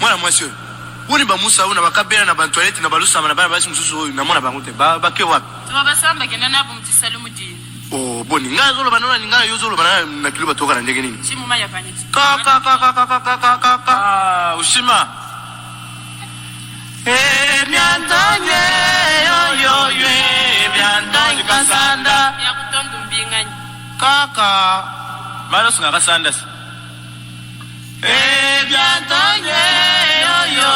Mwana mwasio. Woni ba Musa una bakabera na bantoilette na balusa na bana basi mususu na mona bangote ba ke wapi? Tuba basamba kenda nabo mutisalumu di. Oh boni ngazo lo banona ninga yozo lo bana na kilo batoka na ndege nini? Simu maya paniti. Ka ushima. Miantanye yo miantanye kasanda. Ya kutondu mbingani. Kaka. Mara sunga kasanda. Miantanye yo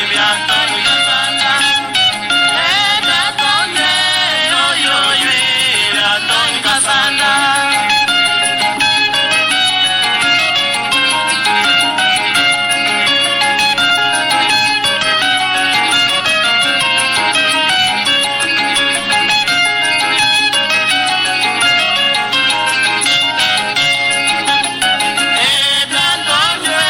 miantanye kasanda. Miantanye yo miantanye kasanda. Miantanye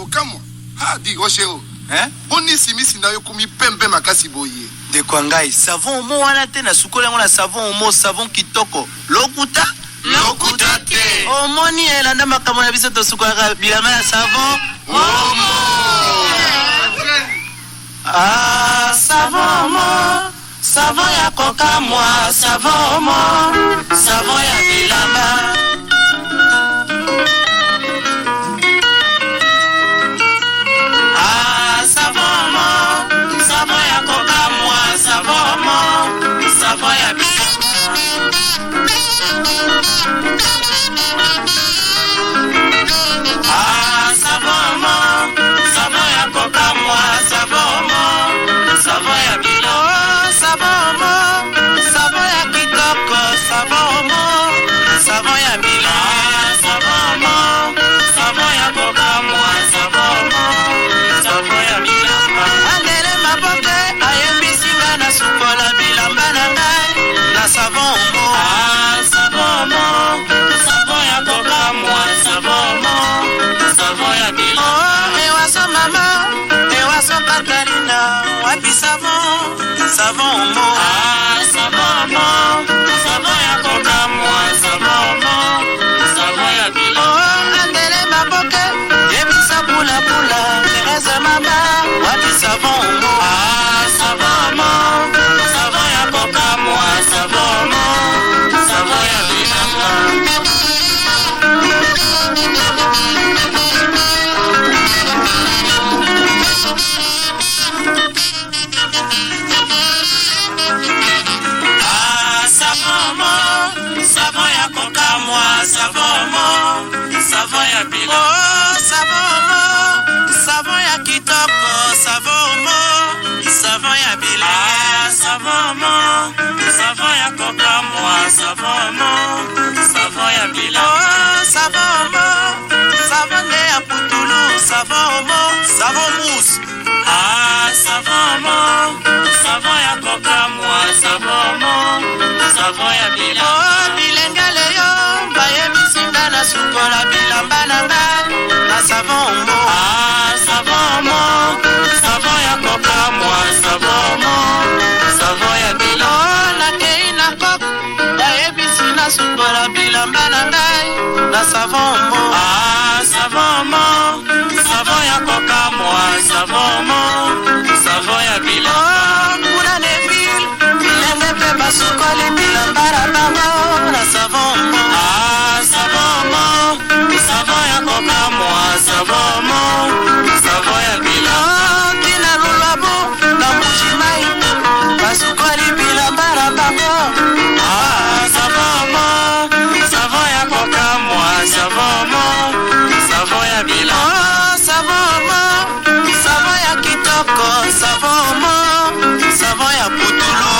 kamwa. Ha di Oshero. Hein? Boni simisi na yo kumi pembe makasi boye. De kwangai savon omo wana te na sukola ngona savon omo savon kitoko. Lokuta? Lokuta te. Omoni elanda makambo na biso to sukola bilama ya savon. Omo. Ah, savon omo. Savon ya koka moi, savon omo. Savon ya bilama. Savon omo, ah savon omo, savon ya koka moi, savon omo, savon ya bilo. Oh andele maboke, yebisa pula pula, Teresa mama, wapi savon omo, ah savon omo, savon ya koka moi, savon omo, savon ya bilo. Savon ya bila. Oh, savon ya kitoko, savon ya bila. Ah, savon ya koka moi, savon ya bila. Oh, savon ya putulu, savon mousse. Ah, savon ya koka moi, savon ya bila. Oh, bilengale yo, baye bisinga na sukola bilamba na ngai, na savon omo. Ah, savon omo, savon ya koka moi, savon ya bila. Oh, na kei na kok, baye bisina sukola bilamba na ngai, na savon omo. Ah, savon omo, savon ya koka moi, savon ya bila. Oh, kuna ne vil, bilenge pe basukoli bilamba na bango, na savon omo. Ah, savon omo, savon ya koka moi, savon ya bila. Oh, tina lulabu, na mujimai, basukoli bilamba na bango. Ah, savon omo, savon ya koka moi, savon ya bila. Oh, savon omo, savon ya kitoko, savon omo, savon ya putulu.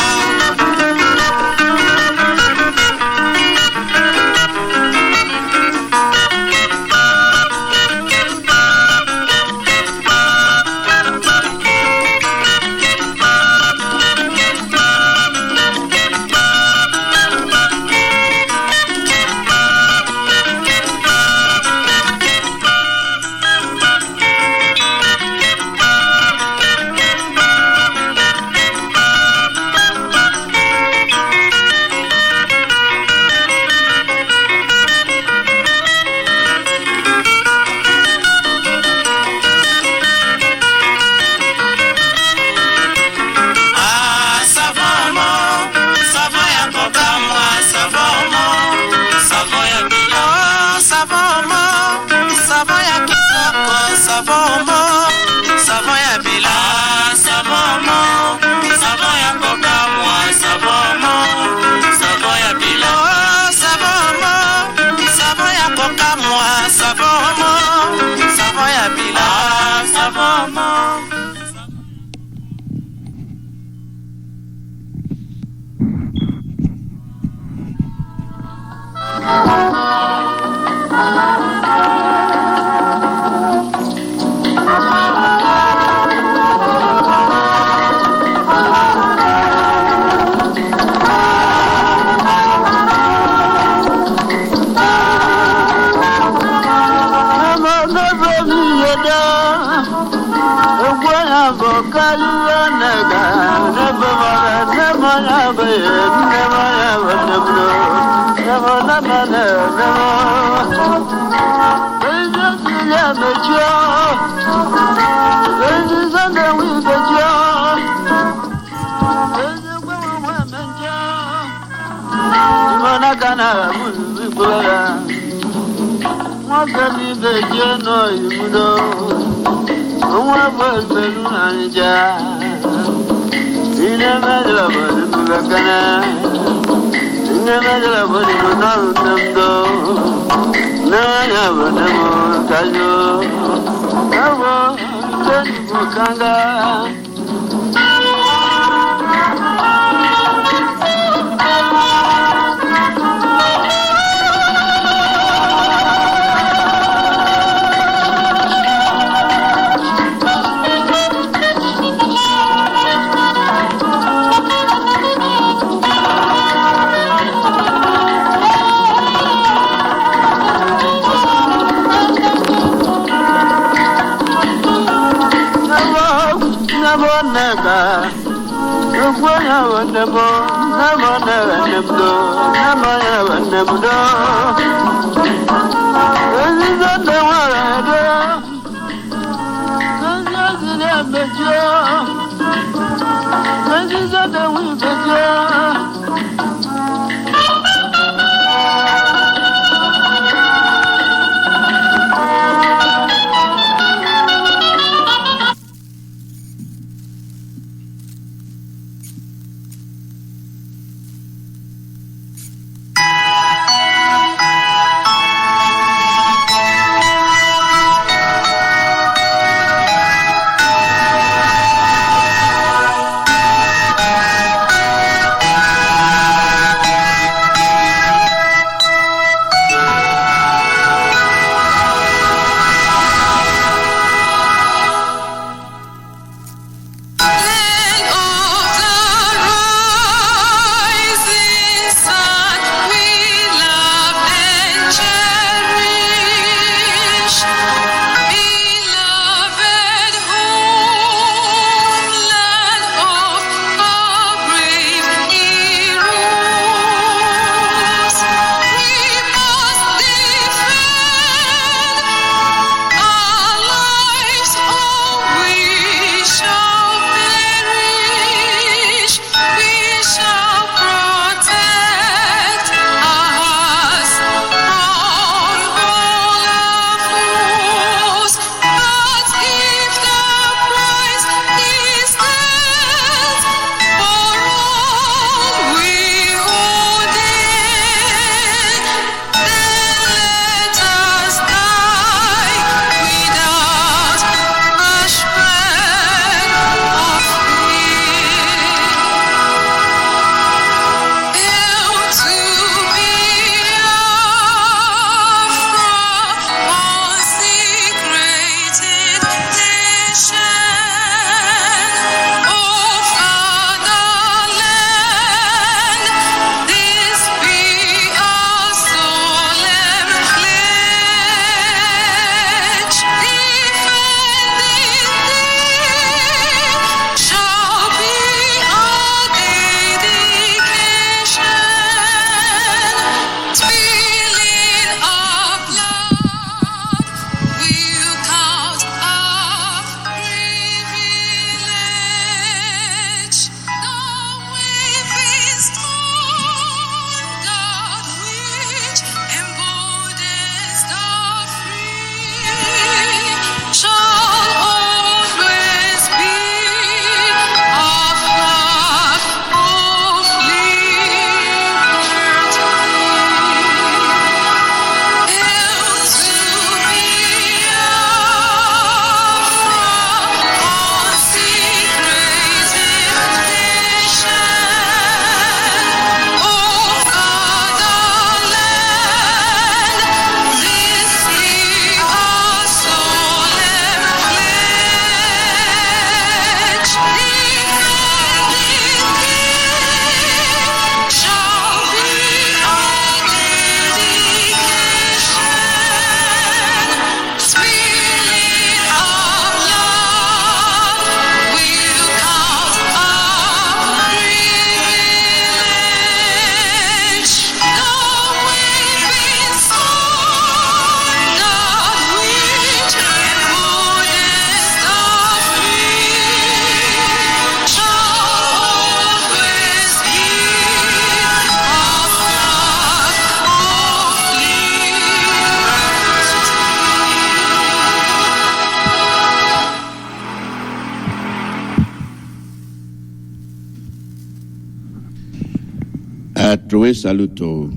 Trowe saluto.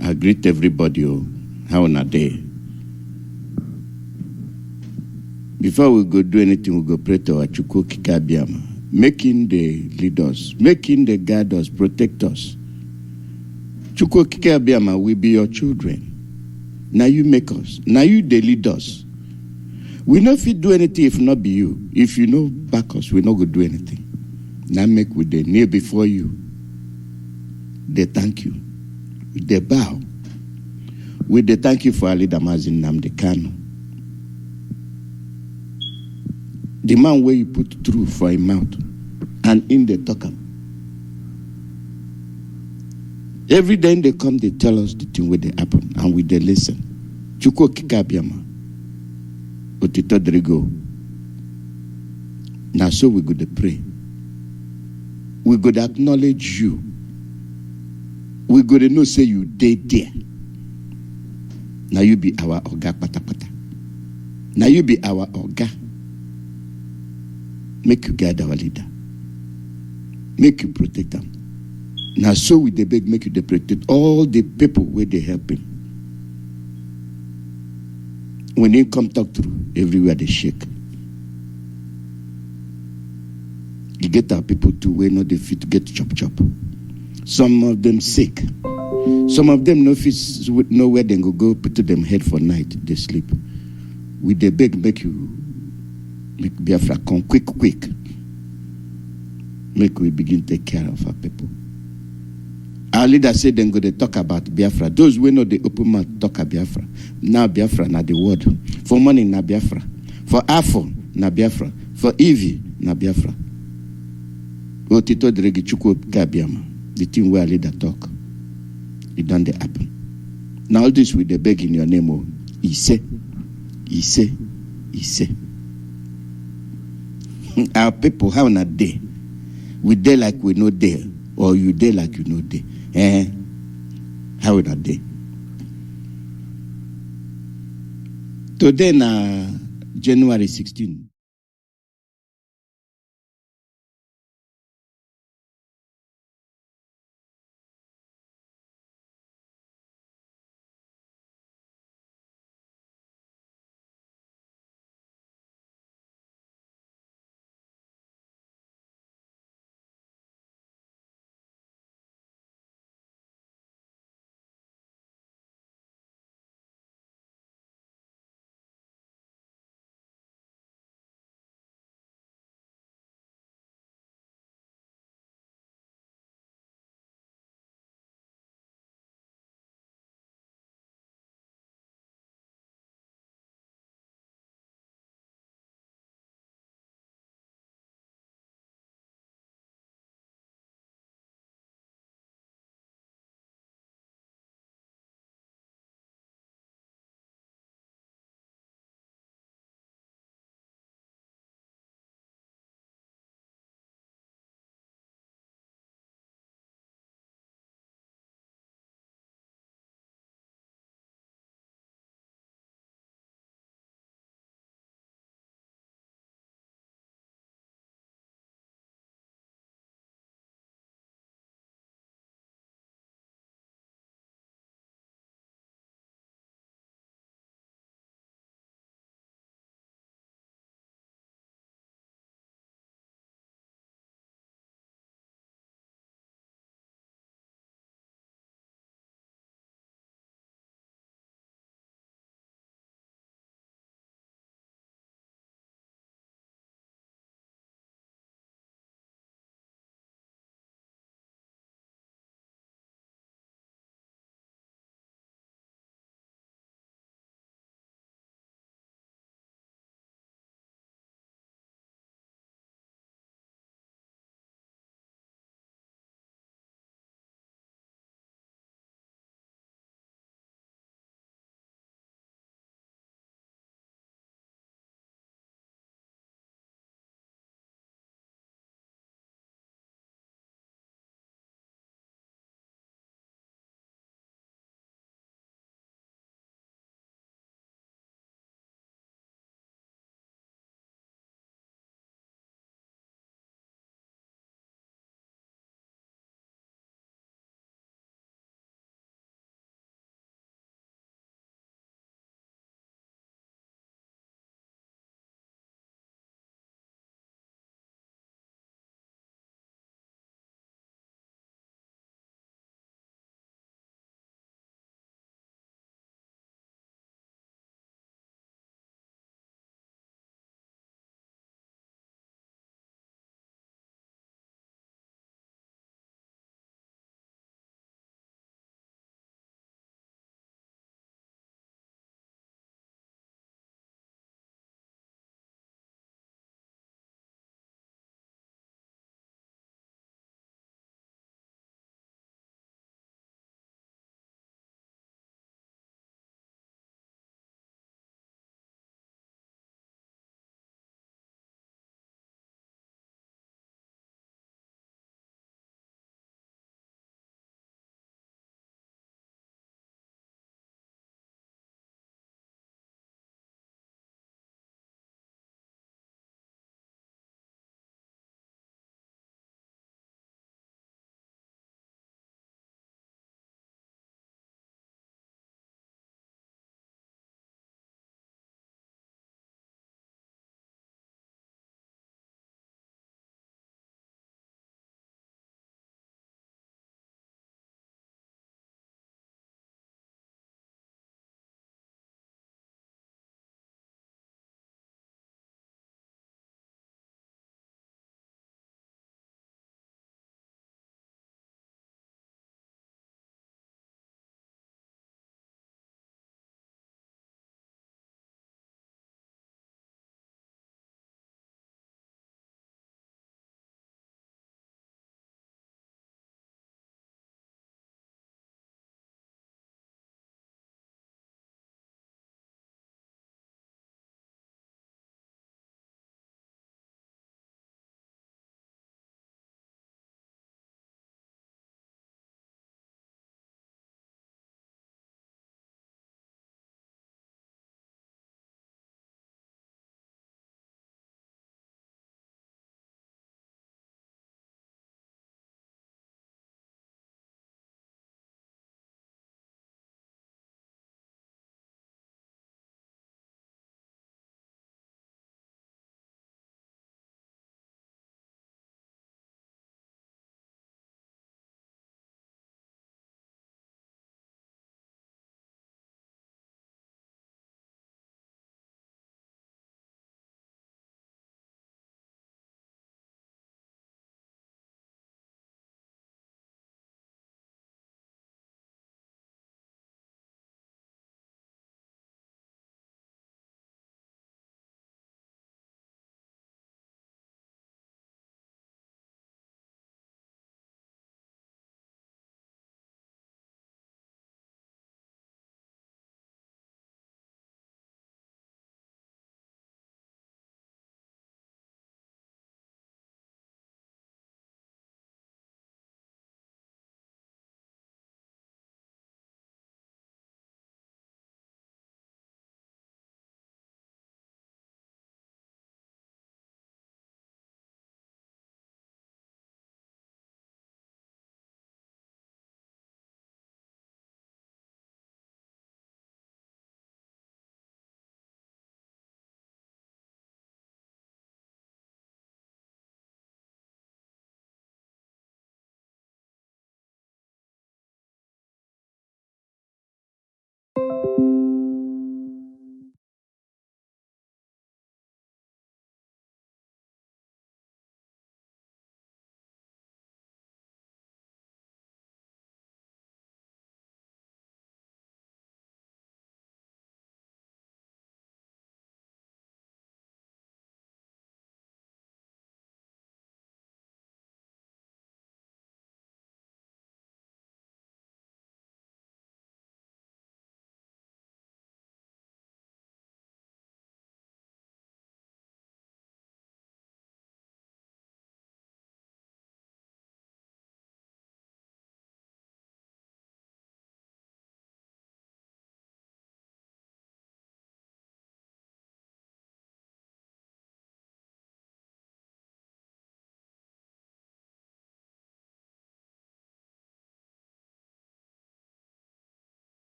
I greet everybody. How na day? Before we go do anything, we go pray to our Chukwuemeka, making the lead us, making the guide us, protect us. Chukwuemeka will be your children. Now you make us. Now you they lead us. We not fit do anything if not be you. If you know back us, we not go do anything. Now make with the kneel before you. They thank you. They bow. We they thank you for our leader Mazi Kano. The man where you put through for a mouth and in the talk. Every day they come, they tell us the thing where they happen and we they listen. Chukwuemeka Otito Drigo. Now so we go to pray. We go to acknowledge you. We go to know say you dead there. Now you be our Oga Pata. Now you be our Oga. Make you guide our leader. Make you protect them. Now so we they beg, make you they protect all the people where they help him. When they come talk through, everywhere they shake. You get our people to where not they fit to get chop. Some of them sick. Some of them no fit know where they go put to them head for night. They sleep. We they beg make Biafra come quick. Make we begin take care of our people. Our leader said then go they talk about Biafra. Those who know the open mouth talk about Biafra. Now Biafra na the word. For money na Biafra. For Afo na Biafra. For Evie na Biafra. Otito Dregi Chukwuemeka. The thing where leader talk. It done the happen. Now all this with the beg in your name. Oh, he say. Our people, how not day? We day like we no day, or you day like you no day. How not day? Today na January 16.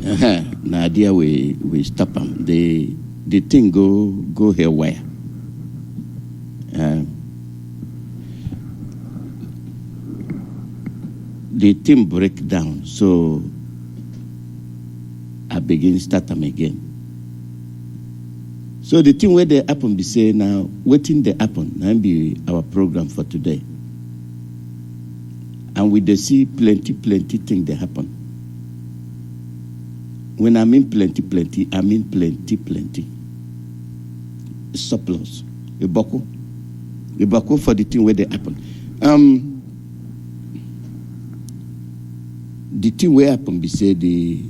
Now there we stop them. The thing go haywire. The thing break down, so I begin start them again. So the thing where they happen be say now, waiting they happen, and be our program for today. And we they see plenty thing they happen. When I mean plenty, I mean plenty. Surplus. A buckle for the thing where they happen. The thing where happen be say the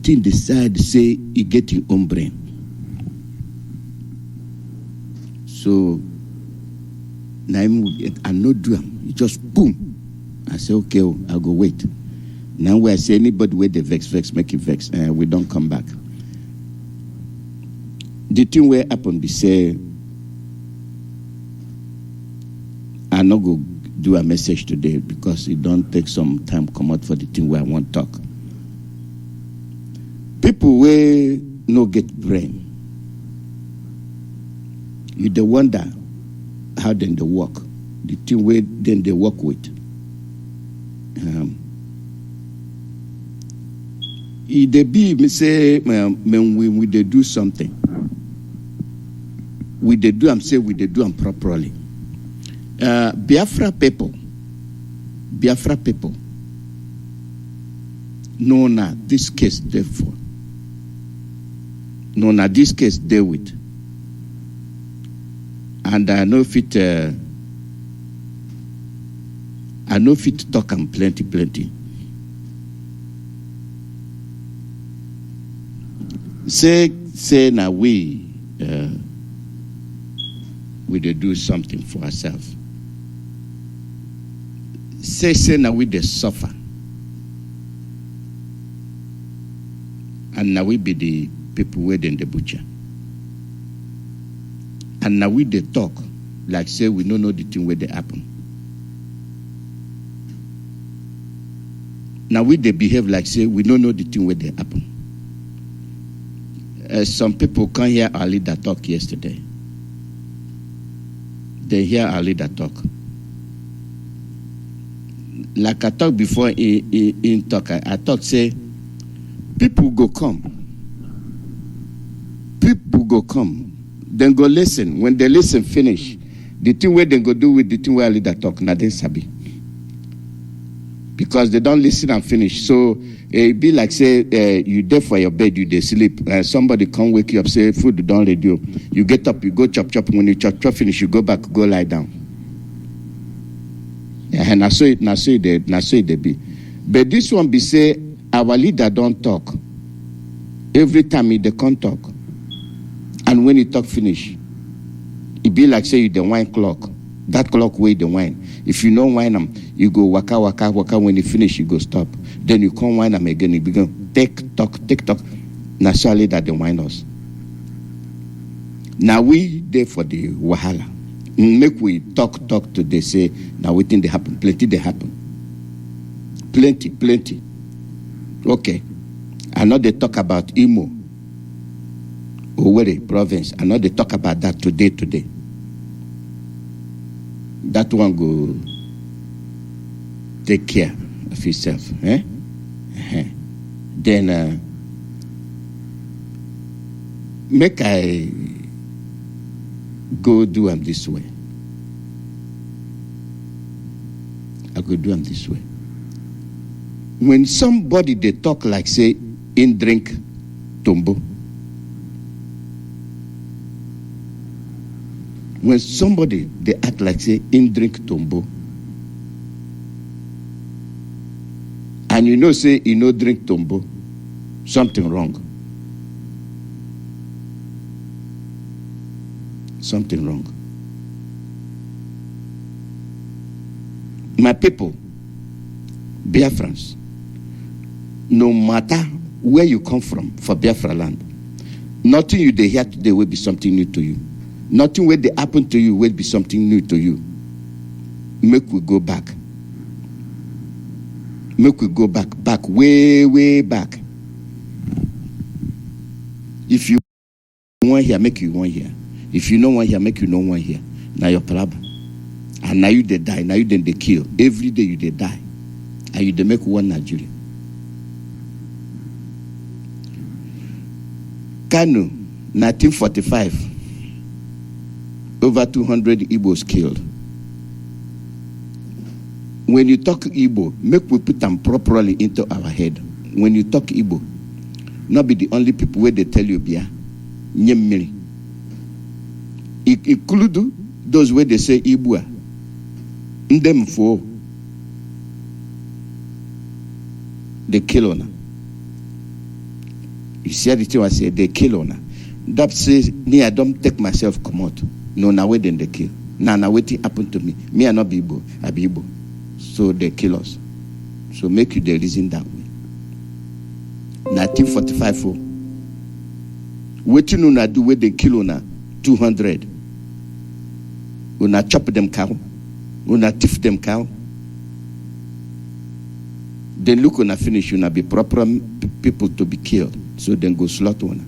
thing decide say he get his own brain. So now I no do am. It just boom. I say okay, I'll go wait. Now where I say anybody where they vex, make it vex, and we don't come back. The thing where happen be say I no go do a message today because it don't take some time come out for the thing where I want to talk. People where no get brain, you dey wonder how then they work. The thing where then they work with. If they be me say when we they do something, we they do am say we they do am properly. Biafra people. No, na this case therefore. No, na this case deal with. And I know fit talk am plenty. Say now we dey do something for ourselves. Say now we dey suffer. And now we be the people where then the butcher. And now we dey talk like say we don't know the thing where they happen. Now we dey behave like say we don't know the thing where they happen. Some people can't hear our leader talk yesterday. They hear our leader talk. Like I talked before in talk, I talk say, people go come. Then go listen. When they listen, finish. The thing where they go do with the thing where our leader talk, now they sabi. Because they don't listen and finish. So it be like say you there for your bed, you dey sleep. Somebody come wake you up, say food don't ready. You get up, you go chop. When you chop finish, you go back, go lie down. And I saw it they be. But this one be say our leader don't talk. Every time they can't talk. And when he talk finish, it be like say you the wine clock. That clock weigh the wine. If you don't wine them, you go waka. When you finish, you go stop. Then you can't wine them again. You begin tick tock. Naturally that they wine us. Now we there for the wahala. Make we talk today. Say now we think they happen. Plenty they happen. Plenty. Okay. I know they talk about Imo, Owerri province. I know they talk about that today. That one go take care of himself. Then make I go do them this way. I go do them this way. When somebody they talk like say in drink tombo. When somebody they act like say in drink tombo, and you know say you no drink tombo, something wrong. My people, Biafrans, no matter where you come from for Biafra land, nothing you dey hear today will be something new to you. Nothing where they happen to you will be something new to you. Make we go back. Make we go back, way back. If you want here, make you one here. If you no one here, make you no one here. Now your problem. And now you they die. Now you then they kill. Every day you they die. And you they make one Nigeria. Kanu, 1945. Over 200 Igbos killed. When you talk Igbo, make we put them properly into our head. When you talk Igbo, not be the only people where they tell you Bia, Nyemiri. Include those where they say Ibua, Ndem for they kill on. You see the thing I say they kill on. That says me I don't take myself come out. No, now wait then they kill. Now waiting happen to me. Me I not be Igbo, I be Igbo. So they kill us. So make you the reason that way. 1945 for waiting una do where they kill una 200. Una chop them cow. Una tiff them cow. Then look una finish una be proper people to be killed. So then go slaughter una.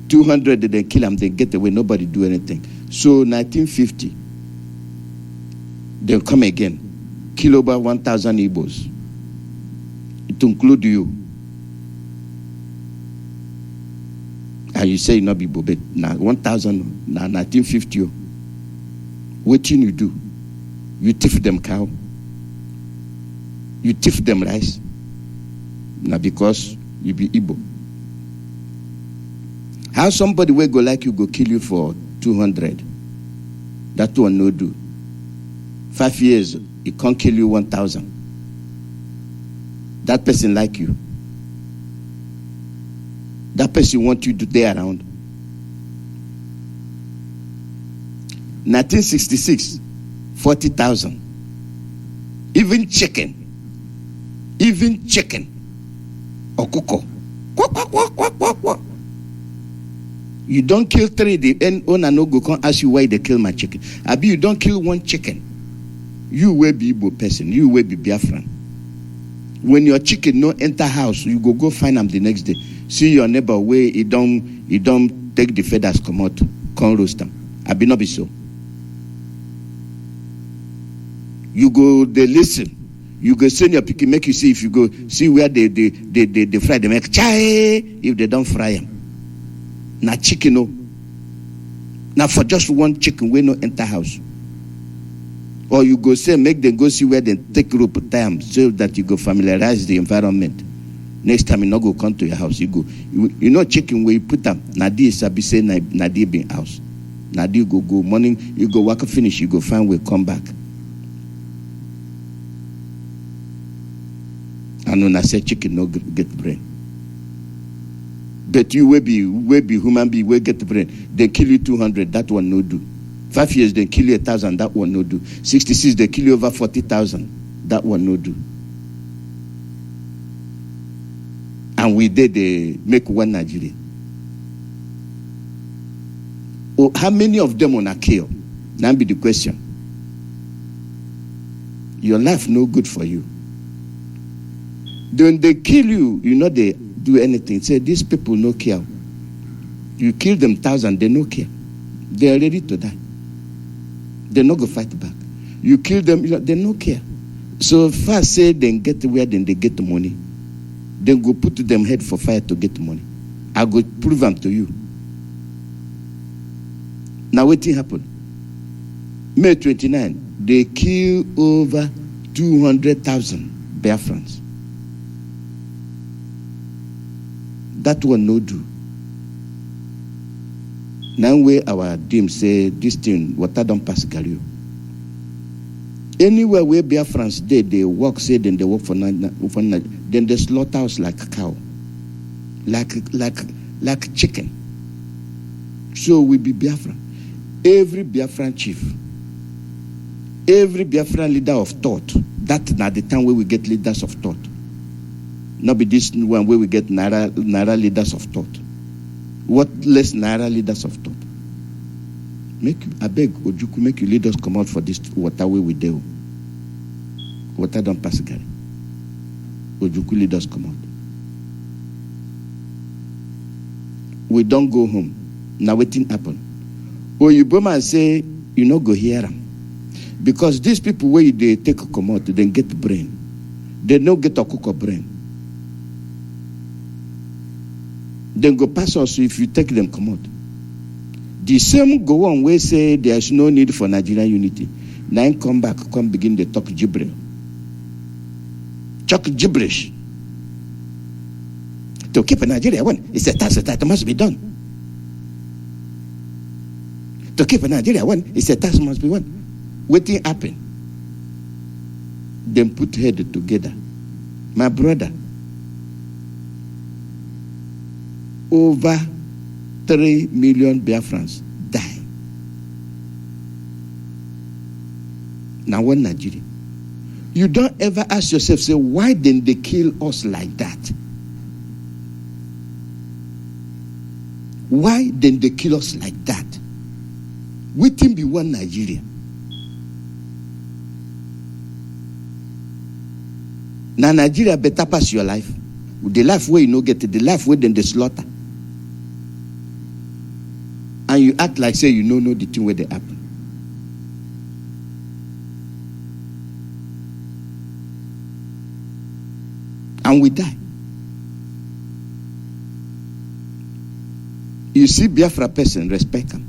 200 they kill them, they get away, nobody do anything. So 1950 they'll come again, kill over 1,000 Igbos. It include you. And you say you not be Igbo, but now 1,000, now 1950. What thing you do? You thief them cow. You thief them rice. Now because you be Igbo. How somebody will go like you go kill you for 200? That one no do. 5 years, he can't kill you 1,000. That person like you. That person want you to stay around. 1966, 40,000. Even chicken. Okoko. Quack, quack, quack, quack, quack, quack. You don't kill 3, the owner no go come ask you why they kill my chicken. Abi, you don't kill 1 chicken. You will be Igbo person. You will be Biafran. When your chicken no enter house, you go find them the next day. See your neighbor where he don't take the feathers come out, come roast them. I be not be so. You go they listen. You go send your pikin make you see if you go see where they fry them make chai if they don't fry them. Now chicken no. Now for just 1 chicken we no enter house. Or you go say, make them go see where they take rope time so that you go familiarize the environment. Next time you not go come to your house. You go, you know chicken where you put them. Nadi sabi say Nadi be house. Nadi go morning, you go work finish, you go find way come back. And when I say chicken no get brain. But you will be human being, will get the brain. They kill you 200, that one no do. 5 years, they kill you 1,000, that one no do. 66, they kill you over 40,000, that one no do. And we did they make one Nigeria. Oh, how many of them wanna kill? Now be the question. Your life no good for you. When they kill you, you know they do anything. Say these people no care. You kill them 1,000, they no care. They are ready to die. They no go fight back. You kill them, they no care. So first say then get where then they get the money. Then go put them head for fire to get the money. I go prove them to you. Now what happened? May 29, they kill over 200,000 Biafrans. That one no do. Now where our team say this thing, water don't pass Galio. Anywhere where Biafrans they work, say then they work for night, then they slaughter us like a cow, like chicken. So we be Biafran. Every Biafran chief, every Biafran leader of thought. That now the time where we get leaders of thought. Not be this one where we get Naira leaders of thought. What less Naira leaders of thought? I beg Ojukwu, make you leaders come out for this water way we do. Water don't pass Gary. Ojukuli does come out. We don't go home. Now waiting happen. Or you man say, you no go hear them. Because these people where they take a come out, they get brain. They no get a cook of brain. Then go pass us if you take them come out. The same go on where say there's no need for Nigerian unity. Now come back, come begin to talk gibberish. Talk gibberish. To keep Nigeria one, it's a task that must be done. To keep Nigeria one, it's a task must be done. Waiting happen. Then put head together. My brother, over 3 million Biafrans die. Now one Nigeria. You don't ever ask yourself, say, why didn't they kill us like that? Why didn't they kill us like that? We can be one Nigeria. Now Nigeria better pass your life. The life where you no get it, the life where then they slaughter. And you act like say you know the thing where they happen. And we die. You see Biafra person, respect them.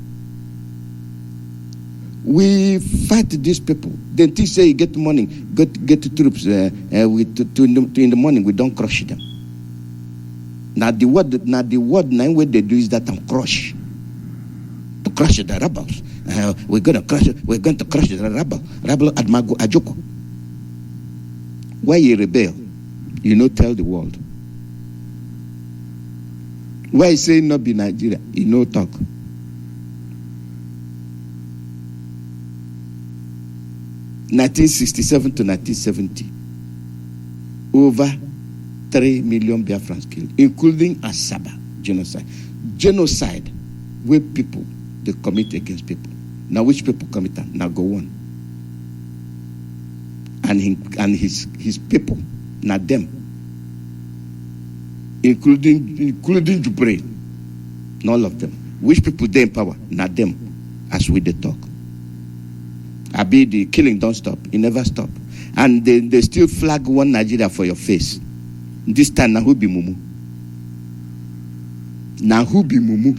We fight these people. Then they say you get money, get the troops. In the morning we don't crush them. Now the word nine way they do is that I'm crush. To crush the rebels. We're going to crush the rebel. Rebel Admago Ajoko. Why you rebel? You know, tell the world. Why you say not be Nigeria? You know, talk. (1967 to 1970), over 3 million Biafrans killed, including Asaba genocide. Genocide where people they commit against people. Now which people commit that? Now go on. And his people, not them. Including Jubre, not all of them. Which people they empower? Not them. As we they talk. Abi the killing don't stop. It never stop. And they still flag one Nigeria for your face. This time now who be Mumu? Now who be Mumu?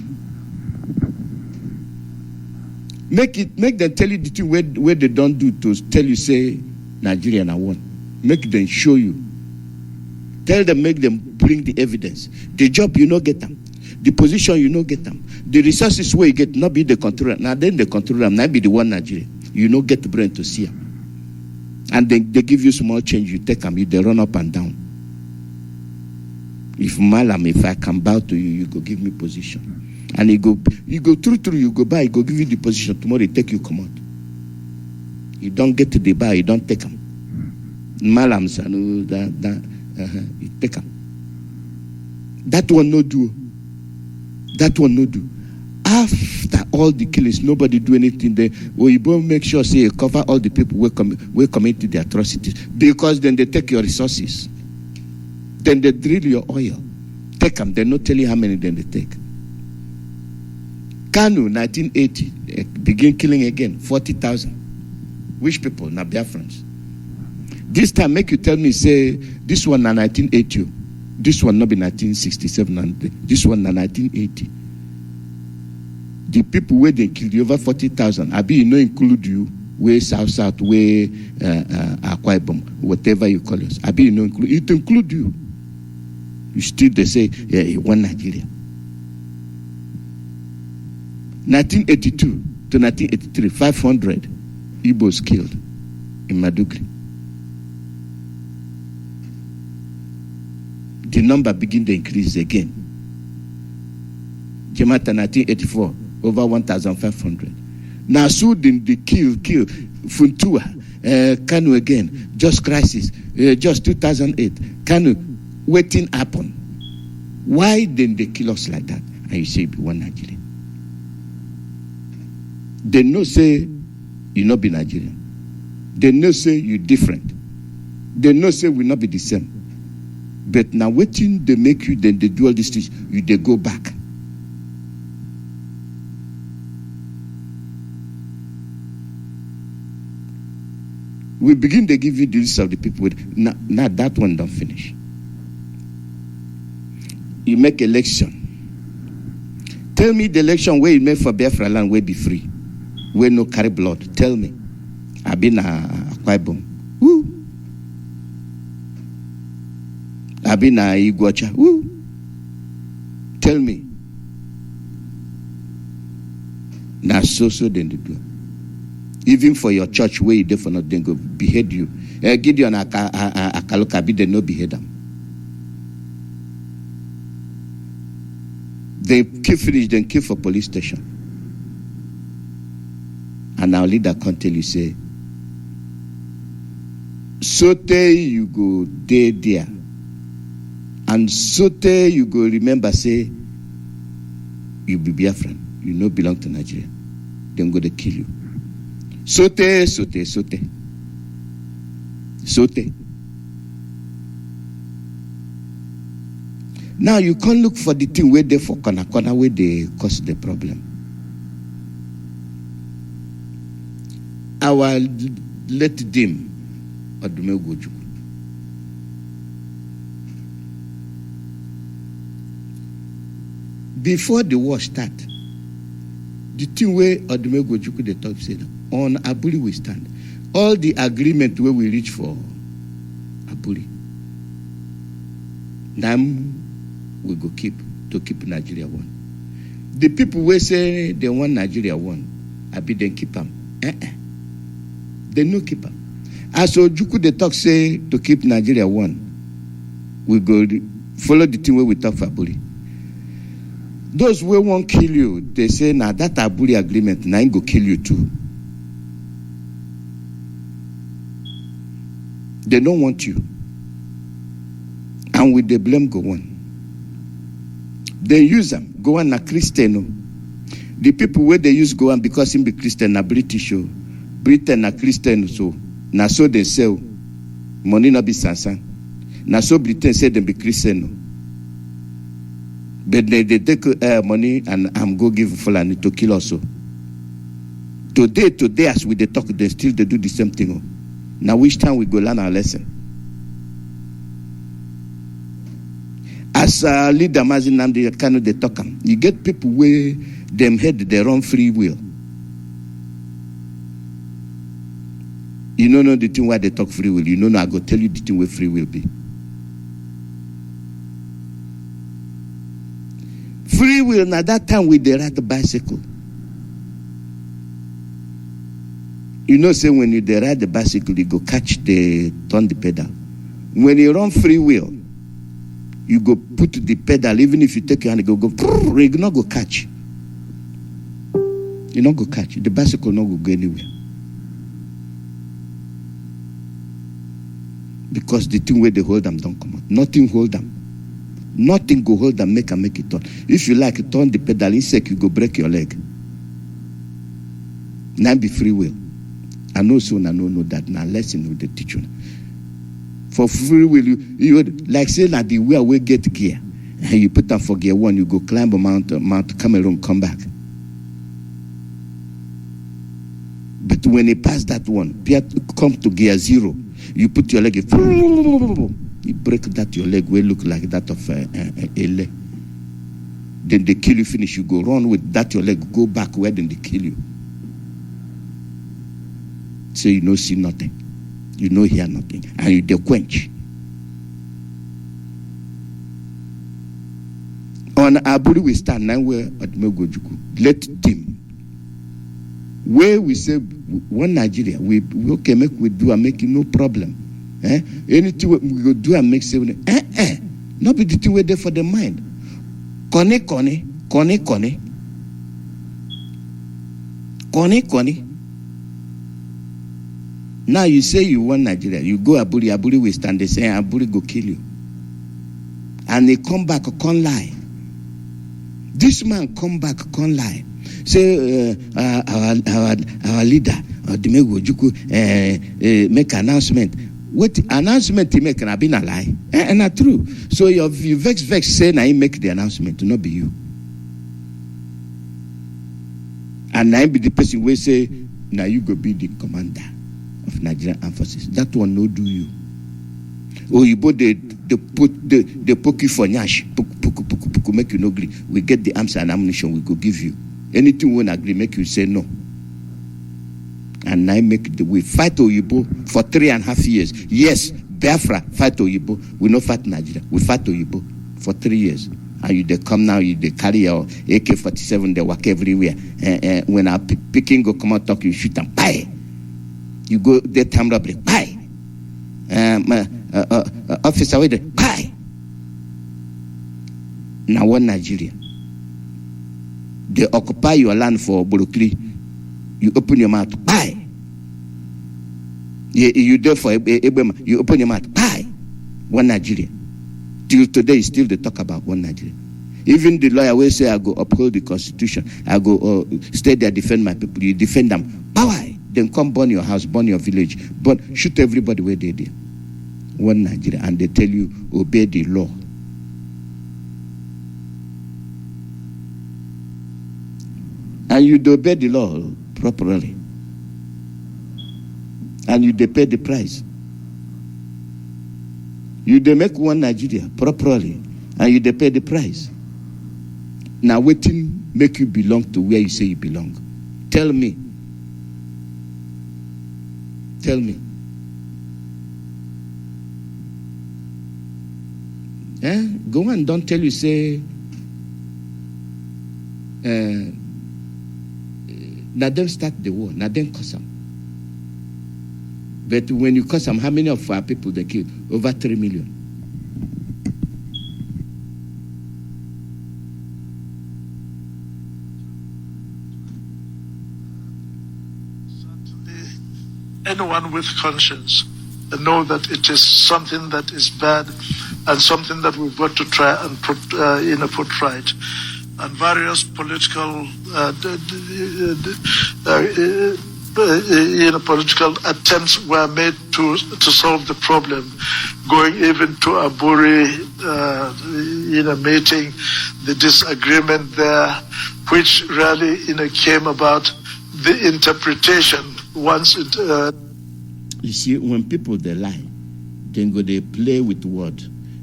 Make them tell you the thing where they don't do to tell you say Nigeria now one. Make them show you. Tell them, make them bring the evidence. The job you no get them. The position you no get them. The resources where you get not be the controller. Now then the controller now be the one Nigeria. You no get the brain to see them. And they give you small change, you take them, they run up and down. If I can bow to you, you go give me position. And you go through, you go by, you go give you the position. Tomorrow, you take you come out. You don't get to the bar, you don't take them. Malam sanu you take them. That one no do. That one no do. After all the killings, nobody do anything there. We both make sure say you cover all the people who committed the atrocities, because then they take your resources. Then they drill your oil. Take them. They not tell you how many then they take. Kanu, 1980, begin killing again, 40,000. Which people? Na Biafrans. This time, make you tell me, say, this one na 1980. This one not be 1967. And this one na 1980. The people where they killed you, over 40,000. I be you know include you, where south, where Akwa Ibom, whatever you call us. I be you know include it include you. You still they say, yeah, one Nigeria. 1982 to 1983, 500 Igbos killed in Madugri. The number begin to increase again. Jemata 1984, over 1,500. Now, so they kill. Funtua, Kanu again, just crisis, just 2008. Kanu, waiting happen. Why didn't they kill us like that? And you say, be one Nigerian. They know say, you not be Nigerian. They know say, you different. They know say will not be the same. But now waiting they make you, then they do all these things, they go back. We begin to give you the list of the people with now that one don't finish. You make election. Tell me the election where you make for Biafra land will be free. Where no carry blood. Tell me. I've been a Kwaibom. Woo. I've been a Iguacha. Woo. Tell me. Now so then they do. Even for your church where you do for not, then go behead you. Gideon Akalokabi, they no behead them. They keep finish, then keep for police station. And our leader can't tell you, say, sote you go there. And sote you go remember, say, you be Biafran. You no belong to Nigeria. Then go to kill you. Sote. Now you can't look for the thing where they for corner where they cause the problem. Our let them Odumegwu. Before the war start, the thing where Odumegwu they talk said on Abuli we stand. All the agreement where we reach for Abuli. Now we go keep Nigeria one. The people will say they want Nigeria one. I be then keep them. They no keep them. As Ojuku they talk say to keep Nigeria one. We go follow the thing where we talk for Abuli. Those who won't kill you, they say now that Abuli agreement now go kill you too. They don't want you. And with the blame go on. They use them. Go on a Christian. The people where they use go on because him be Christian na British. Britain na Christian so. Na so they sell. Money not be sansan. Na so Britain say they be Christian. But they take money and I'm go give Fulani to kill also. Today as we they talk, they still they do the same thing. Now which time we go learn our lesson? As a leader, Mazi Namdi Kano they talk. You get people where them head their own free will. You don't know the thing why they talk free will. You know I go tell you the thing where free will be. Free will, now that time we they ride the bicycle. You know, say when you they ride the bicycle, you go catch turn the pedal. When you run free will, you go put the pedal, even if you take your hand, you go, you not go catch. You not go catch. The bicycle not go anywhere. Because the thing where they hold them don't come out. Nothing hold them. Nothing go hold them, make it turn. If you like, turn the pedal, insect, you go break your leg. Now be free will. I know soon, I know that. Now lesson with the teacher. For free will, you would like say that the way we get gear, and you put them for gear 1, you go climb a Mount Cameroon, come back. But when you pass that one, come to gear 0, you put your leg, you break that your leg will look like that of a leg. Then they kill you, finish, you go run with that your leg, go back where then they kill you. So you no see nothing. You no hear nothing. And you they quench. On Aburi we stand now where Odumegwu. Let them. Where we say one Nigeria, we okay make we do and make no problem. Anything we go do and make say not be the thing we there for the mind. Kone. Now you say you want Nigeria, you go Aburi we stand, they say Aburi go kill you. And they come back, can't lie. This man come back, can't lie. Say our leader, Odumegwu, make announcement. What announcement he make and been a lie. And not true. So you vex say na he make the announcement, not be you. And I be the person who say, now you go be the commander of Nigerian Armed Forces. That one no do you. Or you bought the poke for Nyash, poke, make you no agree. We get the arms and ammunition we go give you. Anything won't agree, make you say no. And I make we fight Oyibo for 3.5 years. Yes, Biafra fight Oyibo. We no fight Nigeria. We fight Oyibo for 3 years. And they come now, they carry your AK-47, they walk everywhere. When our picking go come out talk, you shoot them. Bye. You go there time robbery. Bye. Officer with it. Bye. Now one Nigeria. They occupy your land for Bolokri. You open your mouth. Bye. You there for Ebema. You open your mouth. Bye. One Nigeria. Till today, still they talk about one Nigeria. Even the lawyer will say, I go uphold the constitution. I go stay there, defend my people. You defend them. Bye. Then come burn your house, burn your village, but shoot everybody where they did. One Nigeria. And they tell you, obey the law. And you obey the law properly. And you pay the price. You they make one Nigeria properly, and you they pay the price. Now waiting make you belong to where you say you belong. Tell me. Tell me. Go on, don't tell you say now them start the war, now them cause them. But when you cause them, how many of our people they killed? Over 3 million. Anyone with conscience know that it is something that is bad and something that we've got to try and put right. And various political political attempts were made to solve the problem, going even to Aburi, meeting, the disagreement there, which really came about the interpretation once it. You see, when people they lie, then go they play with word,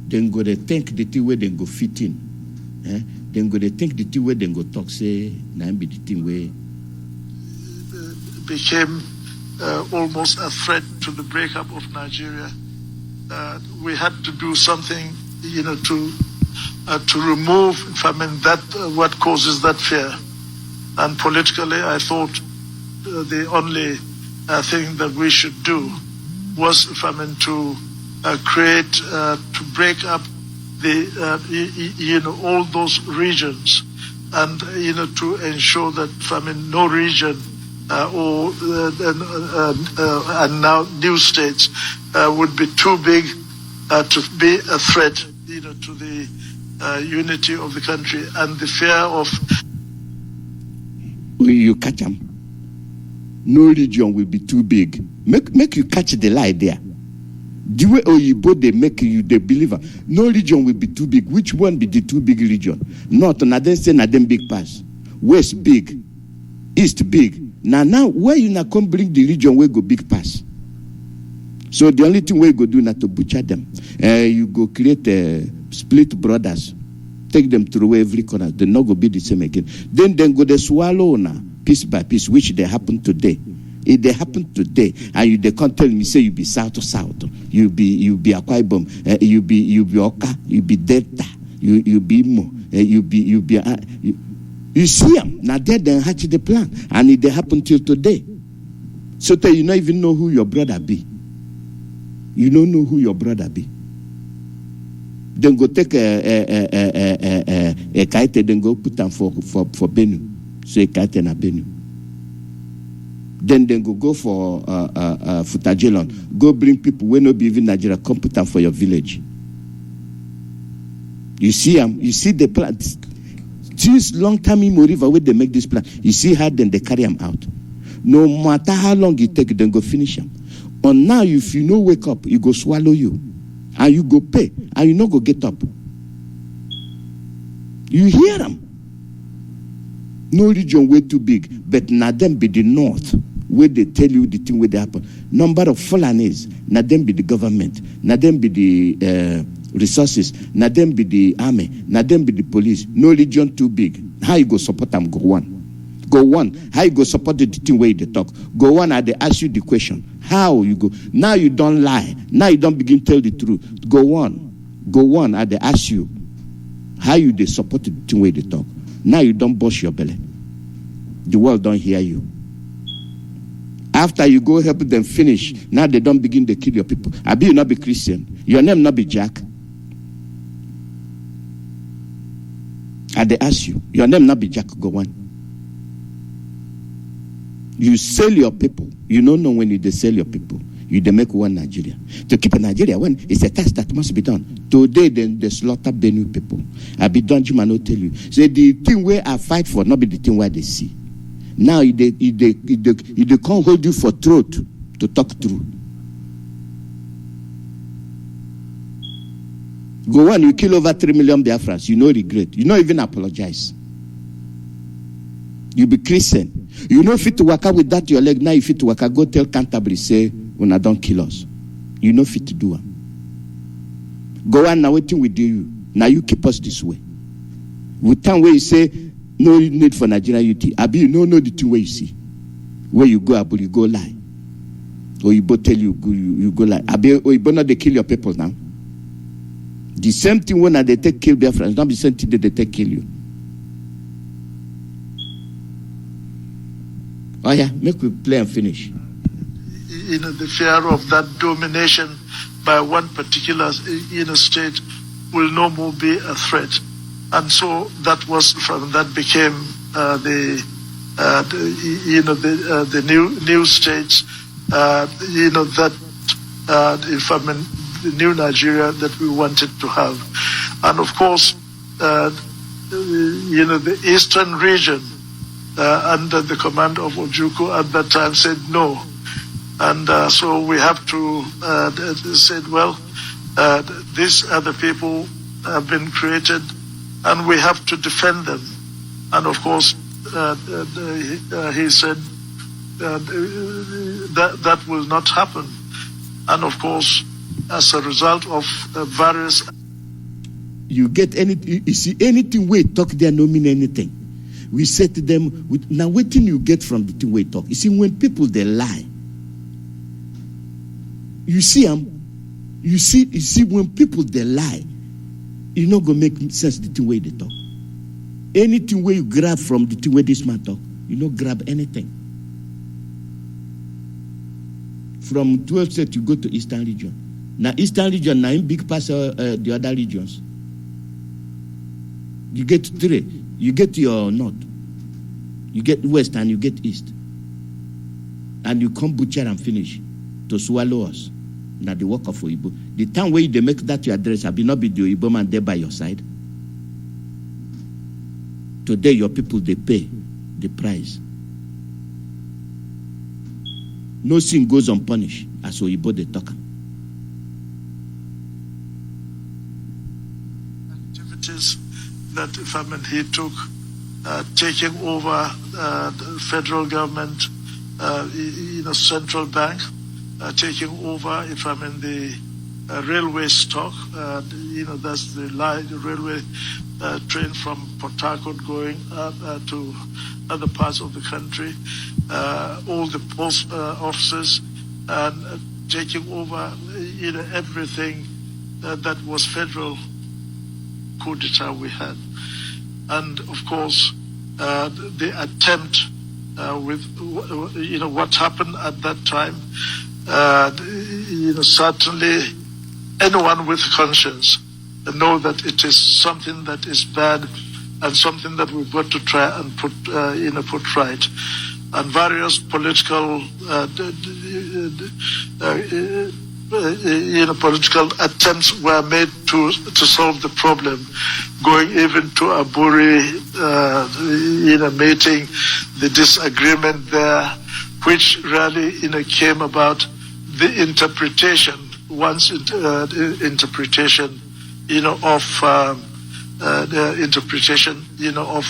then go they think the thing where they go fit in, then go they think the thing where they go talk say, now be the thing where. Became almost a threat to the breakup of Nigeria. We had to do something, to remove, that what causes that fear. And politically, I thought the only thing that we should do was, to create, to break up the, all those regions, and to ensure that, no region. And now new states would be too big to be a threat, to the unity of the country, and the fear of. You catch them. No region will be too big. Make you catch the lie there. The way Oyibo they make you the believer. No region will be too big. Which one be the too big region? North, na them say na them big pass. West big, East big. Now, where you not come bring the region where go big pass? So the only thing we go do not to butcher them. You go create split brothers, take them through every corner. They not go be the same again. Then go they swallow now, piece by piece, which they happen today. If they happen today, and you they can't tell me say you be south to south, you be Akwa Ibom, you be Oka, you be Delta, you be Imo, you be. You see them, now they then hatch the plan, and it they happen till today. So that you don't even know who your brother be. You don't know who your brother be. Then go take a kite, then go put them for Benue. So a kite na Benue. Then go for Futajelon. Go bring people when not be even Nigeria, come put them for your village. You see them, you see the plans. Since long time Imo River, where they make this plan, you see how then they carry them out. No matter how long it take, then go finish them. But now, if you no wake up, you go swallow you. And you go pay. And you no go get up. You hear them. No region way too big. But now them be the north. Where they tell you the thing where they happen. Number of Fulanis. Now them be the government. Now them be the resources. Now them be the army. Now them be the police. No region too big. How you go support them? Go on. Go on. How you go support the thing where they talk? Go on and they ask you the question. How you go? Now you don't lie. Now you don't begin to tell the truth. Go on. Go on and they ask you. How you they support the thing where they talk? Now you don't bust your belly. The world don't hear you. After you go help them finish, now they don't begin to kill your people. I be you not be Christian. Your name not be Jack. And they ask you, your name not be Jack, go on. You sell your people. You don't know when they sell your people. You they make one Nigeria. To keep a Nigeria, when it's a task that must be done. Today, then they slaughter Benue people. I be done, Jim, I not tell you. So the thing where I fight for, not be the thing where they see. Now, they can't hold you for throat to talk through. Go on, you kill over 3 million Biafrans. You no regret. You no even apologize. You be Christian. You know fit to work out with that your leg. Now you fit to work out. Go tell Canterbury, say, when I don't kill us. You know fit to do it. Go on, now waiting with you. Now you keep us this way. With time where you say, no need for Nigerian UT. Abi, you know the thing where you see. Where you go, Abu, you go lie. Or you both tell you go lie. Abi, or you both not they kill your people now. The same thing when they take kill Biafrans. Not the same thing that they take kill you. Oh yeah, make we play and finish. The fear of that domination by one particular state will no more be a threat. And so that became the new states, the new Nigeria that we wanted to have. And of course, the eastern region, under the command of Ojukwu at that time said no. And so we have to say, well, these other people have been created and we have to defend them. And of course, he said that will not happen. And of course, as a result of various... You get anything, you see anything we talk there no mean anything. We say to them, now what thing you get from the thing we talk? You see, when people, they lie, you see them, you see when people, they lie, you not going to make sense the thing where they talk. Anything where you grab from the thing where this man talk, you don't grab anything. From 12 states, you go to Eastern region. Now, Eastern region, now in big parts of the other regions. You get 3. You get your north. You get west and you get east. And you come butcher and finish to swallow us. Now the work of Oyibo. The time where they make that your address, have not be the Oyibo man there by your side. Today your people, they pay the price. No sin goes unpunished as Oyibo they talk. Activities that he took, taking over the federal government, central bank, taking over, the railway stock, that's the railway train from Port Harcourt going to other parts of the country, all the post offices, and taking over, everything that was federal coup d'etat we had. And of course, the attempt with what happened at that time, certainly anyone with conscience know that it is something that is bad and something that we've got to try and put right. And various political political attempts were made to solve the problem, going even to Aburi, meeting the disagreement there, which really came about the interpretation, one's interpretation, of the interpretation, of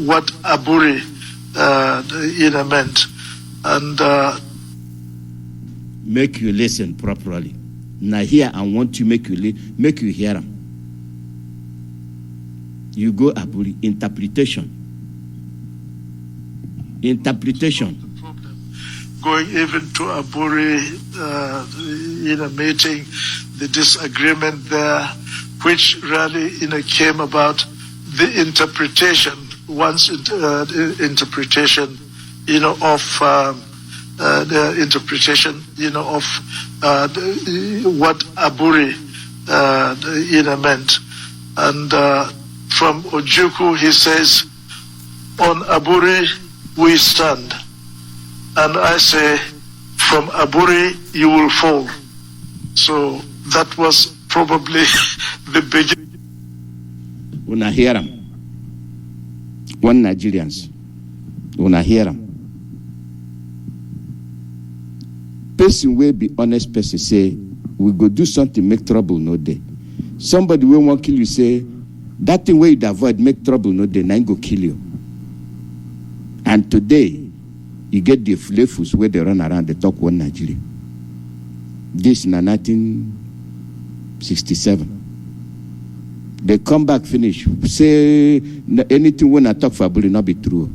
what Aburi, meant, and make you listen properly. Now here I want to make you hear them. You go Aburi interpretation. Going even to Aburi, meeting the disagreement there, which really, came about the interpretation, one's interpretation, of the interpretation, of what Aburi, meant. And from Ojukwu, he says, on Aburi we stand. And I say, from Aburi you will fall. So that was probably the beginning. Una hear them. One Nigerians. Una hear them. Person will be honest person say, we go do something, make trouble no day. Somebody will want kill you say, that thing where you'd avoid, make trouble no day, now go kill you. And today, you get the flavors where they run around, they talk one Nigeria. This in 1967. They come back, finish. Say anything when I talk for will not be true.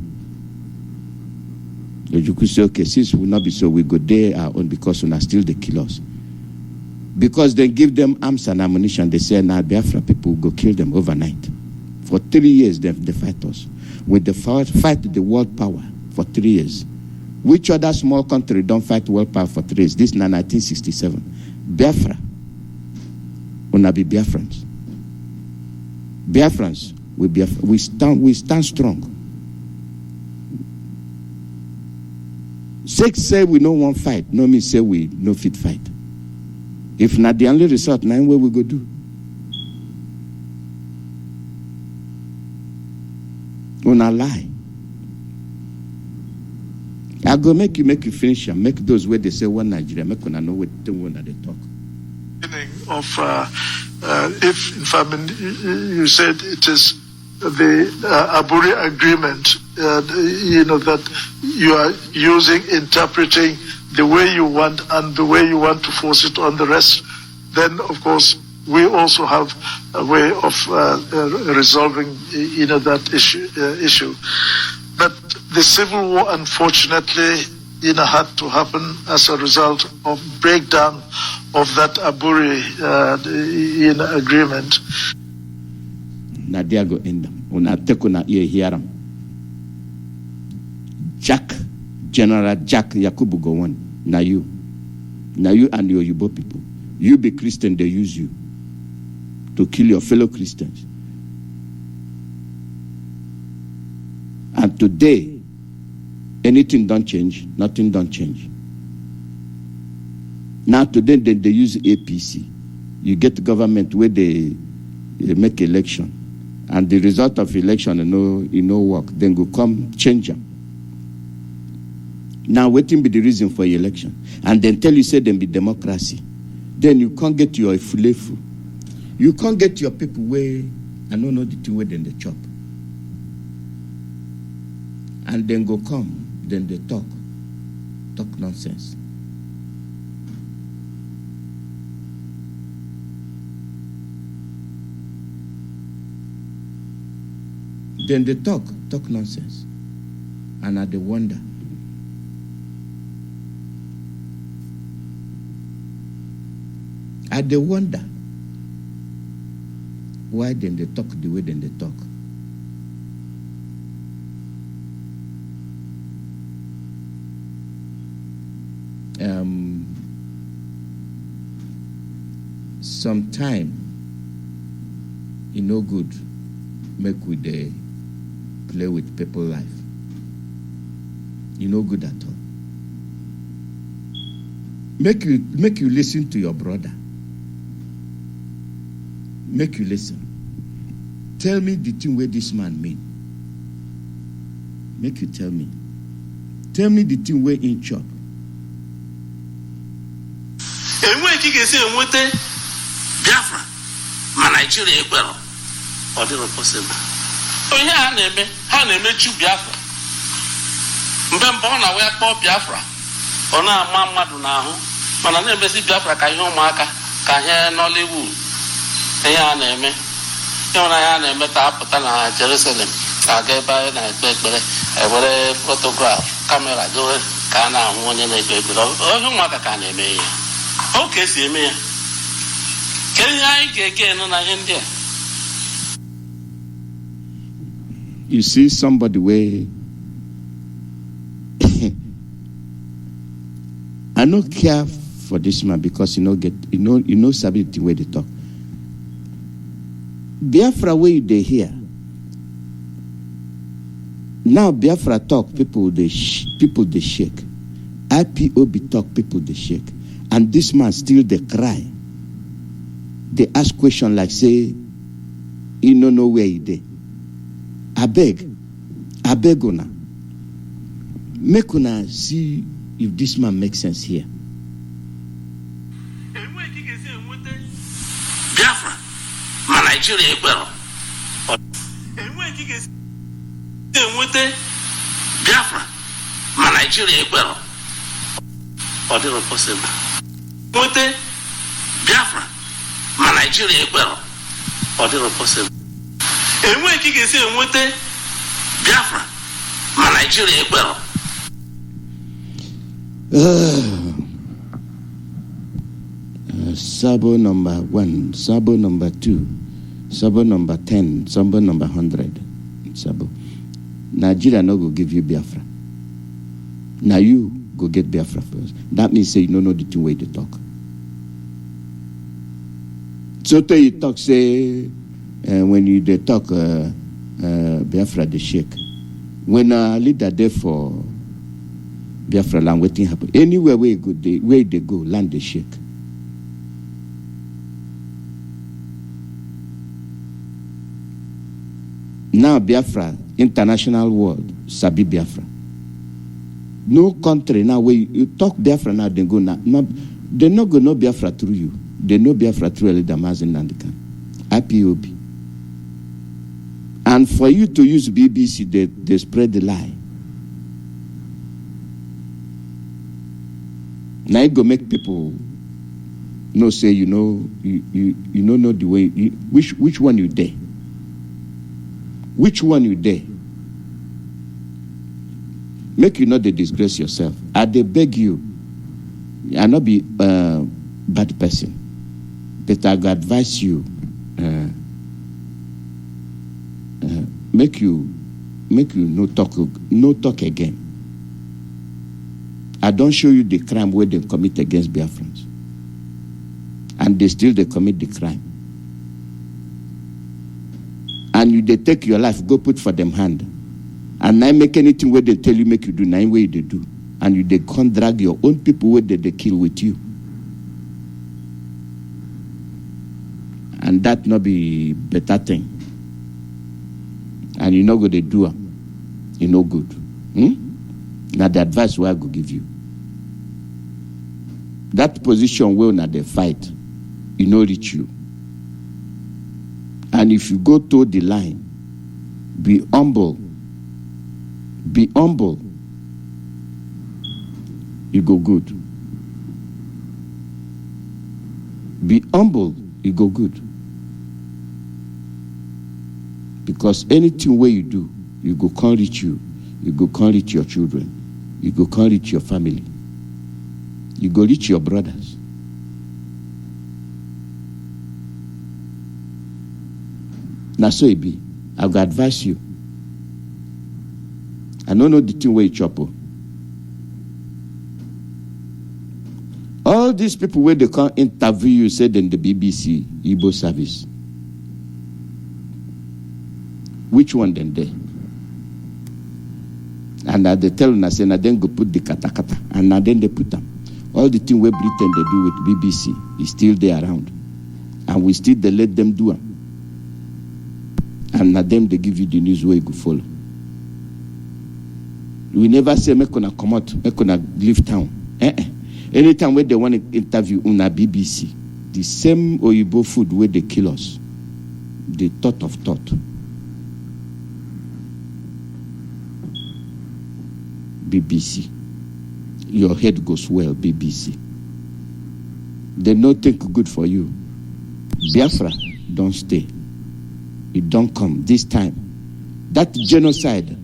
You could say, okay, since will not be so, we go there our own because we are still the killers. Because they give them arms and ammunition, they say, now Biafra people will go kill them overnight. For 3 years, they fight us. With the fight the world power for 3 years. Which other small country don't fight world power for 3 years? This is 1967. Biafra. Una be Biafrans. Biafrans, we stand strong. Six say we no one fight, no mean say we no fit fight. If not the only resort, now where we go do? Una lie. I go make you finish and make those where they say one Nigeria, make una know what they want they talk. Of if in fact you said it is the Aburi agreement, that you are using, interpreting the way you want and the way you want to force it on the rest, then of course we also have a way of resolving that issue. But the civil war, unfortunately, had to happen as a result of breakdown of that Aburi agreement. Nadiago endam. Una teko na ear hearam. General Jack Yakubu go on. Na you and your Yoruba people. You be Christian, they use you to kill your fellow Christians. And today, anything don't change, nothing don't change. Now today they use APC. You get government where they make election. And the result of election, no work. Then go come change them. Now waiting be the reason for election. And then tell you say them be democracy. Then you can't get your fulefu. You can't get your people where I don't know the thing where then they chop. And then go come, then they talk nonsense. Then they talk nonsense. And I they wonder. I they wonder why then they talk the way then they talk. Sometime no good make with the play with people life. No good at all. Make you listen to your brother. Make you listen. Tell me the thing where this man mean. Make you tell me. Tell me the thing where in chop. enweghị ka ị ga-esi enweta Biafra ma Nigeria ekwero ọ dịrị possible. Onye ha na-emechu Biafra mgbe mbụ ọ na-wee kpọọ Biafra ọ na-ama mmadụ n'ahụ mana na-emesi Biafra ka ihe ụmụaka ka ihe Nollywood ihe a na-eme ịhụnanya a na-eme ka apụta na Jerusalem aga ebe anyị na-ekpe ekpere ewere fotograf kamera dowe ka a na-ahụ onye na-ekpe ekpere oge ụmụaka ka a na-eme ihe o ka esi eme ya ka ihe anyị ga-ege nụ na ihe ndị a. You see somebody where I don't care for this man because you know sabi the way they talk. Biafra way they hear. Now Biafra talk, people they shake. IPOB talk, people they shake. And this man still they cry. They ask question like say, you don't know where he dey. I beg una. Make una see if this man makes sense here. Biafra, ma Nigeria ekwero. Biafra, ma Nigeria ekwero. Ọ dịrị possible. Biafra, ma Nigeria ekwero. Ọ dịrị possible. Enweghị ka ị ga-esi enweta Biafra ma Nigeria ekwero. Sabo number 1, Sabo number 2, Sabo number 10, Sabo number 100. Sabo. Nigeria no go give you Biafra. Now you go get Biafra first. That means say you don't know the two way to talk. So tell you talk say when you they talk Biafra they shake. When a leader there for Biafra land waiting happen. Anywhere where they go, land they shake. Now Biafra, international world, sabi Biafra. No country now where you talk Biafra now they go now. They not go know Biafra through you. They know Biafra through Mazi and IPOB. And for you to use BBC, they spread the lie. Now it go make people know say you know the way which one you dare. Which one you dare? Make you not they disgrace yourself. I they beg you. I not be bad person, but I go advise you. Make you no talk again. I don't show you the crime where they commit against Biafrans, and they commit the crime. And you they take your life, go put for them hand, and now make anything where they tell you make you do, nine way they do, and you they can't drag your own people where they kill with you, and that not be better thing. And you know what they do, you know good. Now the advice where I go give you. That position where now they fight, you know reach you. And if you go to the line, be humble. Be humble. You go good. Be humble, you go good. Because anything where you do, you go can't reach you. You go can't reach your children. You go can't reach your family. You go reach your brothers. Now so it be. I go advise you. I don't know the thing where you chop. All these people where they can't interview you said in the BBC Igbo service. Which one then there? And they tell us, say, now then go put the kata, and now then they put them. All the thing where Britain they do with BBC is still there around, and we still they let them do them. And now them they give you the news where you go follow. We never say make una come out, make una leave town. Anytime when they want to interview on a BBC, the same Oyibo food where they kill us, the thought of thought. BBC. Your head goes well, BBC. They don't think good for you. Biafra, don't stay. It don't come this time. That genocide,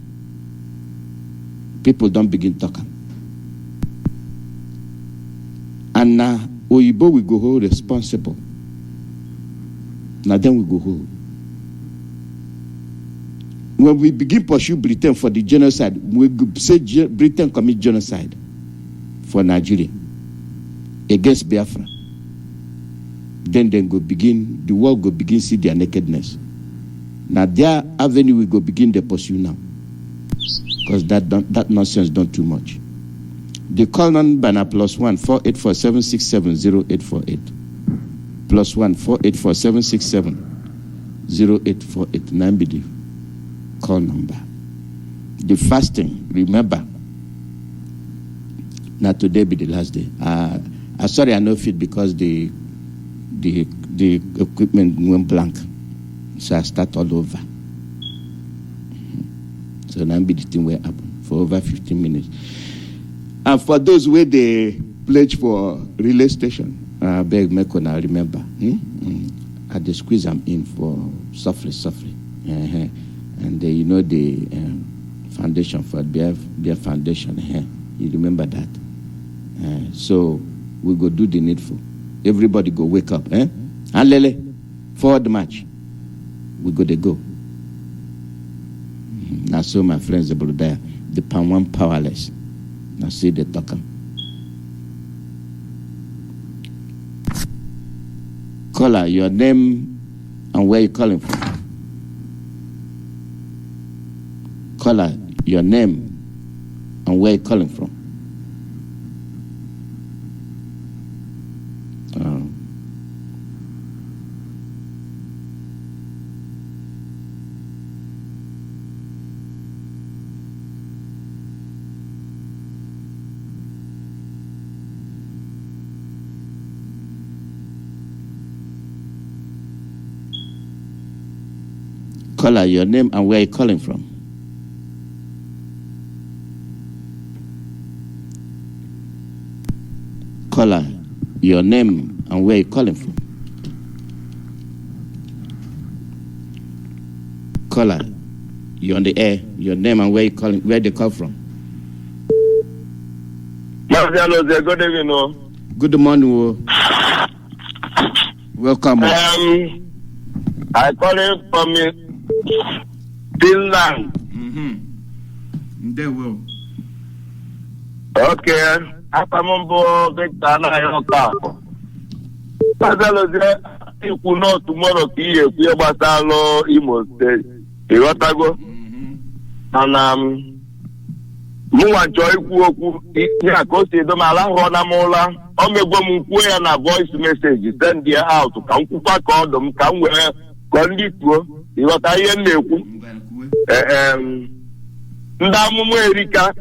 people don't begin talking. And now Oyibo will go hold responsible. Now then we go hold. When we begin pursue Britain for the genocide, we say Britain commit genocide for Nigeria against Biafra. Then go begin, the world go begin see their nakedness. Now their avenue will go begin the pursue now. Because that nonsense done too much. The call number now +1 484 767 0848. +1 484 767 0848. 9 BD. Call number. The fasting, remember. Now today be the last day. Sorry, I know fit because the equipment went blank. So I start all over. So now be the thing will happen for over 15 minutes. And for those where they pledge for relay station, I beg Meko now remember. I just squeeze them in for softly. And you know the foundation for their foundation. You remember that. So we go do the needful. Everybody go wake up. And Lele, forward march. We go they go. Now so my friends the brother, the pan one powerless. Now see the talker. Caller, your name and where you calling from. Caller, your name and where you calling from. Caller, your name and where you calling from. Caller, your name and where you calling from. Caller, you're on the air. Your name and where you calling, where they call from. Mazi, Alozie, good evening. Good morning. Welcome. I calling from Finland. They will. Okay. Apamombo Victor na yoka. Mazi, Alozie, you could not tomorrow here. We are Basalo Imo State. You got to go. And Mwa joy ku ya ko se do mala ho na mola o megbo mu ku ya na voice message send there out ka nkupa ka odom ka nwe ko ndi tuo iwata ihe na-ekwu ndị amụma erika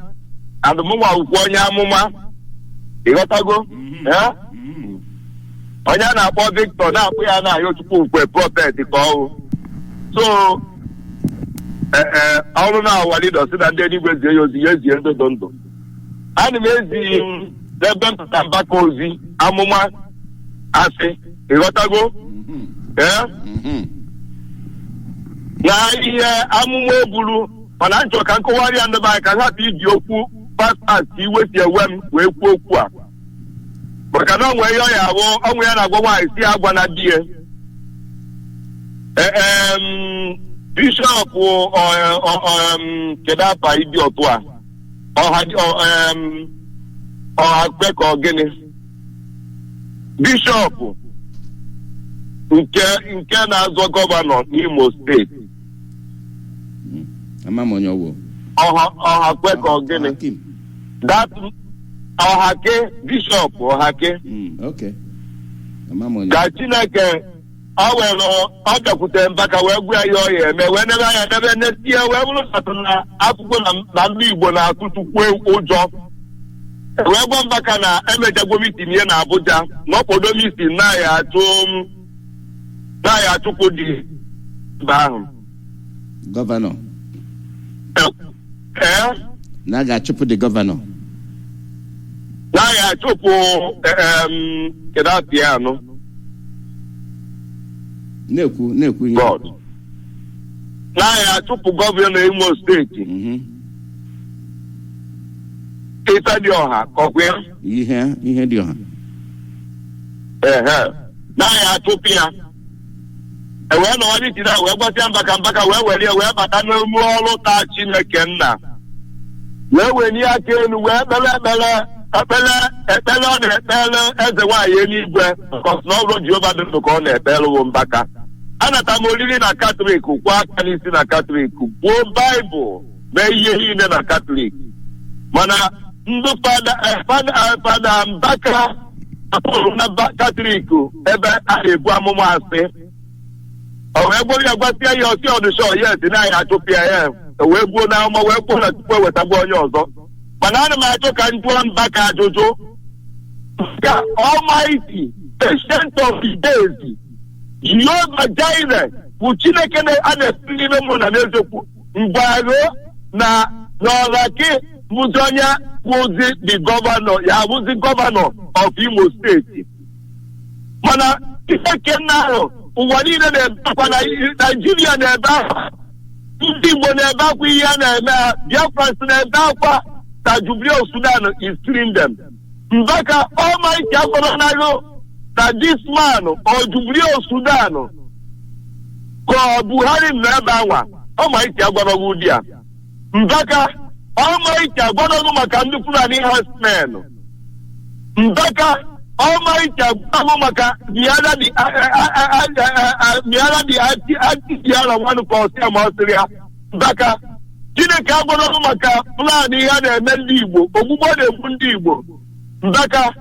adụmụma akwụkwọ onye amụma ịghọtago onye na-akpọ Victor na-akpụ ya na ayo Chukwu nkwe prophet ka ọhụ so ọrụ na-awali dọsị na ndị eluigwe zie ya ozi ya ezie ndị ndụ ana m ezi ebe mpụta mgbakọ ozi amụma asị ịghọtago na ihe amụma eburu mana nchọ ka nkọwarị ya ndebe anyị ka hapụ iji okwu paspas iwesi ewe m wee kwuo okwu a maka na onwe ihe ọ ya abụ ọnwụ ya na-agwa nwaanyị si agwa na di ya Bishop Kedapa idi otu a ọha kwekọ gịnị Bishop nke na-azọ gọvanọ n'Imo steeti ọha kwekọ gịnị that ọhake Bishop ọhake ka Chineke ọ bịakwute mbaka wee gwa ya ọya eme wee nebe anya nebe netie wee bụrụ satụ na akwụkwọ na ndị Igbo na-atụ Chukwu ụjọ wee gwa Mbaka na emejagwo meeting ihe na Abuja na ọkpọdo meeting na ya achụpụ dị ahụ gọvanọ na ga-achụpụ the gọvanọ na ya achụpụ kedu asị ya anụ na-ekwu ihe na ya achụpụ gọvanọ Imo steeti Ịta dị ọha kọkwa ihe dị ọha na ya achụpụ ya wee nọ onye tiri wee gbasịa Mbaka wee were ya wee bata n'emume ọrụ taa Chineke nna wee wenye aka elu wee ekpele ọ na-ekpele eze nwaanyị eluigwe kọs na ọrụ Jehova dị ndụ ka ọ na-ekpele wụ Mbaka anata m oriri na Katọlik kwa aka n'isi na Katọlik gbuo Baịbụl mee ihe niile na Katọlik mana ndị fada Mbaka apụrụ na Katọlik ebe a na-ebu amụma asị o wee gburu ya gwasịa ya ọsị ọdịshọ yes na ya achụpịa ya wee gbuo na ụma wee kwuo na tupu ewetagbu onye ọzọ mana ana m achọ ka njụọ Mbaka ajụjụ ka Almighty Ancient of the Days Jehovah Jireh bụ Chineke a na-esi n'ime mụ na n'eziokwu mgbago na n'ọraki bụzi onye bụzi the gọvanọ ya bụzi gọvanọ of Imo steeti mana Chineke nna ahụ ụwa niile na-ebekwa na Naijiria na-ebe akwa ndị Igbo na-ebe akwa ihe a na-eme ha Biafra na-ebe akwa na Jubilee Sudan is killing them Mbaka Almighty agọrọnago na this man or Jubilee Sudan ka Buhari na-ebe anwa Almighty agọrọgo ụdị a Mbaka Almighty agọrọgo maka ndị Fulani herdsmen Mbaka Almighty agọrọgo maka Biara the anti-Biara one called Sam Austria Mbaka Chineke agọrọgo maka Fulani ihe na-eme ndị Igbo ogbugbo na-egbu ndị Igbo Mbaka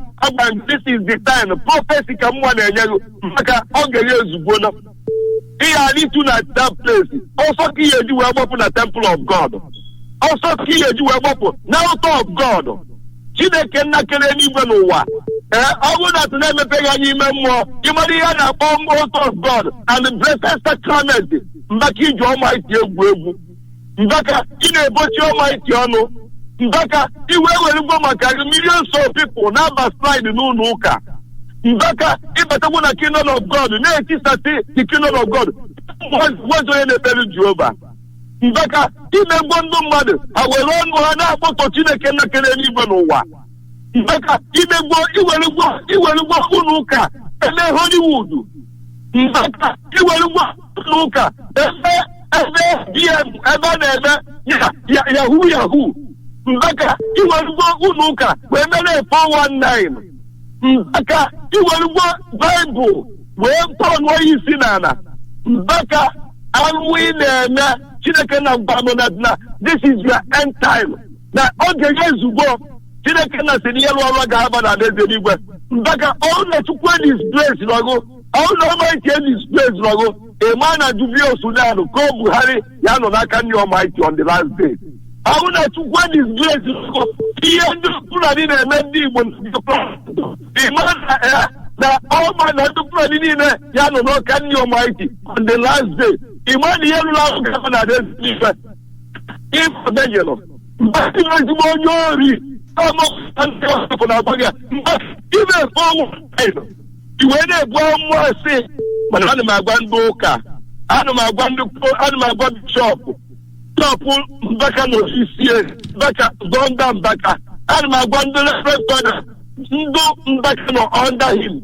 this is the time prophecy ka mwa na-enye Mbaka ọ ga-eri ezugbo na ihe anyị tu na that place ọsọ ka ihe eji wee gbapụ na temple of God ọsọ ka ihe eji wee gbapụ na altar of God Chineke nna kere n'igwe n'ụwa ọ bụrụ na na-emepeghị anyị ime mmụọ ịmara ihe a na-akpọ altar of God and the blessed sacrament Mbaka iji Almighty egwu Mbaka ị na-ebochi Almighty ọnụ Mbaka iwe werugbo maka millions of people na-aba slide n'ụlọ ụka Mbaka ịbatagwo na kingdom of God na-etisati the kingdom of God wazụ onye na-ekpere Jehova Mbaka imegbo ndị mmadụ ha were ọnụ ha na-akpọtọ Chineke nna kere n'igwe n'ụwa Mbaka iwerugbo ụlọ ụka eme Hollywood Mbaka iwerugbo ụlọ ụka ebe DM ebe a na-eme yahoo Mbaka iwerugbo ụlọ ụka wee mere 419 Mbaka iwerugbo Baịbụl wee tọnụọ isi n'ala Mbaka alụghị na-eme Chineke na mgbanụ na this is your end time na oge ya ezugbo Chineke na si n'ihe lụọ ọrụ ga-aba na alaeze n'igwe Mbaka ọrụ na Chukwu disgrace lọgụ ọrụ na Almighty disgrace lọgụ ịma na Jubilee Sudan ka Buhari ya nọ n'aka ndị Almighty on the last day ọrụ na Chukwu disgrace lọgụ ihe ndị Fulani na-eme ndị Igbo ịma na ọma na ndị Fulani niile ya nọ n'aka ndị Almighty on the last day ịma na ihe lụrụ ahụ ga-aba na alaeze n'igwe ịfọdejelọ Mbaka ezigbo onye ori iwe na-ebu ọmụmụ asị mana ana m agwa ndị ụka ana m agwa bishọpụ Mbaka na ofisi Mbaka zonda Mbaka ana m agwa ndị reverend ndị Mbaka nọ under him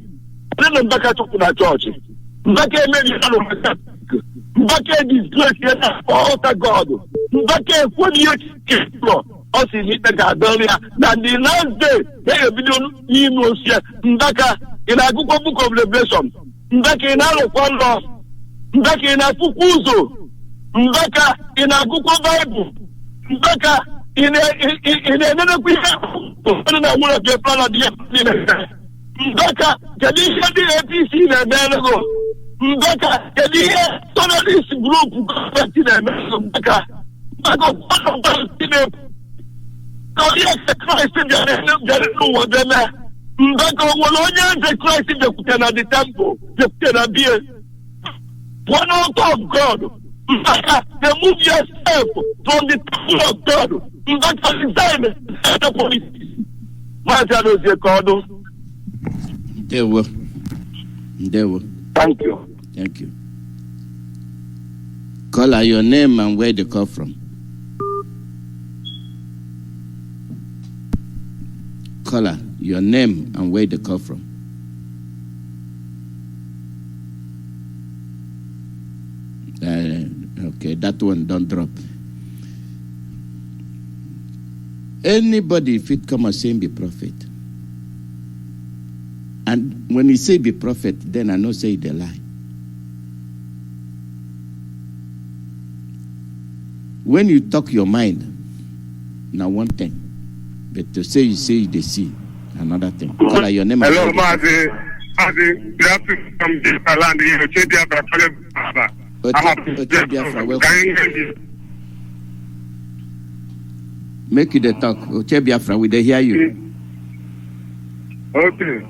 ndị na Mbaka chụpụ na chọọchị Mbaka emeghị anụ maka Mbaka disgrace ya na altar God Mbaka ekwenye ihe chikọ ọ si n'ikpe ga-adọrọ ya na the last day na-ebido n'ime osie Mbaka ị na-agụkwa book of Revelation Mbaka ị na-alụkwa nlọ Mbaka ị na-afụkwa ụzọ Mbaka ị na-agụkwa Baịbụl Mbaka ị na-enenekwa ihe na nwere Biafra na dị ya Mbaka kedu ihe ndị APC na-emelego Mbaka kedu ihe terrorist group gọọmenti na-emelego Mbaka So yes, the Christ there no one there. But the Christ in the temple, the beer. One out of God. Remove yourself from the temple of God. That's the design the police. Mazi Alozie Kodo. There were. Thank you. Thank you. Call her your name and where they come from. Call her your name and where they come from. Okay, that one don't drop. Anybody if it come and say be prophet. And when he say be prophet, then I know say they lie. When you talk your mind, now one thing. But to say they see, another thing. Call your name. Hello, Mazi. Mazi, you have to come to the land here. Biafra, welcome. Make it a talk. Oche Biafra, we they hear you. Okay.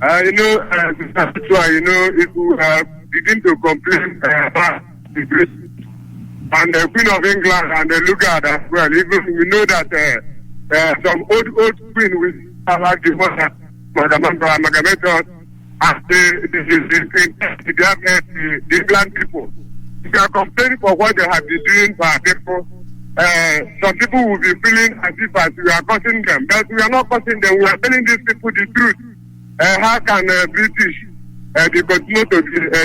That's why, if you begin to complain about the British and the Queen of England and the Lugard as well, even we know that some old queen with like the mother, Madam Magameton, and the England people. If you are complaining for what they have been doing for our people, some people will be feeling as if we are causing them. But we are not causing them. We are telling these people the truth. How can British they continue to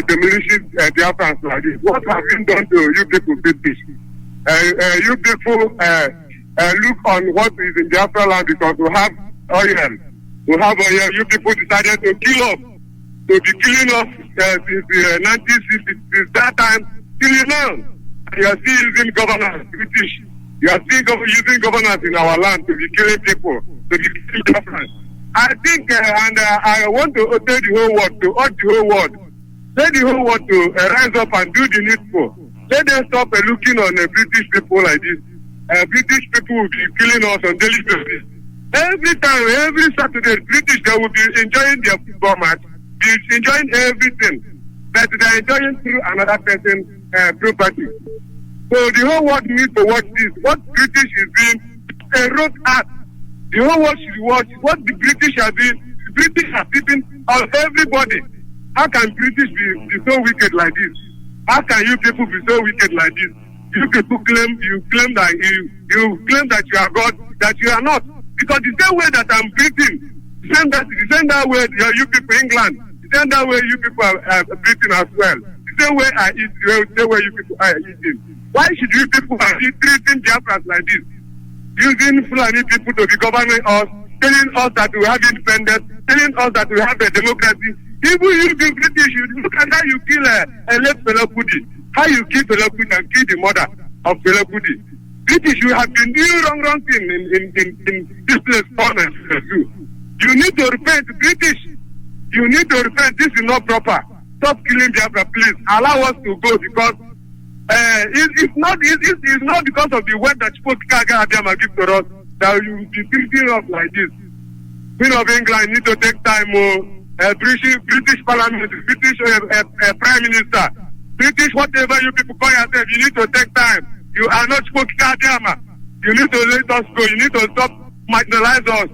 demolish Biafrans like this? What has been done to you people, British? You people look on what is in Biafra land because we have oil. We have oil. You people decided to kill us, to be killing us since the 1960s. Since that time, till now, you are still using governors, British. You are still using governors in our land to be killing people, to be killing Biafrans. I think, and I want to tell the whole world, to urge the whole world, tell the whole world to rise up and do the needful. Let them stop looking on British people like this. British people will be killing us on daily basis. Every time, every Saturday, British, they will be enjoying their football match, be enjoying everything, but they are enjoying through another person's property. So the whole world needs to watch this. What British is doing, a road act. The whole world should watch what the British are doing. The British are sitting on everybody. How can British be so wicked like this? How can you people be so wicked like this? You people claim that you claim that you are God, that you are not. Because the same way that I'm Britain, the same that way you people England, the same that way you people are Britain as well. The same way I eat, the same way you people are eating. Why should you people be treating Biafrans like this? Using Fulani people to be governing us, telling us that we have independence, telling us that we have a democracy. Even you the British, you look at how you kill a late Fela Kuti, how you kill Fela Kuti and kill the mother of Fela Kuti. British, you have been doing wrong thing in this place, honestly. You need to repent, British. You need to repent. This is not proper. Stop killing Biafra, please. Allow us to go because it's not because of the word that Chukwuemeka Abiyama give to us that you will be treating us like this. Queen of England need to take time. British Parliament, British Prime Minister, British whatever you people call yourself, you need to take time. You are not Chukwuemeka Abiyama. You need to let us go. You need to stop marginalize us.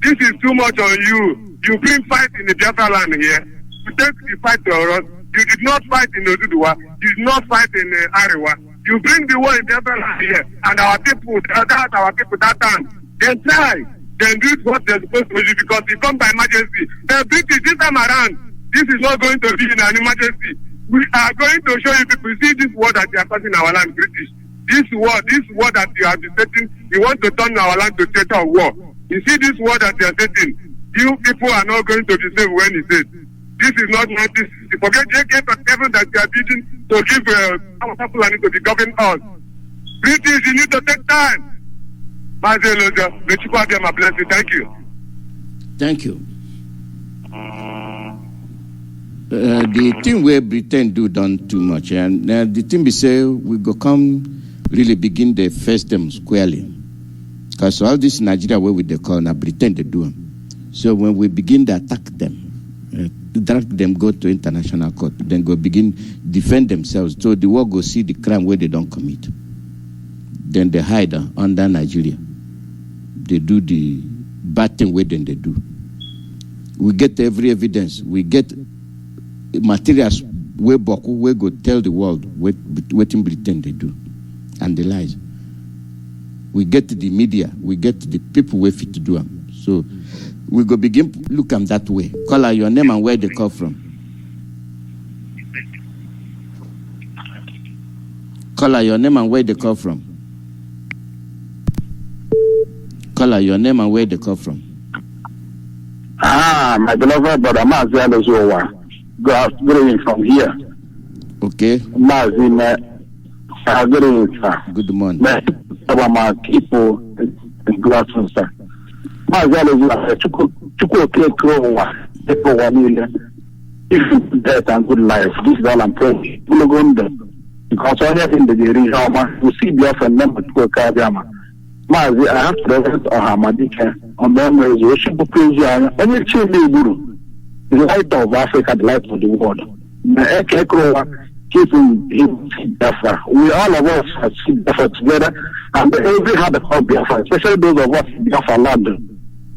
This is too much on you. You bring fight in the Biafra land here. You take the fight to us. You did not fight in Oduduwa. You did not fight in Arewa. You bring the war in Biafra land here. And our people, that time, they try. They do what they're supposed to do because it comes by emergency. The British, this time around, this is not going to be in an emergency. We are going to show you people. See this war that you are causing our land, British. This war that you are setting, you want to turn our land to theater of war. You see this war that you are setting, you people are not going to be safe when he says, this is not this. Forget heaven that you are building to give our people to be govern us. British, you need to take time. Mazi Alozie, may Chukwuemeka bless you. Thank you. Thank you. The thing where Britain do done too much, and the thing we say we go come really begin the first them squarely. Because all this Nigeria where we they call now pretend to do them. So when we begin to attack them, drag them go to international court, then go begin defend themselves. So the world go see the crime where they don't commit. Then they hide under Nigeria. They do the bad thing where then they do. We get every evidence. We get materials where Boku where go tell the world what in Britain they do and the lies. We get the media. We get the people where fit to do them. So we go begin look them that way. Call out your name and where they come from. Call out your name and where they come from. Call out your name and where they come from. My beloved brother Mazi Alozie, going from here. Okay. Mazi, good morning. My people in Glasgow, sir. Mazi Alozie, Chukwuemeka, people 1 million. If death and good life, this is all I'm praying. Because anything that they reach, we see Biafra number to go Kabiama. Mazi, I have to represent Hamadika on them resolution for praise any change the light of Africa, the light of the world. Keeping him Biafra. We all of us have seen Biafra together, and every had a Biafra, especially those of us in Biafra land.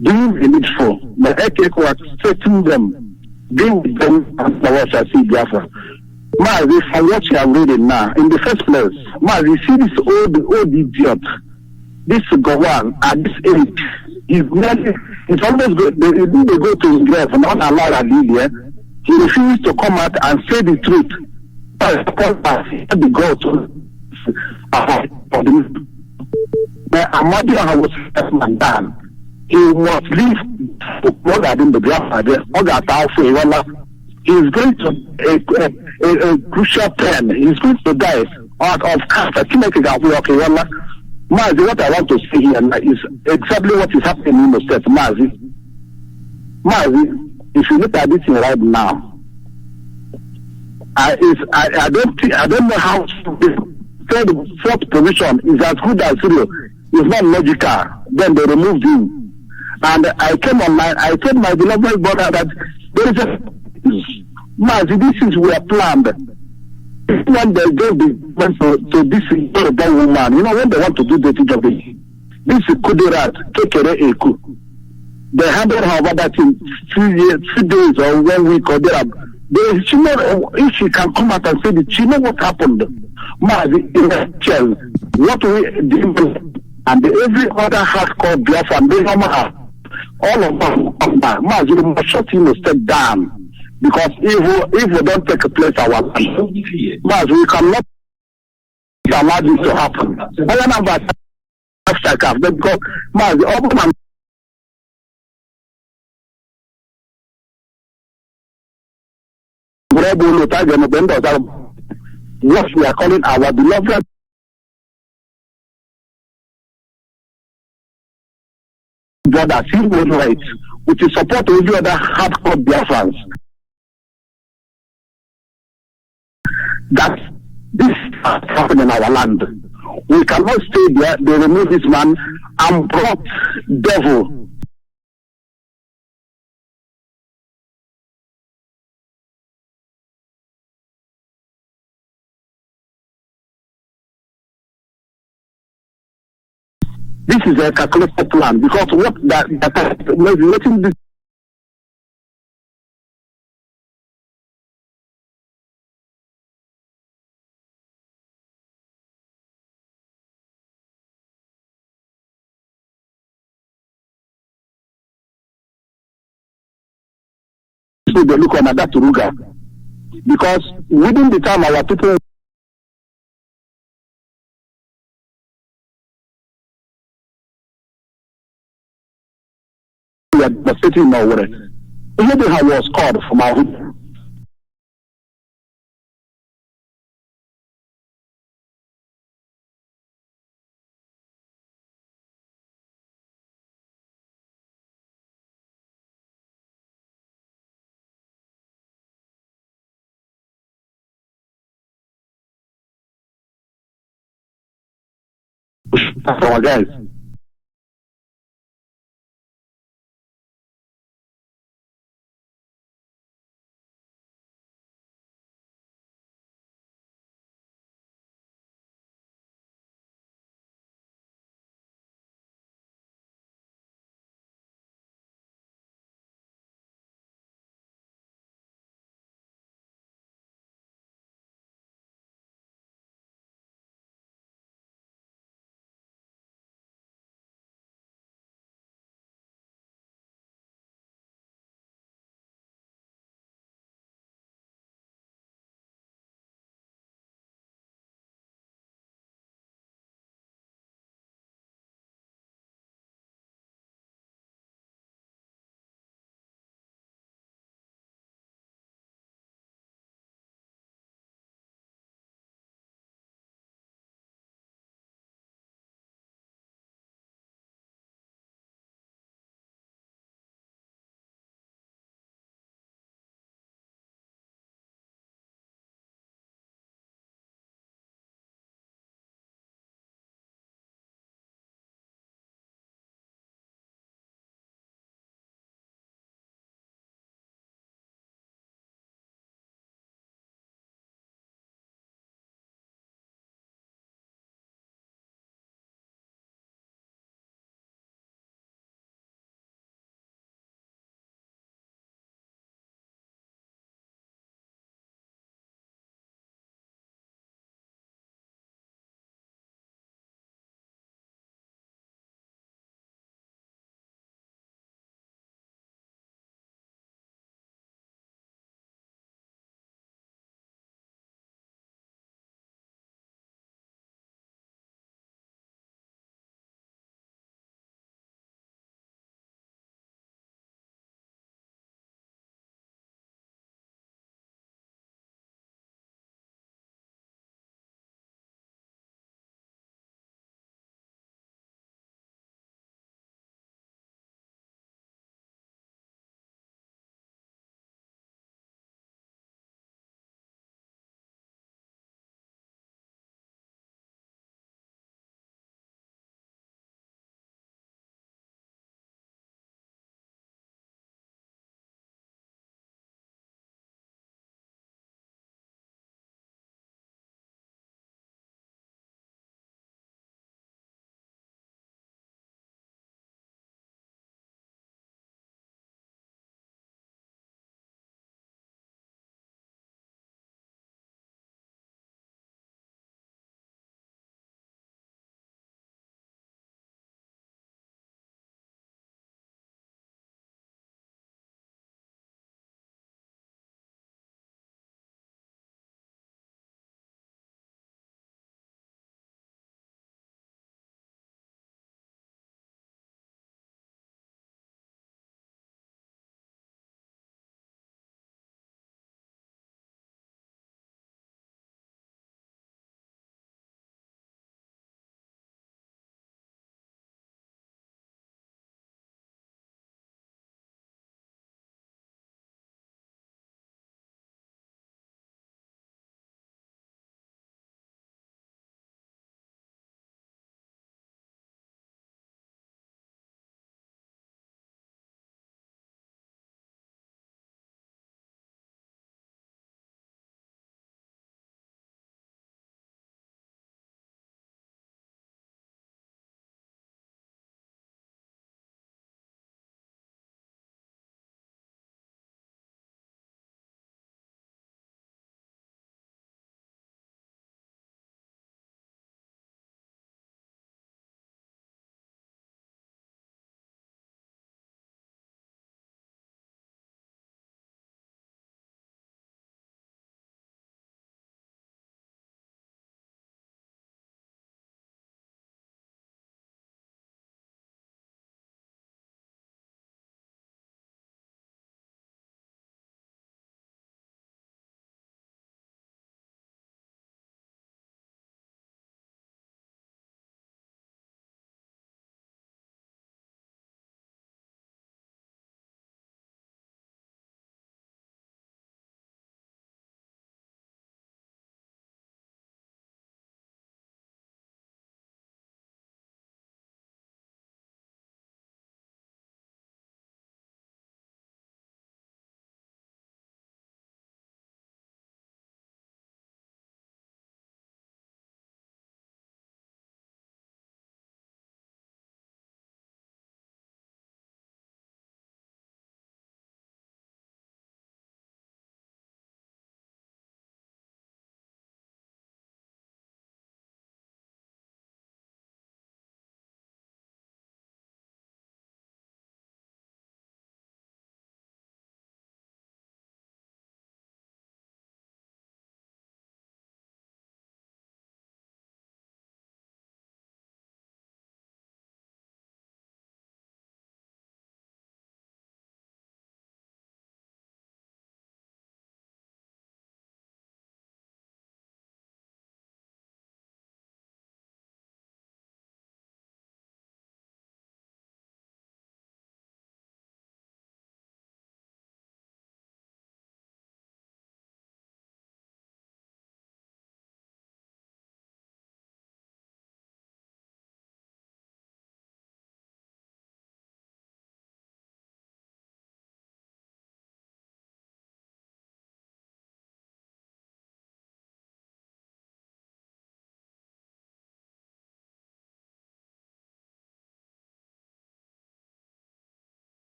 Doing the needful, the Ekeko was setting them, being with them, and the us see Biafra. Mazi, from what you are reading now, in the first place, Mazi, see this old idiot. This Gowon at this age it's almost good. They go to his grave and not allow that Lydia. He refused to come out and say the truth. The God for the Ahmadiyya was man done. He must leave more than the Biafra. He's going to a crucial plan. He's going to die out of cancer. Mazi, what I want to say here is exactly what is happening in the state. Mazi, if you look at this right now, I don't know how the fourth position is as good as zero. It's not logical. Then they removed him, and I came online. I told my beloved brother that there is a Mazi. This is well planned. When they go to this woman, when they want to do the job, this is Kudirat, Kekere Eku. They handle her over that in 3 days or 1 week or there. She know if she can come out and say that she know what happened. Mazi, in the shell, what we did, and every other hardcore Biafra, and they all of them come back. Mazi, we must shut him a step down. Because if we don't take a place our life, we cannot allow this to happen. I don't know about because what we are calling our beloved brother, civil rights, which is support to every other hardcore Biafrans. That this happened in our land. We cannot stay there. They remove this man and brought devil. This is a calculated plan because what that letting this they look on that Ruga because within the time our people were devastating in our way. Even how was called from our our guys.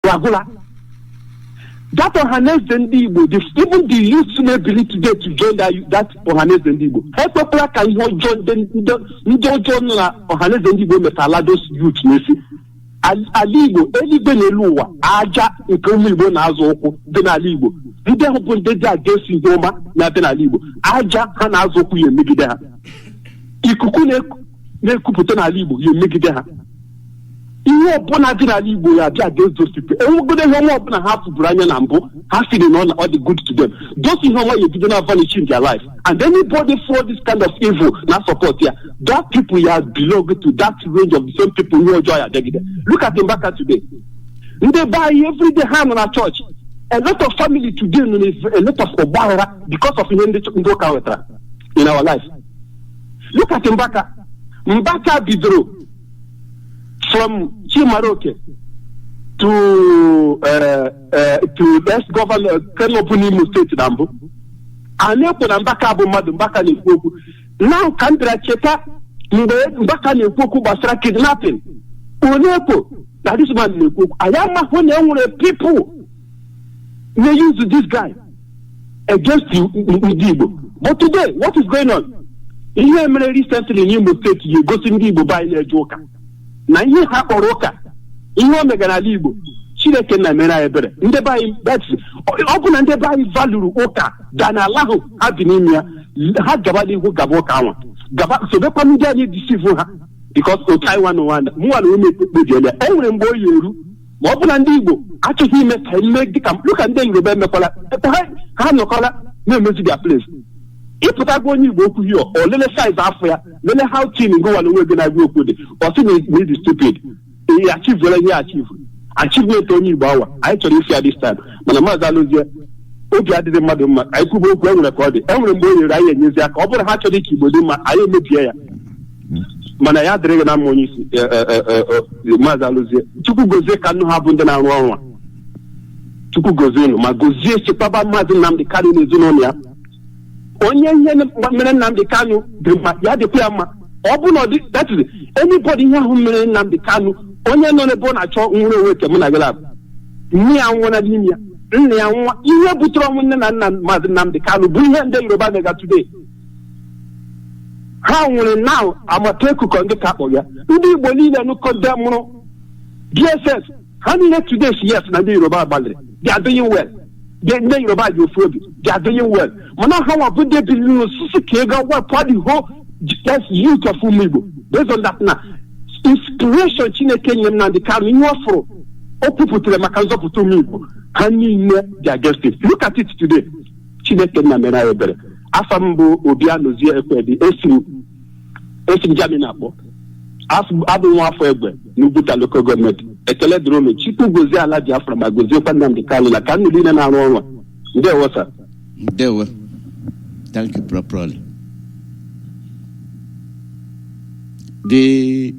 Wagula. That Ohanes Dendibo, even the youth may believe today to join that Ohanes Dendibo. Hepopla can you join Ohanes Dendibo Metalados youth, Messi. Alibo, any Benelua, Aja, Ecomibo Nazoko, Benalibo. Did they open the day against Indoma, Nabenalibo? Aja, Hanazoku, you make it there. Ikukune, Nekuputana Libo, you make it there. You open a dinner Libo, you are against those people. And we're going to open a half to Brian Ambo, having on all the good to them. Those who know why you did not vanish in their life. And anybody for this kind of evil, not support here. That people here belong to that range of the same people who enjoy a day. Look at them back today. They buy every day ham on our church. A lot of family today, a lot of Obara because of in our life. Look at Mbaka. Mbaka Bidro. From Chimaroke to ex-governor Kenopuni State Dambo. And Mbaka Abu Madu Mbaka Nikoku. Now Kandra Cheka Mbaka Nikoku Basra kidnapping. Unepo. That is man Nikoku. I am a people may use this guy against you Igbo. But today, what is going on? Here recently in Imo State, you go to Igbo by a joker. Na ihe ha kpọrọ ụka ihe o megara Igbo Chineke na mere anyị ebere ndị be anyị ọ bụ na ndị be anyị valuru ụka ga na ala ahụ ha bi n'ime ya ha gaba n'ihu gaba ụka anwa gaba sobekwa ndị anyị deceive ha because otu anyị nwanụ nwanna mụnwa na ume ekpekpebiela e nwere mgbe o yi eru ma ọ bụ na ndị Igbo achọghị ime ka ime dịka luka ndị Yoruba emekwala ha nọkọla na-emezi their place ịpụtago onye Igbo okwu hio o lele size afọ ya lele how tin ngo wala onwe gị na-agụ okwu dị o si na is stupid e achieve wala ihe achievement onye Igbo awa anyị chọrọ isi this time mana Mazi Alozie obi adịghị mmadụ mma anyị kwubo okwu enwere ka ọ dị enwere mgbe o nyere anyị enyezi aka ọ bụrụ ha chọrọ ka Igbo dị mma anyị emebie ya mana ya dịrị na mma onye isi Mazi Alozie Chukwu gozie ka nnụ ha bụ ndị na-arụ ọrụ Chukwu gozie unu ma gozie chekwaba Maazị Nnamdi Kanu n'ezinụlọ ya onye ihe mere Nnamdi Kanu dị mma ya dịkwa ya mma ọ bụ na that is anybody ihe ahụ mere Nnamdi Kanu onye nọ n'ebe ọ na-achọ nwere onwe ke mụ na gala nne ya nwụọ na n'ime ya nne ya nwa ihe butere ọnwụ nne na nna Maazị Nnamdi Kanu bụ ihe ndị Yoruba mega today ha nwere now amata ekuko ndị ka akpọ ya ndị Igbo niile nụkọde mụrụ DSS ha niile today yes na ndị Yoruba gbalịrị they are doing well ndị Yoruba ji ofu obi they are doing well mana ha nwa bụ ndị biri n'osisi ka ego wepụ the whole youth of Igbo based on that na inspiration Chineke nye m na ndị Kanu ihe ọ fụrụ o kwupụtara maka nzọpụta ụmụ Igbo ha niile they are against it. Look at it today Chineke na mere anyị ebere afa m bụ Obi Alozie Ekwedi esi m Germany akpọ abụ nwa afọ egbe n'Uguta local government ekele dịrị ome Chukwu gozie ala Biafra ma goziekwa Nnamdi Kanu na ka niile na-arụ ọrụ ndewo sir. Ndewo. Thank you properly. The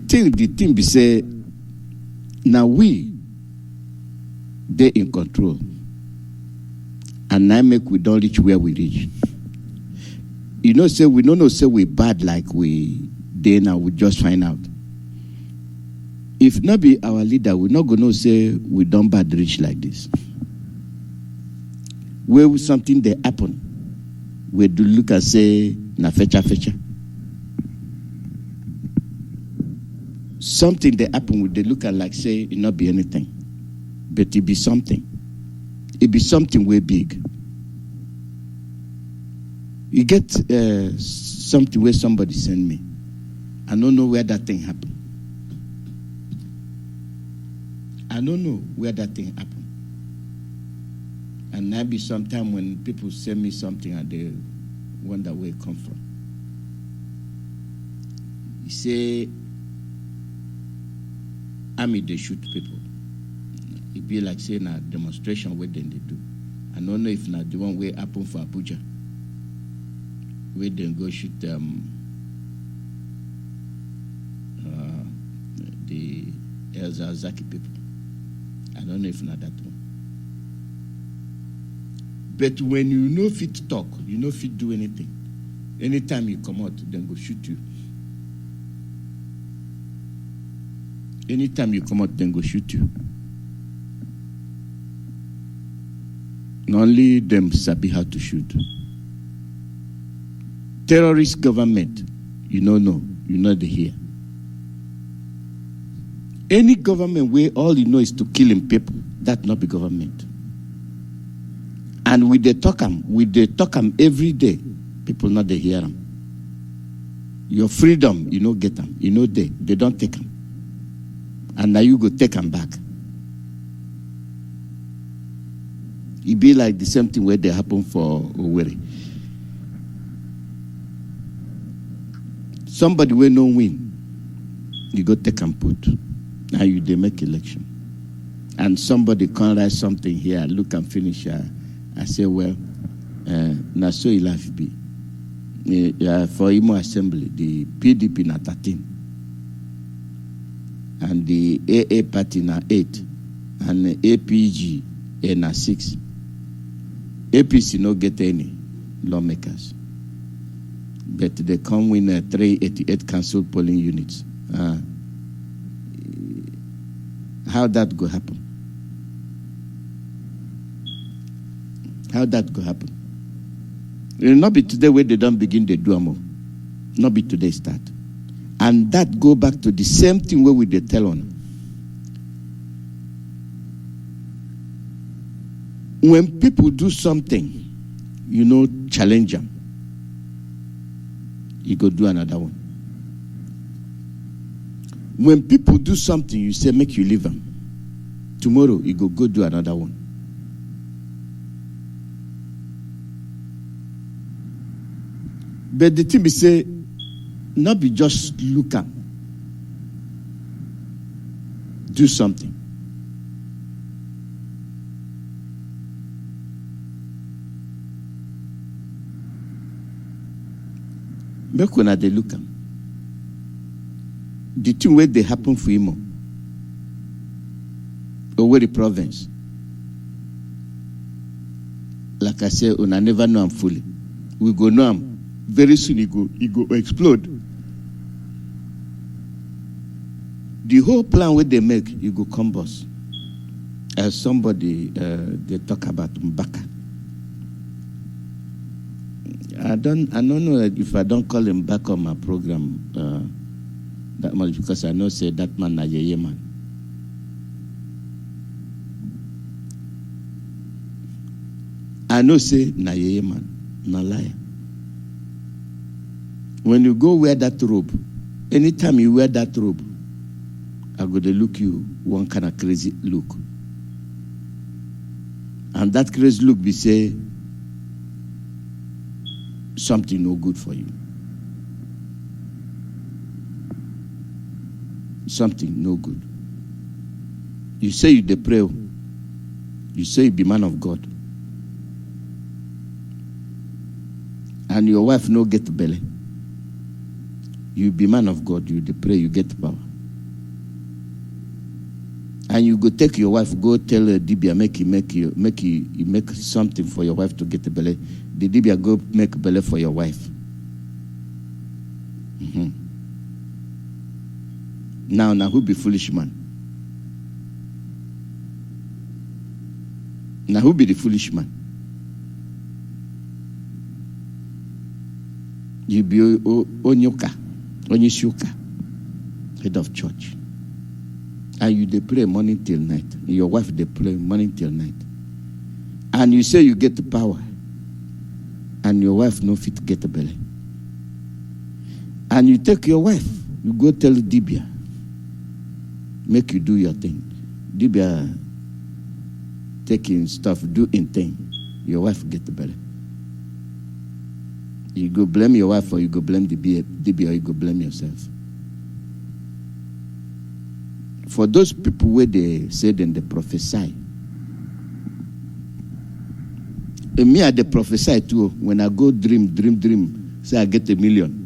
thing be say now we they in control and now make we don't reach where we reach. You know, say we don't know say we bad like we dey now, we just find out. If not be our leader, we not gonna say we don't bad reach like this. Where something they happen, we do look and say na fecha. Something they happen, we they look at like say it not be anything, but it be something. It be something way big. You get something where somebody send me. I don't know where that thing happened. I don't know where that thing happened. And maybe sometime when people send me something and they wonder where it come from. You say, army, they shoot people. It be like saying a demonstration where then they do. I don't know if not the one way happen for Abuja. Where they go shoot the El Zaki people. I don't know if not that one. But when you know fit talk, you know fit do anything. Anytime you come out, then go shoot you. Anytime you come out, then go shoot you. Only them sabi how to shoot. Terrorist government, you know they hear. Any government where all you know is to killing people, that not be government. And with the talk 'em every day, people not they hear them. Your freedom, get them. They don't take them. And now you go take them back. It be like the same thing where they happen for Owerri. Somebody will no win. You go take and put. Now they make election. And somebody can write something here, look and finish. I say, well, now so it life be. For Imo Assembly, the PDP na 13. And the AA party na 8. And the APG na 6. APC no get any lawmakers. But they come with 388 council polling units. How that go happen? How that go happen? It will not be today where they don't begin the do more. Not be today start. And that go back to the same thing where we they tell on. When people do something, challenge them. You go do another one. When people do something, you say, make you leave them. Tomorrow, you go do another one. But the thing be say, not be just look at. Do something. Make when they look at. The thing where they happen for Imo. Owerri province. Like I say, I never know him fully. We go know him. Very soon he go explode. The whole plan where they make, you go combust. As somebody they talk about Mbaka. I don't know if I don't call him back on my program that much because I know say that man na yeye man. I know say na yeye man, na liar. When you go wear that robe, anytime you wear that robe, I go to look you one kind of crazy look. And that crazy look be say something no good for you. Something no good. You say you dey pray. You say you be man of God. And your wife no get belly. You be man of God, you dey pray, you get power. And you go take your wife, go tell Dibia make something for your wife to get the belly. The Dibia go make belly for your wife. Mm-hmm. Now who be foolish man? Now who be the foolish man? You be Onyoka, Onyishuka, head of church. And you dey pray morning till night. Your wife dey pray morning till night. And you say you get the power. And your wife no fit get the belly. And you take your wife, you go tell Dibia, make you do your thing. Dibia taking stuff, do in thing. Your wife get the belly. You go blame your wife or you go blame Dibia or you go blame yourself. For those people where they said and they prophesy. And me I dey prophesy too. When I go dream, say I get $1 million.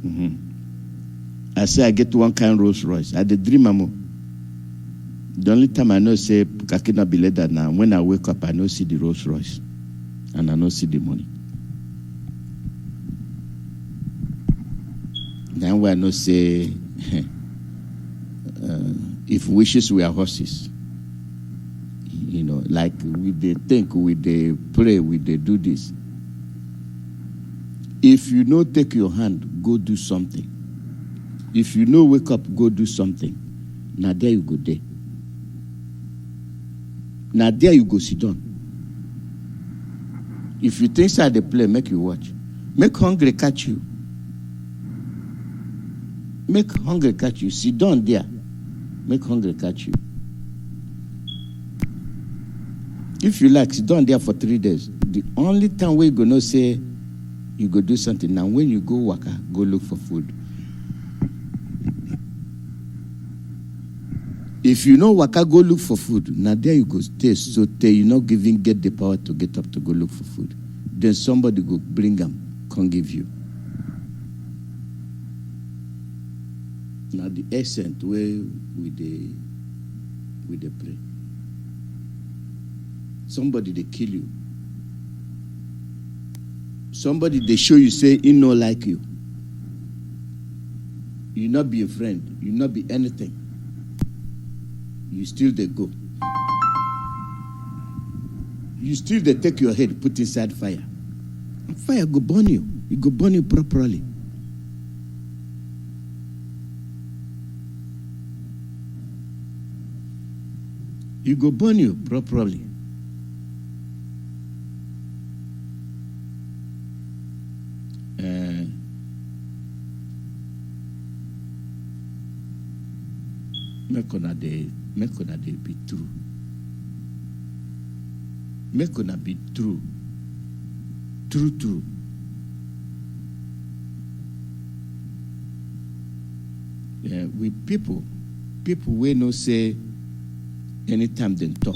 Mm-hmm. I say I get one kind Rolls Royce. I dey dream amo. The only time I know say Kakina be later now. When I wake up, I no see the Rolls Royce. And I no see the money. Then when I know say if wishes were horses. You know, like we they think, we they pray, we they do this. If you know, take your hand, go do something. If you know, wake up, go do something. Now there you go there. Now there you go sit down. If you think inside the play, make you watch. Make hungry catch you. Make hungry catch you. Sit down there. Make hungry catch you. If you like, sit down there for 3 days. The only time where you go no say you go do something. Now when you go waka, go look for food. If you know waka, go look for food. Now there you go stay. So you not even get the power to get up to go look for food. Then somebody go bring them, come give you. Now the essence where we they pray. Somebody they kill you. Somebody they show you say he no like you. You not be a friend. You not be anything. You still they go. You still they take your head, put inside fire. And fire go burn you. It go burn you properly. You go burn you properly. Make una dey be true. Make una be true. True. We people wey no say anytime they talk,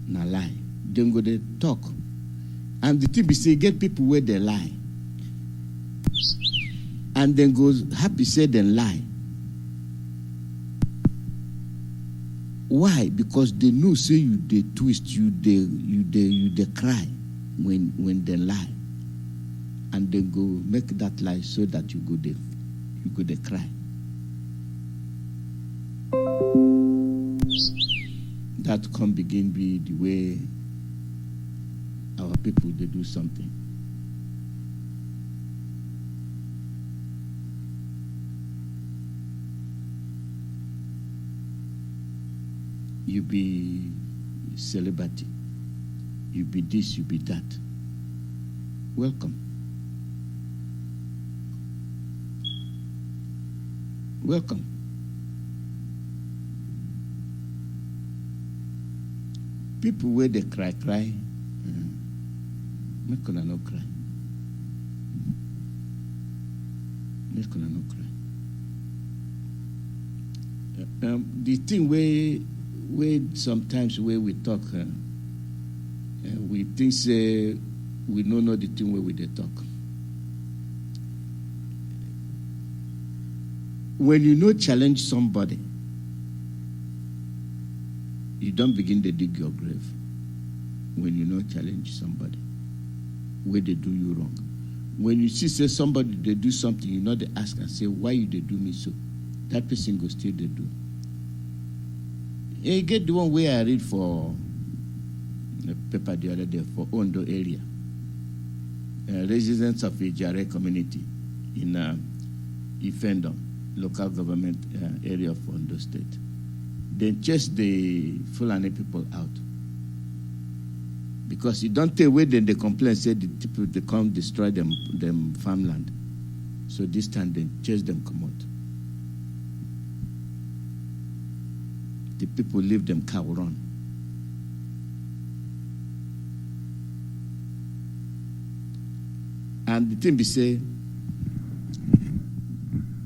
na lie. Dem go dey talk. And the thing be say get people where they lie. And then goes happy say they lie. Why? Because they know say you they twist, you they cry when they lie. And they go make that lie so that you go they cry. That can begin be the way our people they do something. You be celebrity. You be this, you be that. Welcome. Welcome. People where they cry, make una no cry. Make una no cry. The thing where sometimes where we talk, we think say we don't know the thing where we they talk. When you know challenge somebody, you don't begin to dig your grave. When you know challenge somebody, where they do you wrong. When you see say somebody they do something, you know they ask and say, why you they do me so? That person go still they do. You get the one where I read for the paper the other day for Ondo area. Residents of a Jare community in Ifendon, local government area of Ondo State. They chase the Fulani people out. Because you don't tell where then they complain, say the people they come destroy them farmland. So this time they chase them come out. The people leave them cow run. And the thing be say,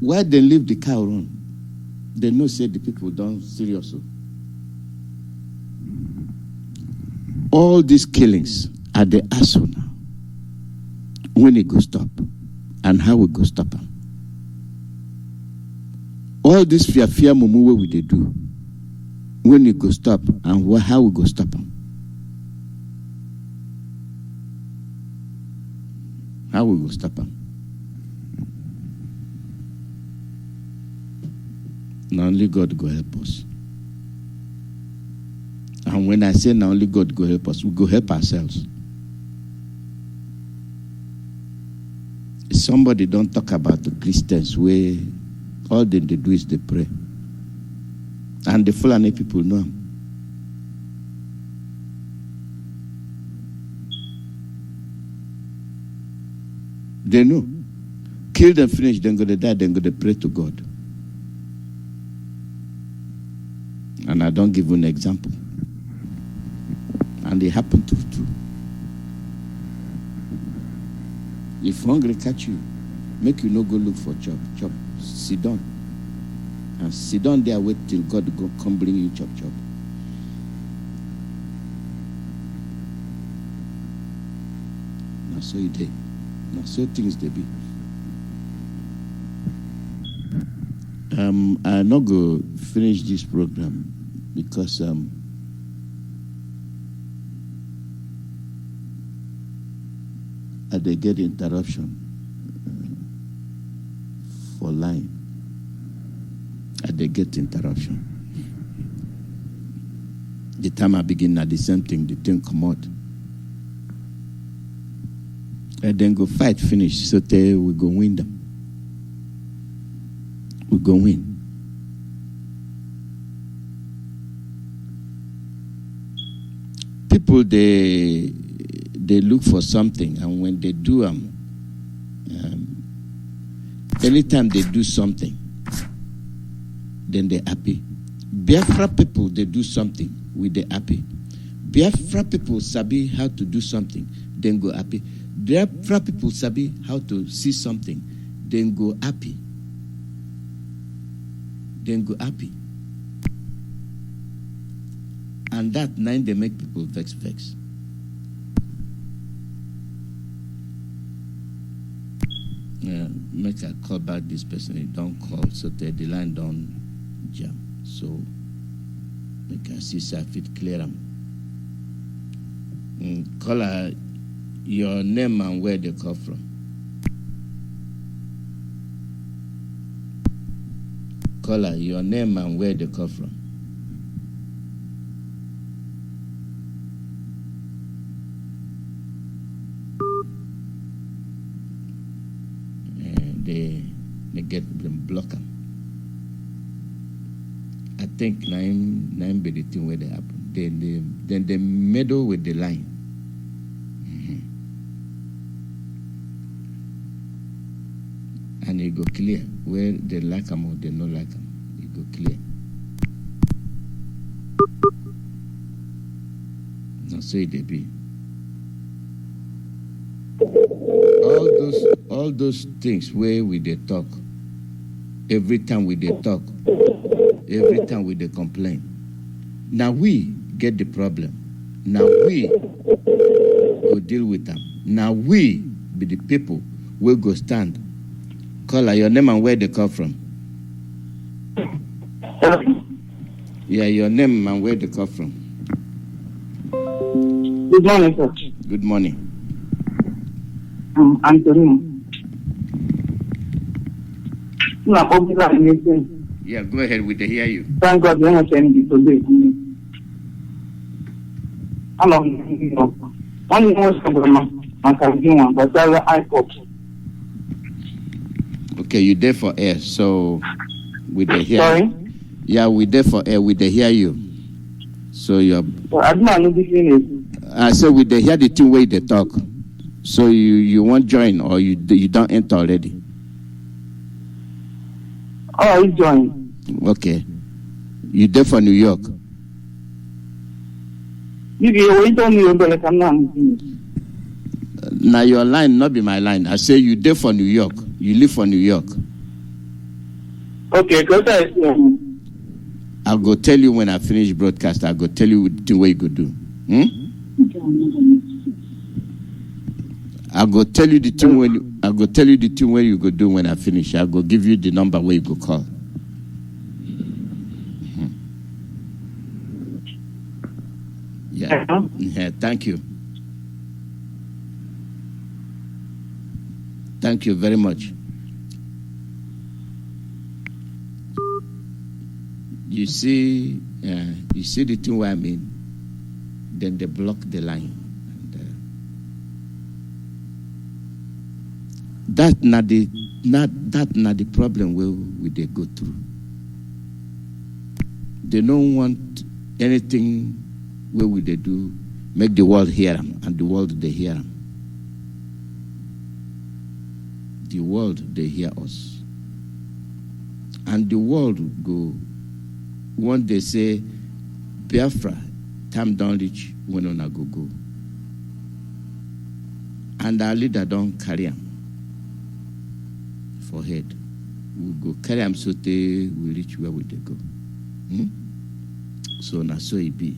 why they leave the cow run? They know say the people don't serious. All these killings are the asshole now. When it go stop, and how we go stop them. All this fear mumu we they do. When it go stop, and how we go stop them. How we go stop them. Now only God go help us. And when I say now only God go help us, we go help ourselves. Somebody don't talk about the Christians where all they do is they pray. And the Fulani people know them. They know. Kill them, finish, then go to die, then go to pray to God. And I don't give you an example. And it happened to true. If hungry catch you, make you no go look for chop. Sit down. And sit down there, wait till God go come bring you chop. Now so it is. Now so things they be. I not go finish this program because they get interruption for line. They get interruption. The time I begin at the same thing, the thing come out. And then go fight, finish. So we go win them. We go win. People they look for something, and when they do anytime they do something, then they're happy. Biafra people, they do something with the happy. Biafra people sabi how to do something, then go happy. Biafra people sabi how to see something, then go happy. Then go happy. And that night they make people vex. Make a call back this person, he don't call, so the line don't jam. So make a see if it clear them. Call her your name and where they come from. Call her your name and where they come from. They get them blocker. I think nine be the thing where they happen. Then they meddle with the line. And it go clear where they like them or they not like them. It go clear. Now so it be. All those things where we they talk. Every time we they talk. Every time we they complain. Now we get the problem. Now we go deal with them. Now we be the people will go stand. Call her your name and where they come from. Yeah, your name and where they come from. Good morning, sir. Good morning. Antonio. Yeah, go ahead. We can hear you. Thank God you understand it today. Hello. One more but okay, you there for air, so we can hear. Sorry? Yeah, we there for air. We can hear you. So you're. I don't know the thing is. I said we can hear the thing where they talk. So you won't join or you don't enter already. Oh, I join. Okay. You there for New York? Now your line not be my line. I say you there for New York. You live for New York. Okay, because I'll go tell you when I finish broadcast. I'll go tell you the way you go do. I'll go tell you the thing where you go do when I finish. I'll go give you the number where you go call. Yeah. Yeah. Thank you. Thank you very much. You see the thing what I mean? Then they block the line. And, that not the problem where they go through. They don't want anything where would they do make the world hear them, and the world they hear them. The world they hear us, and the world go. One they say, Biafra, time don't reach when on a go. And our leader don't carry him for head. We go carry him so they will reach where we they go. So now so it be.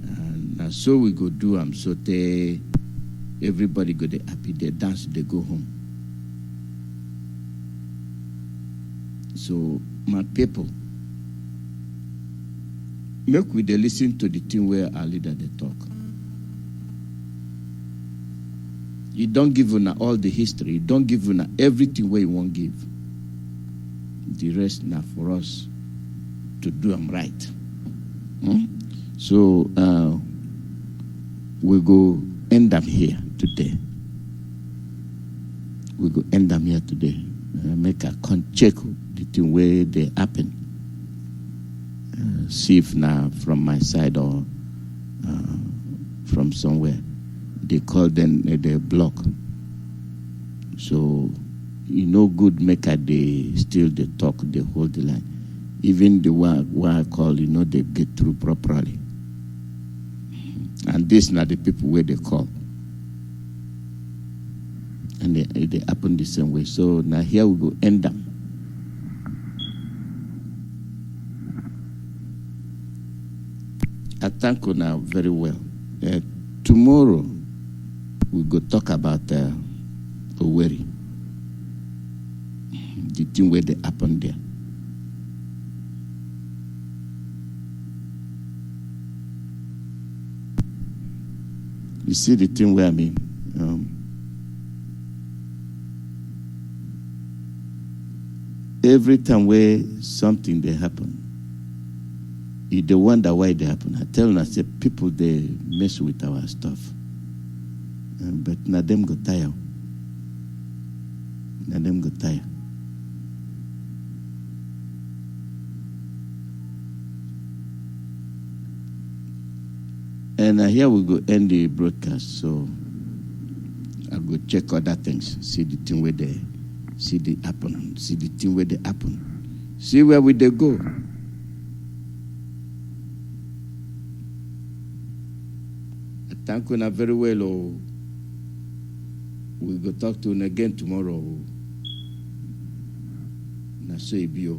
And now so we go do am so they everybody go they happy, they dance, they go home. So my people, make we they listen to the thing where our leader they talk. He don't give una all the history. He don't give una everything where he won't give. The rest now for us to do them right. So we go end up here today. We go end up here today. Make a check the thing where they happen. See if now from my side or from somewhere they call them they block. So good make a they still they talk, they hold the line. Even the one I call, they get through properly. And these are the people where they call. And they happen the same way. So now here we go end them. I thank you now very well. Tomorrow we go talk about Oweri. The thing where they happen there. You see the thing where I mean? Every time where something they happen, they wonder why they happen. I tell them, I say, people, they mess with our stuff. But now them go tired. Now them go tired. And here we go end the broadcast. So I go check other things. See the thing where they see the happen. See the thing where they happen. See where we they go. I thank you very well. Oh, we'll go talk to you again tomorrow. Na so it be.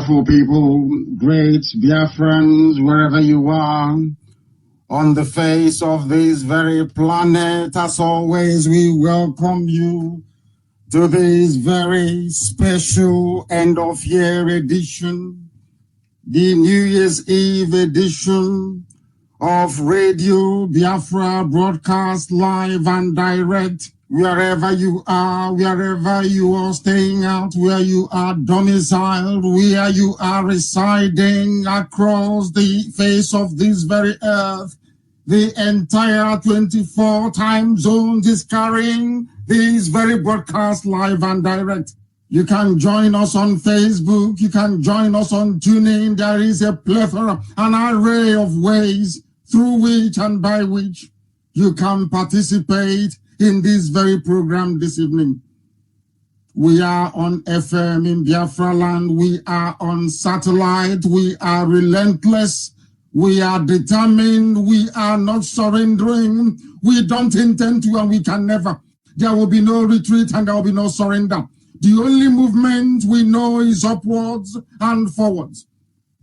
wonderful people, great Biafrans, wherever you are, on the face of this very planet. As always, we welcome you to this very special end-of-year edition, the New Year's Eve edition of Radio Biafra, broadcast live and direct. Wherever you are staying out, where you are domiciled, where you are residing across the face of this very earth, the entire 24 time zones is carrying this very broadcast live and direct. You can join us on Facebook, you can join us on TuneIn. There is a plethora, an array of ways through which and by which you can participate in this very program this evening. We are on FM in Biafra land. We are on satellite. We are relentless. We are determined. We are not surrendering. We don't intend to, and we can never. There will be no retreat and there will be no surrender. The only movement we know is upwards and forwards.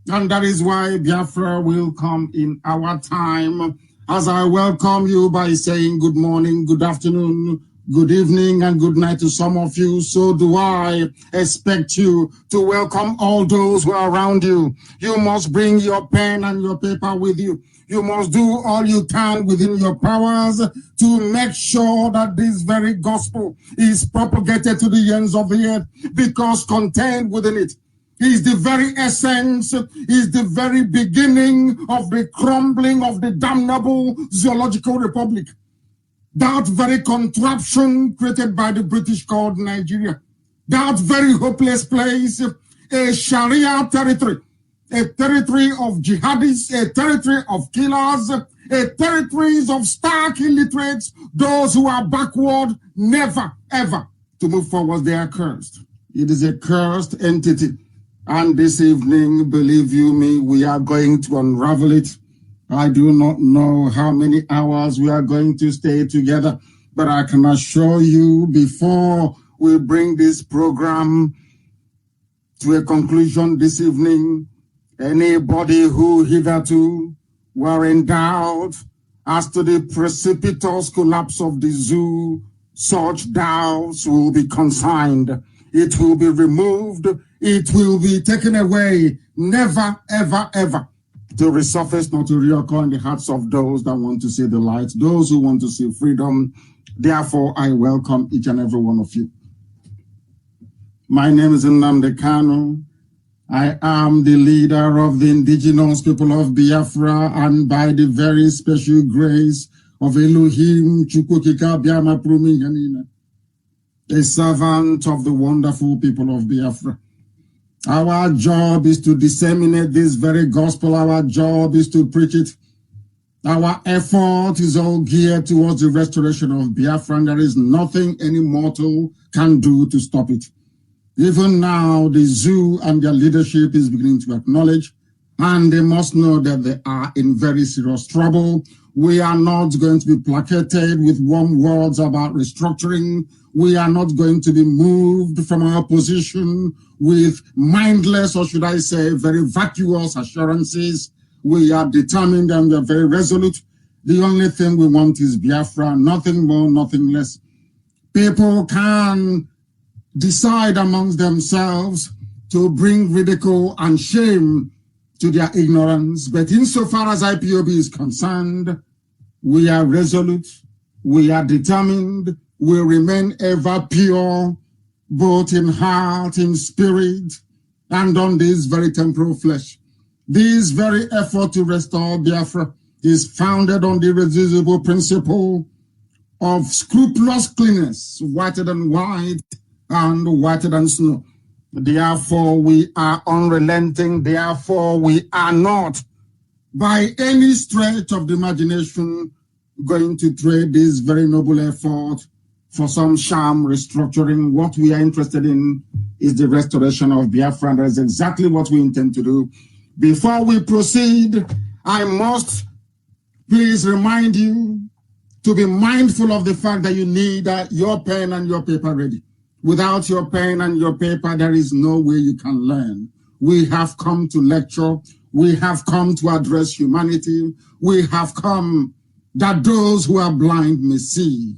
And that is why Biafra will come in our time. As I welcome you by saying good morning, good afternoon, good evening, and good night to some of you, so do I expect you to welcome all those who are around you. You must bring your pen and your paper with you. You must do all you can within your powers to make sure that this very gospel is propagated to the ends of the earth, because contained within it is the very essence, is the very beginning of the crumbling of the damnable zoological republic. That very contraption created by the British called Nigeria. That very hopeless place, a Sharia territory, a territory of jihadists, a territory of killers, a territory of stark illiterates, those who are backward, never, ever to move forward. They are cursed. It is a cursed entity. And this evening, believe you me, we are going to unravel it. I do not know how many hours we are going to stay together, but I can assure you, before we bring this program to a conclusion this evening, anybody who hitherto were in doubt as to the precipitous collapse of the zoo, such doubts will be consigned. It will be removed. It will be taken away, never, ever, ever to resurface, not to reoccur in the hearts of those that want to see the light, those who want to see freedom. Therefore, I welcome each and every one of you. My name is Nnamdi Kanu. I am the leader of the indigenous people of Biafra, and by the very special grace of Elohim, Chukwuemeka Biama Prumi Yanina, a servant of the wonderful people of Biafra. Our job is to disseminate this very gospel. Our job is to preach it. Our effort is all geared towards the restoration of Biafra, and there is nothing any mortal can do to stop it. Even now, the zoo and their leadership is beginning to acknowledge, and they must know that they are in very serious trouble. We are not going to be placated with warm words about restructuring. We are not going to be moved from our position with mindless, or should I say, very vacuous assurances. We are determined and we are very resolute. The only thing we want is Biafra, nothing more, nothing less. People can decide amongst themselves to bring ridicule and shame to their ignorance, but insofar as IPOB is concerned, we are resolute, we are determined, we remain ever pure, both in heart, in spirit, and on this very temporal flesh. This very effort to restore Biafra is founded on the irresistible principle of scrupulous cleanness, whiter than white and whiter than snow. Therefore, we are unrelenting. Therefore, we are not, by any stretch of the imagination, going to trade this very noble effort for some sham restructuring. What we are interested in is the restoration of Biafra, and that is exactly what we intend to do. Before we proceed, I must please remind you to be mindful of the fact that you need your pen and your paper ready. Without your pen and your paper, there is no way you can learn. We have come to lecture. We have come to address humanity. We have come that those who are blind may see,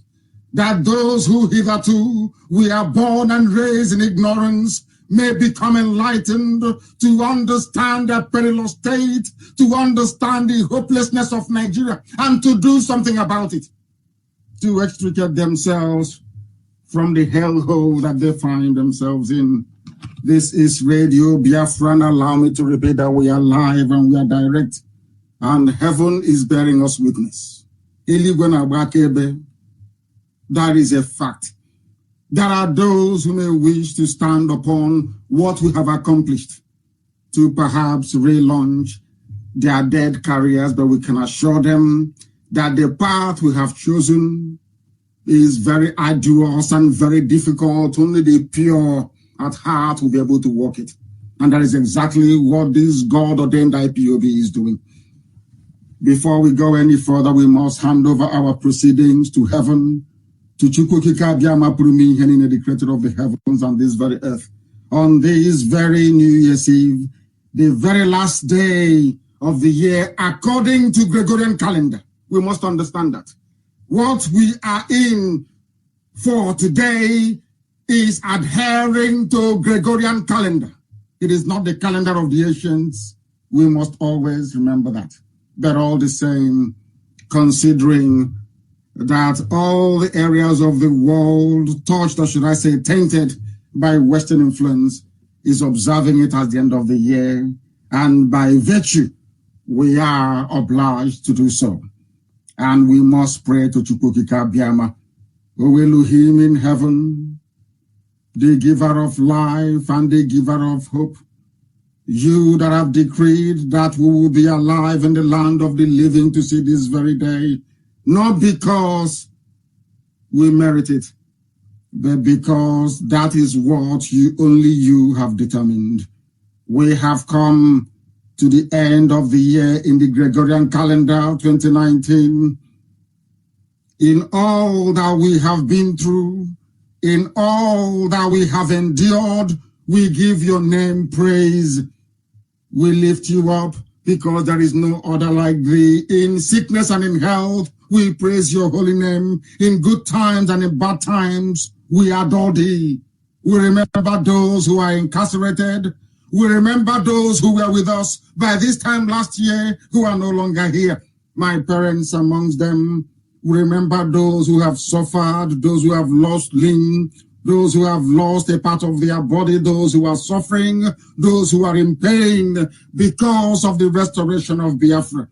that those who hitherto we are born and raised in ignorance may become enlightened to understand their perilous state, to understand the hopelessness of Nigeria, and to do something about it, to extricate themselves from the hellhole that they find themselves in. This is Radio Biafra, and allow me to repeat that we are live and we are direct, and heaven is bearing us witness. That is a fact. There are those who may wish to stand upon what we have accomplished to perhaps relaunch their dead careers, but we can assure them that the path we have chosen is very arduous and very difficult. Only the pure at heart will be able to walk it. And that is exactly what this God-ordained IPOB is doing. Before we go any further, we must hand over our proceedings to heaven, to Chukwuemeka Biama Purumi, the creator of the heavens and this very earth. On this very New Year's Eve, the very last day of the year, according to Gregorian calendar, we must understand that. What we are in for today is adhering to Gregorian calendar. It is not the calendar of the ancients. We must always remember that. But all the same, considering that all the areas of the world touched, or should I say tainted by Western influence, is observing it at the end of the year, and by virtue, we are obliged to do so. And we must pray to Chukwuemeka Biama, O Elohim in heaven, the giver of life and the giver of hope. You that have decreed that we will be alive in the land of the living to see this very day, not because we merit it, but because that is what only you have determined. We have come to the end of the year in the Gregorian calendar 2019. In all that we have been through, in all that we have endured, we give your name praise. We lift you up because there is no other like thee. In sickness and in health, we praise your holy name. In good times and in bad times, we adore thee. We remember those who are incarcerated. We remember those who were with us by this time last year who are no longer here. My parents amongst them. We remember those who have suffered, those who have lost limb, those who have lost a part of their body, those who are suffering, those who are in pain because of the restoration of Biafra.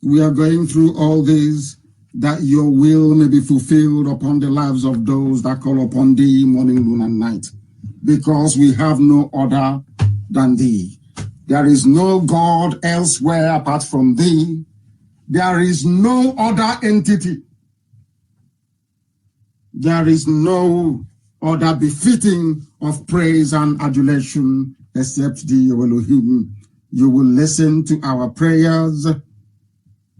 We are going through all this that your will may be fulfilled upon the lives of those that call upon thee morning, noon, and night, because we have no other than thee. There is no God elsewhere apart from thee. There is no other entity. There is no other befitting of praise and adulation except thee, O Elohim. You will listen to our prayers.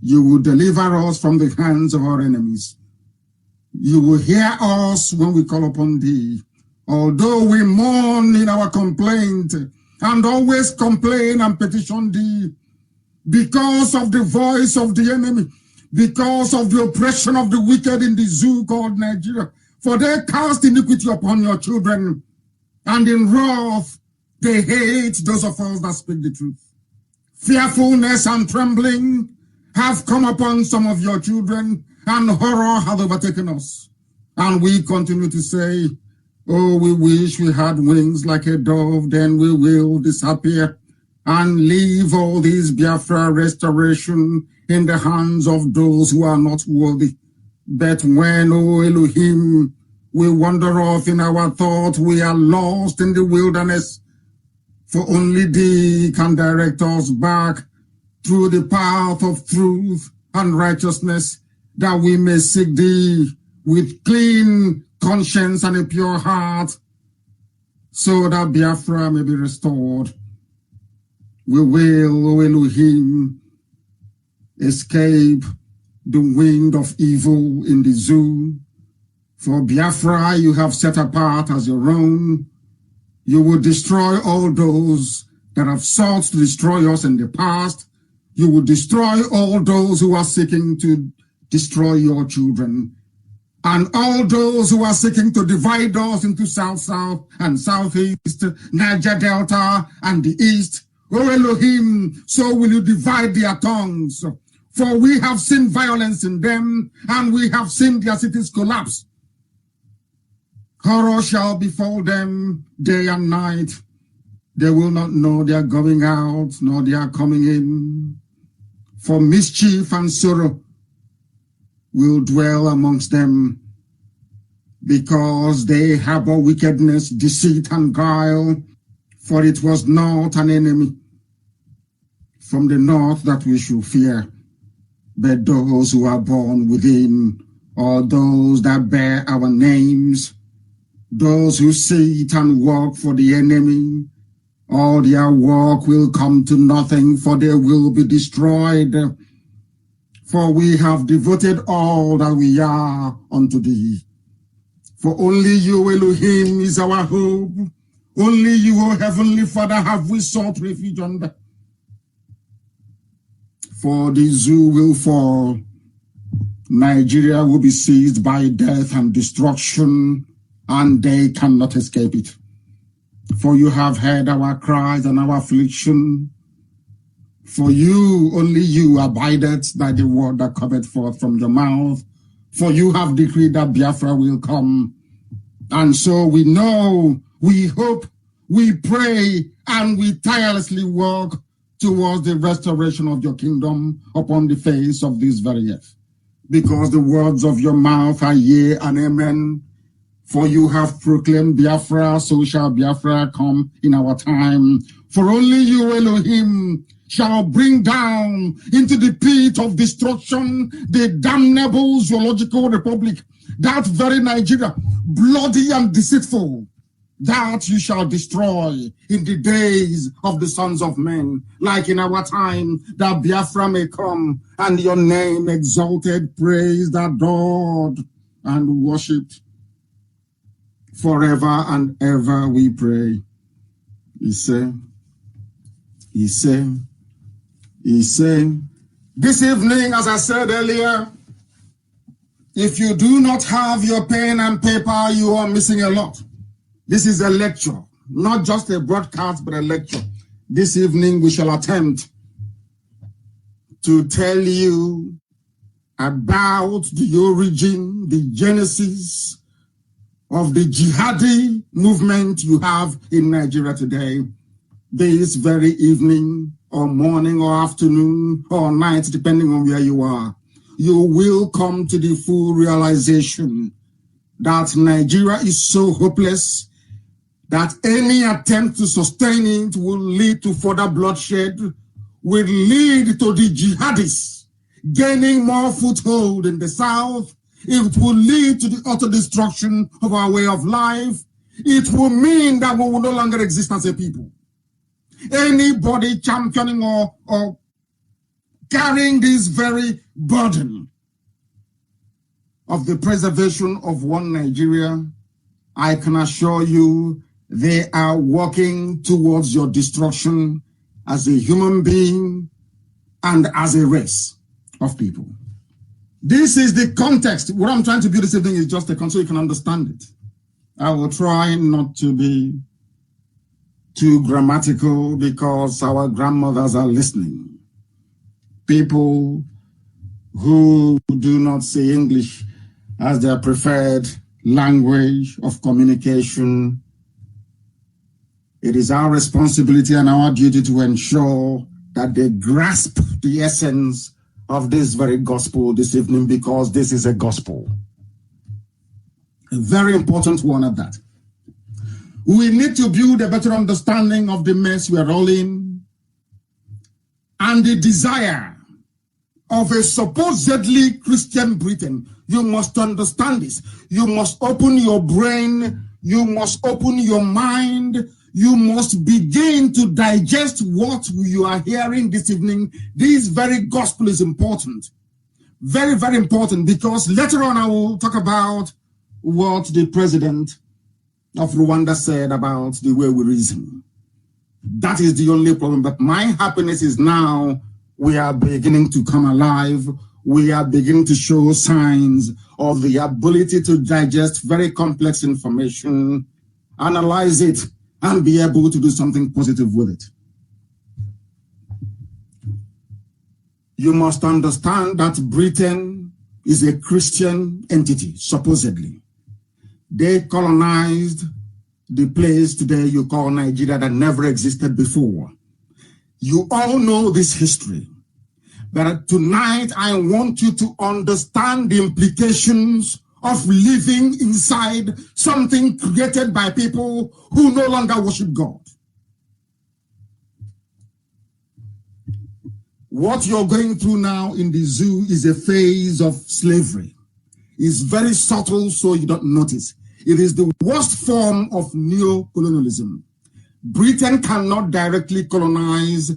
You will deliver us from the hands of our enemies. You will hear us when we call upon thee. Although we mourn in our complaint and always complain and petition thee, because of the voice of the enemy, because of the oppression of the wicked in the zoo called Nigeria, for they cast iniquity upon your children, and in wrath they hate those of us that speak the truth. Fearfulness and trembling have come upon some of your children, and horror has overtaken us. And we continue to say, oh, we wish we had wings like a dove, then we will disappear and leave all this Biafra restoration in the hands of those who are not worthy. But when, O Elohim, we wander off in our thought, we are lost in the wilderness, for only thee can direct us back through the path of truth and righteousness, that we may seek thee with clean conscience and a pure heart, so that Biafra may be restored. We will, O Elohim, escape the wind of evil in the zoo. For Biafra you have set apart as your own. You will destroy all those that have sought to destroy us in the past. You will destroy all those who are seeking to destroy your children. And all those who are seeking to divide us into South-South and Southeast, Niger Delta and the East. O Elohim, so will you divide their tongues. For we have seen violence in them, and we have seen their cities collapse. Horror shall befall them day and night. They will not know they are going out, nor they are coming in. For mischief and sorrow will dwell amongst them, because they harbor wickedness, deceit, and guile. For it was not an enemy from the north that we should fear, but those who are born within, or those that bear our names, those who sit and work for the enemy. All their work will come to nothing, for they will be destroyed. For we have devoted all that we are unto thee. For only you, Elohim, is our hope. Only you, O Heavenly Father, have we sought refuge under. For the zoo will fall. Nigeria will be seized by death and destruction, and they cannot escape it. For you have heard our cries and our affliction. For you, only you, abideth by the word that cometh forth from your mouth. For you have decreed that Biafra will come. And so we know, we hope, we pray, and we tirelessly work towards the restoration of your kingdom upon the face of this very earth. Because the words of your mouth are yea and amen. For you have proclaimed Biafra, so shall Biafra come in our time. For only you, Elohim, shall bring down into the pit of destruction the damnable zoological republic, that very Nigeria, bloody and deceitful, that you shall destroy in the days of the sons of men, like in our time, that Biafra may come, and your name exalted, praised, adored, and worshipped. Forever and ever we pray. He said, this evening, as I said earlier, if you do not have your pen and paper, you are missing a lot. This is a lecture, not just a broadcast, but a lecture. This evening, we shall attempt to tell you about the origin, the genesis of the jihadi movement you have in Nigeria today. This very evening, or morning, or afternoon, or night, depending on where you are, you will come to the full realization that Nigeria is so hopeless that any attempt to sustain it will lead to further bloodshed, will lead to the jihadists gaining more foothold in the south. It will lead to the utter destruction of our way of life. It will mean that we will no longer exist as a people. Anybody championing or carrying this very burden of the preservation of one Nigeria, I can assure you they are working towards your destruction as a human being and as a race of people. This is the context. What I'm trying to do this evening is just a context so you can understand it. I will try not to be too grammatical because our grandmothers are listening. People who do not say English as their preferred language of communication. It is our responsibility and our duty to ensure that they grasp the essence of this very gospel this evening, because this is a gospel. A very important one at that. We need to build a better understanding of the mess we are all in and the desire of a supposedly Christian Britain. You must understand this. You must open your brain. You must open your mind. You must begin to digest what you are hearing this evening. This very gospel is important. Very, very important, because later on I will talk about what the president of Rwanda said about the way we reason. That is the only problem. But my happiness is now we are beginning to come alive. We are beginning to show signs of the ability to digest very complex information, analyze it, and be able to do something positive with it. You must understand that Britain is a Christian entity, supposedly. They colonized the place today you call Nigeria that never existed before. You all know this history. But tonight, I want you to understand the implications of living inside something created by people who no longer worship God. What you're going through now in the zoo is a phase of slavery. It's very subtle, so you don't notice. It is the worst form of neo-colonialism. Britain cannot directly colonize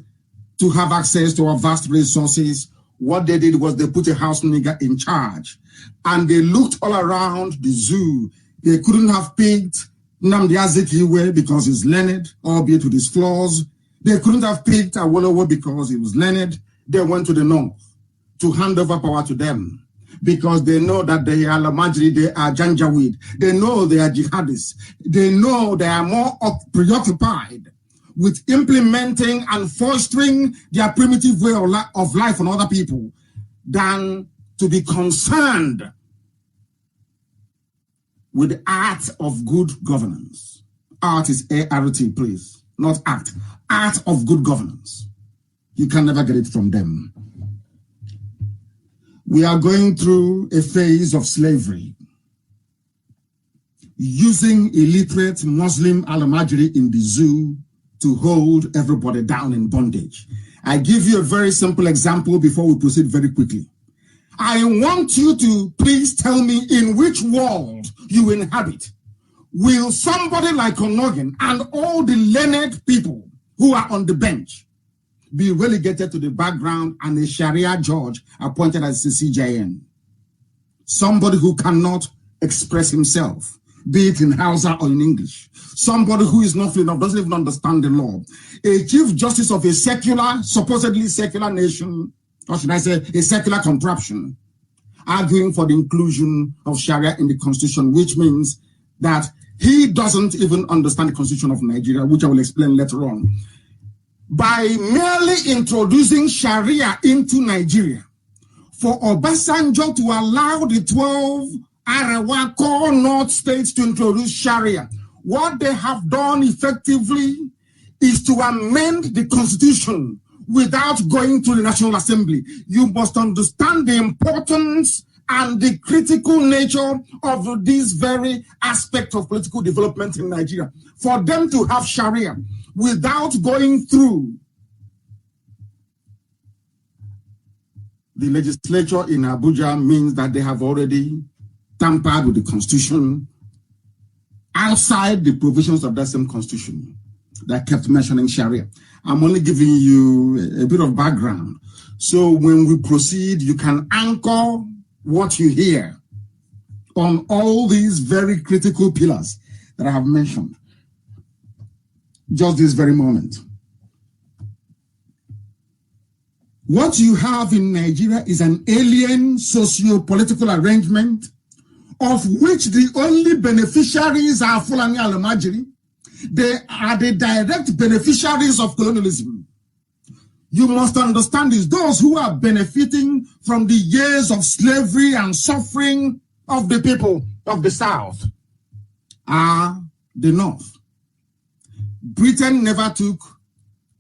to have access to our vast resources. What they did was they put a house nigger in charge. And they looked all around the zoo. They couldn't have picked Nnamdi Azikiwe because he's learned, albeit with his flaws. They couldn't have picked Awolowo because he was learned. They went to the north to hand over power to them because they know that they are Lamajri, they are Janjaweed. They know they are jihadists. They know they are more preoccupied with implementing and fostering their primitive way of life on other people than to be concerned with the art of good governance. Art is A-R-T, please, not act. Art of good governance. You can never get it from them. We are going through a phase of slavery, using illiterate Muslim Al-Majri in the zoo to hold everybody down in bondage. I give you a very simple example before we proceed very quickly. I want you to please tell me in which world you inhabit. Will somebody like Onogin and all the learned people who are on the bench be relegated to the background and a Sharia judge appointed as the CJN? Somebody who cannot express himself, be it in Hausa or in English. Somebody who is not enough, doesn't even understand the law. A chief justice of a secular, supposedly secular nation, or should I say a secular contraption, arguing for the inclusion of Sharia in the constitution, which means that he doesn't even understand the constitution of Nigeria, which I will explain later on. By merely introducing Sharia into Nigeria, for Obasanjo to allow the 12 Arewa core North states to introduce Sharia, what they have done effectively is to amend the constitution without going to the National Assembly. You must understand the importance and the critical nature of this very aspect of political development in Nigeria. For them to have Sharia without going through the legislature in Abuja means that they have already tampered with the constitution outside the provisions of that same constitution that kept mentioning Sharia. I'm only giving you a bit of background. So when we proceed, you can anchor what you hear on all these very critical pillars that I have mentioned just this very moment. What you have in Nigeria is an alien socio-political arrangement of which the only beneficiaries are Fulani Al-Majiri. They are the direct beneficiaries of colonialism. You must understand this. Those who are benefiting from the years of slavery and suffering of the people of the South are the North. Britain never took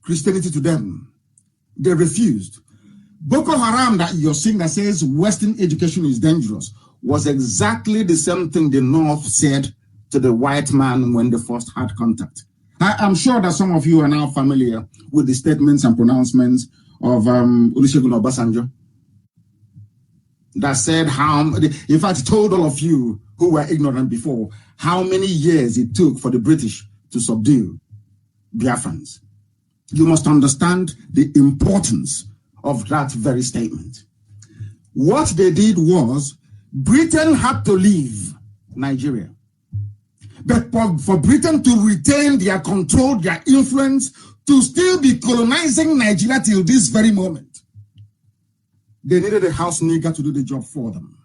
Christianity to them. They refused. Boko Haram that you're seeing that says Western education is dangerous was exactly the same thing the North said to the white man when they first had contact. I'm sure that some of you are now familiar with the statements and pronouncements of Olusegun Obasanjo that said in fact, told all of you who were ignorant before how many years it took for the British to subdue Biafrans. You must understand the importance of that very statement. What they did was Britain had to leave Nigeria But for Britain to retain their control, their influence, to still be colonizing Nigeria till this very moment, they needed a house nigger to do the job for them.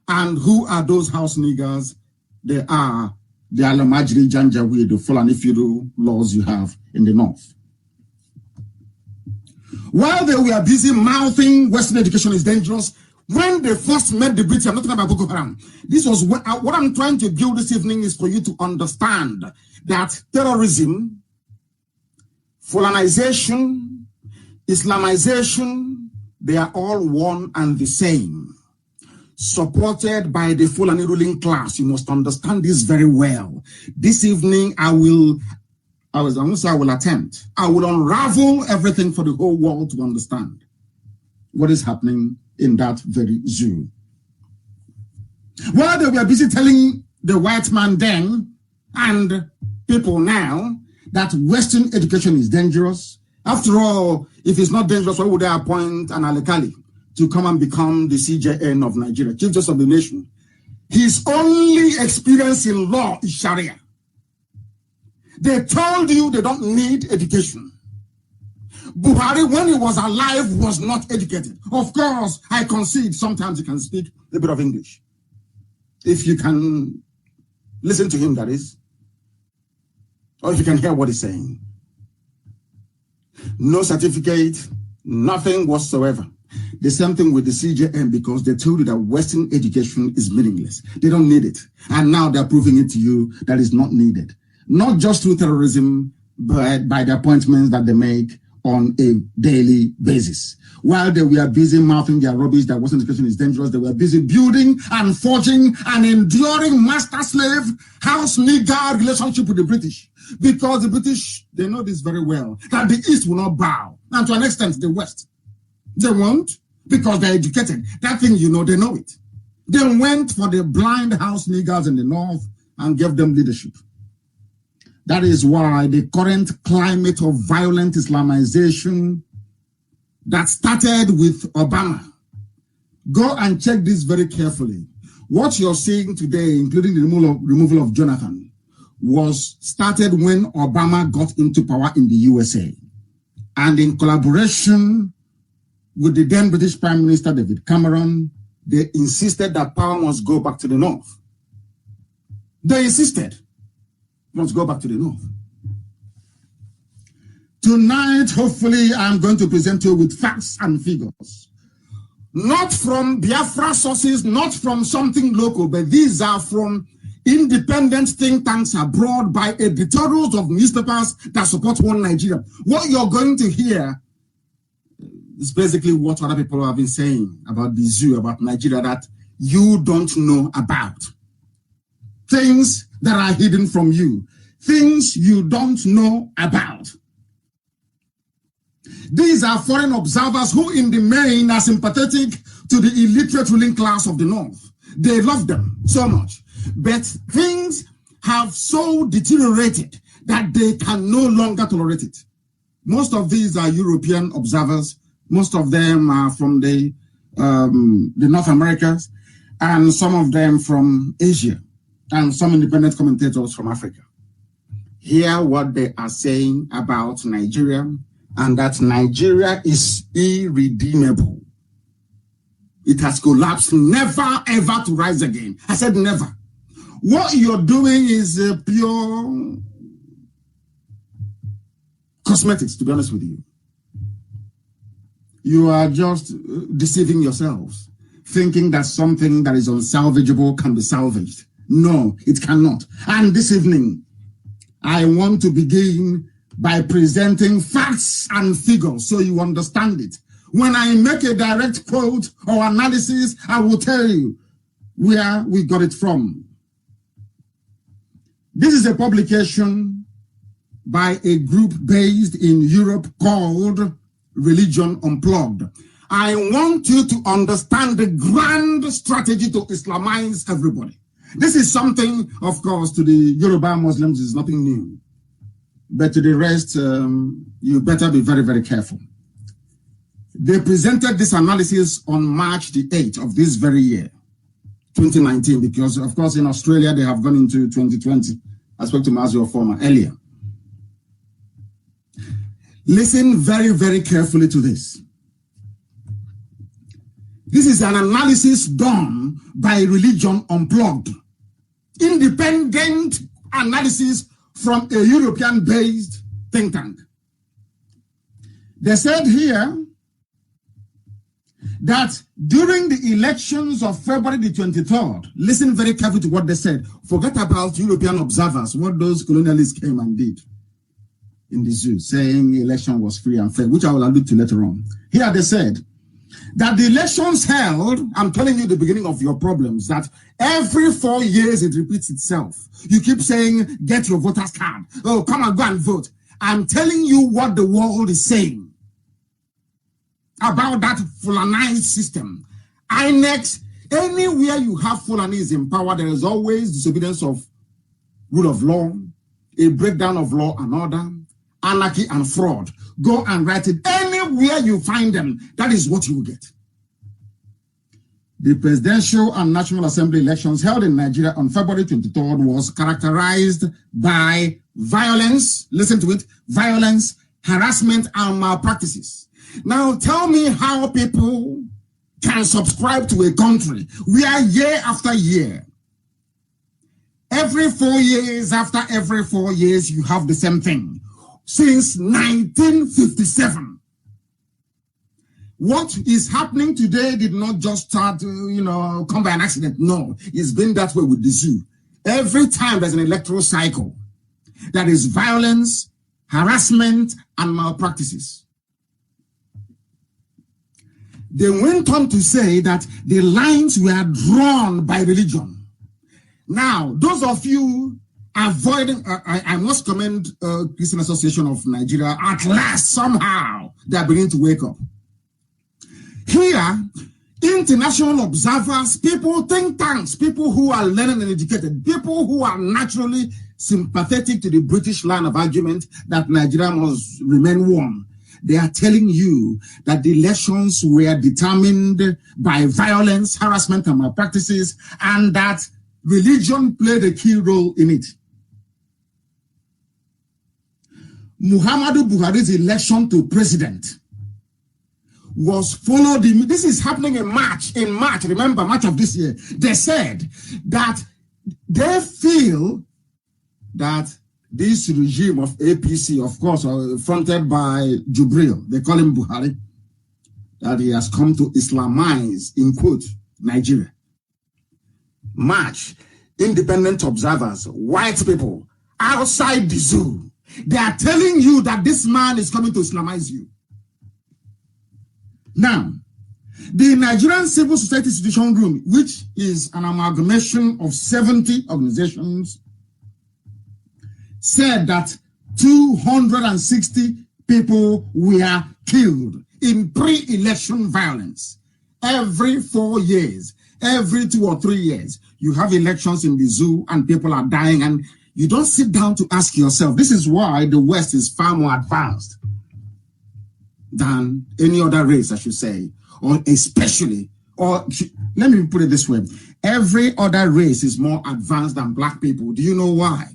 And who are those house niggers? They are the Alamajiri Janjaweed, the Fulani feudal laws you have in the north. While they were busy mouthing Western education is dangerous, when they first met the British, I'm not talking about Boko Haram. This was what I'm trying to build this evening is for you to understand that terrorism, Fulanization, Islamization, they are all one and the same. Supported by the Fulani ruling class. You must understand this very well. This evening, I will attempt. I will unravel everything for the whole world to understand what is happening in that very zoo. While they were busy telling the white man then and people now that Western education is dangerous. After all, if it's not dangerous, why would they appoint an Alekali to come and become the CJN of Nigeria, Chief Justice of the Nation? His only experience in law is Sharia. They told you they don't need education. Buhari, when he was alive, was not educated. Of course, I concede sometimes he can speak a bit of English. If you can listen to him, that is. Or if you can hear what he's saying. No certificate, nothing whatsoever. The same thing with the CJM, because they told you that Western education is meaningless. They don't need it. And now they're proving it to you that it's not needed. Not just through terrorism, but by the appointments that they make on a daily basis. While they were busy mouthing their rubbish that Western education is dangerous, they were busy building and forging and enduring master-slave, house-nigger relationship with the British. Because the British, they know this very well, that the East will not bow. And to an extent, the West. They won't, because they're educated. That thing, you know, they know it. They went for the blind house niggers in the North and gave them leadership. That is why the current climate of violent Islamization that started with Obama. Go and check this very carefully. What you're seeing today, including the removal of Jonathan, was started when Obama got into power in the USA. And in collaboration with the then British Prime Minister David Cameron, they insisted that power must go back to the North. They insisted. Let's go back to the North. Tonight, hopefully, I'm going to present you with facts and figures. Not from Biafra sources, not from something local, but these are from independent think tanks abroad by editorials of newspapers that support one Nigeria. What you're going to hear is basically what other people have been saying about the zoo, about Nigeria, that you don't know about. Things that are hidden from you. Things you don't know about. These are foreign observers who in the main are sympathetic to the illiterate ruling class of the North. They love them so much. But things have so deteriorated that they can no longer tolerate it. Most of these are European observers. Most of them are from the North Americas, and some of them from Asia, and some independent commentators from Africa. Hear what they are saying about Nigeria, and that Nigeria is irredeemable. It has collapsed, never ever to rise again. I said never. What you're doing is pure cosmetics, to be honest with you. You are just deceiving yourselves, thinking that something that is unsalvageable can be salvaged. No, it cannot. And this evening, I want to begin by presenting facts and figures so you understand it. When I make a direct quote or analysis, I will tell you where we got it from. This is a publication by a group based in Europe called Religion Unplugged. I want you to understand the grand strategy to Islamize everybody. This is something, of course, to the Yoruba Muslims is nothing new. But to the rest, you better be very, very careful. They presented this analysis on March the 8th of this very year, 2019, because, of course, in Australia, they have gone into 2020. I spoke to Mazi or former earlier. Listen very, very carefully to this. This is an analysis done by Religion Unplugged. Independent analysis from a European-based think tank. They said here that during the elections of February the 23rd, listen very carefully to what they said. Forget about European observers, what those colonialists came and did in the zoo, saying the election was free and fair, which I will allude to later on. Here they said that the elections held, I'm telling you the beginning of your problems, that every 4 years it repeats itself. You keep saying, get your voter's card. Oh, come and go and vote. I'm telling you what the world is saying about that Fulanized system. INEX, anywhere you have Fulanis in power, there is always disobedience of rule of law, a breakdown of law and order, anarchy and fraud. Go and write it anywhere you find them. That is what you will get. The presidential and National Assembly elections held in Nigeria on February 23rd was characterized by violence, listen to it, violence, harassment, and malpractices. Now tell me how people can subscribe to a country where year after year, every 4 years, after every 4 years, you have the same thing. Since 1957. What is happening today did not just start, come by an accident. No, it's been that way with the zoo. Every time there's an electoral cycle, there is violence, harassment, and malpractices. They went on to say that the lines were drawn by religion. Now, those of you avoiding, I must commend Christian Association of Nigeria. At last, somehow, they are beginning to wake up. Here, international observers, people, think tanks, people who are learned and educated, people who are naturally sympathetic to the British line of argument that Nigeria must remain one. They are telling you that the elections were determined by violence, harassment, and malpractices, and that religion played a key role in it. Muhammadu Buhari's election to president was followed. This is happening in March, remember, March of this year. They said that they feel that this regime of APC, of course, fronted by Jubril, they call him Buhari, that he has come to Islamize, in quote, Nigeria. March, independent observers, white people, outside the zoo, they are telling you that this man is coming to Islamize you. Now, the Nigerian Civil Society Institution Room, which is an amalgamation of 70 organizations, said that 260 people were killed in pre-election violence. Every 4 years, every 2 or 3 years, you have elections in the zoo and people are dying, and you don't sit down to ask yourself. This is why the West is far more advanced than any other race, I should say, or especially, or let me put it this way. Every other race is more advanced than black people. Do you know why?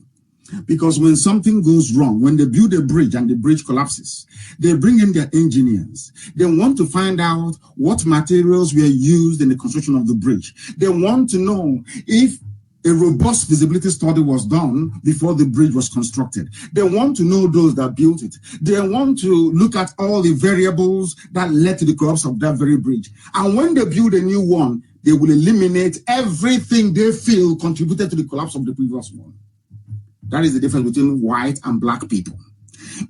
Because when something goes wrong, when they build a bridge and the bridge collapses, they bring in their engineers. They want to find out what materials were used in the construction of the bridge. They want to know if a robust feasibility study was done before the bridge was constructed. They want to know those that built it. They want to look at all the variables that led to the collapse of that very bridge. And when they build a new one, they will eliminate everything they feel contributed to the collapse of the previous one. That is the difference between white and black people.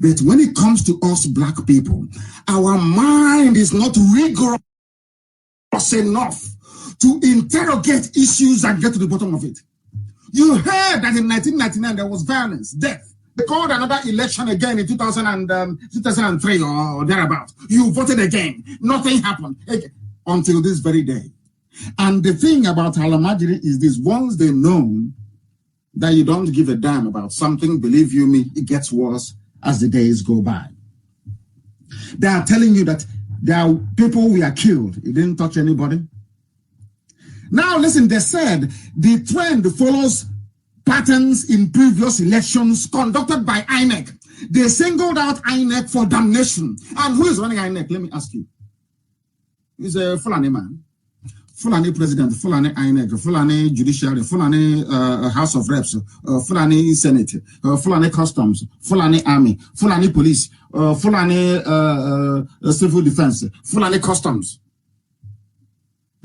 But when it comes to us black people, our mind is not rigorous enough to interrogate issues and get to the bottom of it. You heard that in 1999 there was violence, death. They called another election again in 2003 or thereabout. You voted again. Nothing happened until this very day. And the thing about Alamajiri is this: once they know that you don't give a damn about something, believe you me, it gets worse as the days go by. They are telling you that there are people who are killed. It didn't touch anybody. Now listen, they said the trend follows patterns in previous elections conducted by INEC. They singled out INEC for damnation. And who is running INEC? Let me ask you. He's a Fulani man. Fulani president, Fulani INEC, Fulani judiciary, Fulani House of Reps, Fulani Senate, Fulani Customs, Fulani Army, Fulani Police, Fulani Civil Defense, Fulani Customs.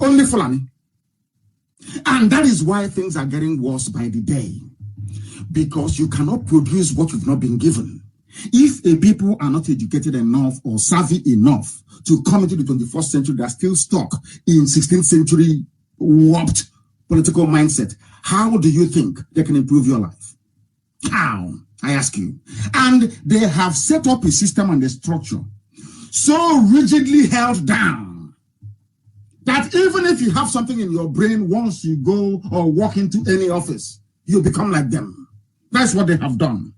Only Fulani. And that is why things are getting worse by the day. Because you cannot produce what you've not been given. If a people are not educated enough or savvy enough to come into the 21st century, they're still stuck in 16th century warped political mindset. How do you think they can improve your life? How? I ask you. And they have set up a system and a structure so rigidly held down that even if you have something in your brain, once you go or walk into any office, you become like them. That's what they have done.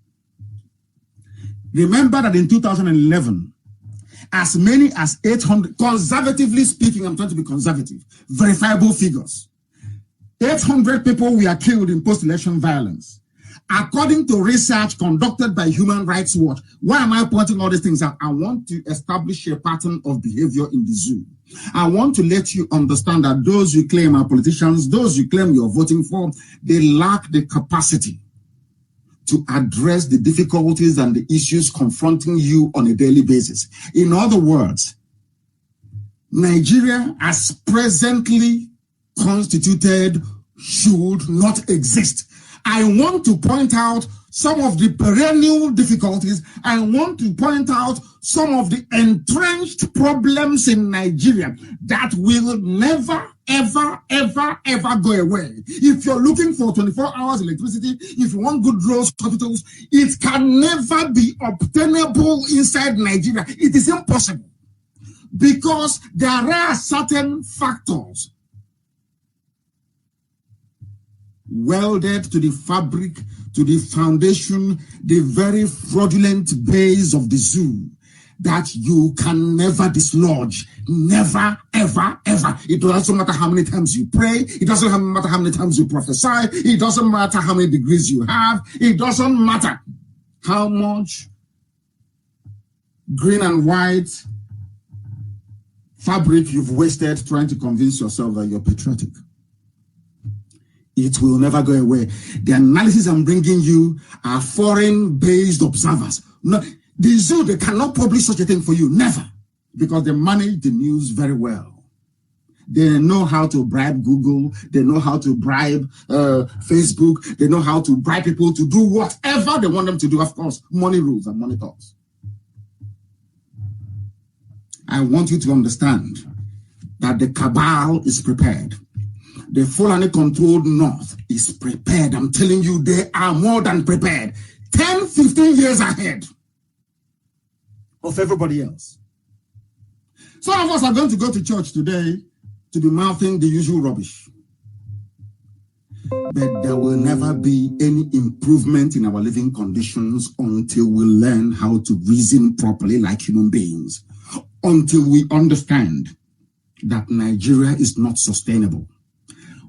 Remember that in 2011, as many as 800, conservatively speaking, I'm trying to be conservative, verifiable figures, 800 people were killed in post-election violence. According to research conducted by Human Rights Watch. Why am I pointing all these things out? I want to establish a pattern of behavior in the zoo. I want to let you understand that those you claim are politicians, those you claim you're voting for, they lack the capacity to address the difficulties and the issues confronting you on a daily basis. In other words, Nigeria as presently constituted should not exist. I want to point out some of the perennial difficulties. I want to point out some of the entrenched problems in Nigeria that will never, ever, ever, ever go away. If you're looking for 24 hours electricity, if you want good roads, hospitals, it can never be obtainable inside Nigeria. It is impossible because there are certain factors welded to the fabric, to the foundation, the very fraudulent base of the zoo that you can never dislodge. Never, ever, ever. It doesn't matter how many times you pray. It doesn't matter how many times you prophesy. It doesn't matter how many degrees you have. It doesn't matter how much green and white fabric you've wasted trying to convince yourself that you're patriotic. It will never go away. The analysis I'm bringing you are foreign-based observers. No, the zoo, they cannot publish such a thing for you. Never. Because they manage the news very well. They know how to bribe Google. They know how to bribe Facebook. They know how to bribe people to do whatever they want them to do. Of course, money rules and money talks. I want you to understand that the cabal is prepared. The Fulani-controlled North is prepared. I'm telling you, they are more than prepared. 10, 15 years ahead of everybody else. Some of us are going to go to church today to be mouthing the usual rubbish. But there will never be any improvement in our living conditions until we learn how to reason properly like human beings. Until we understand that Nigeria is not sustainable.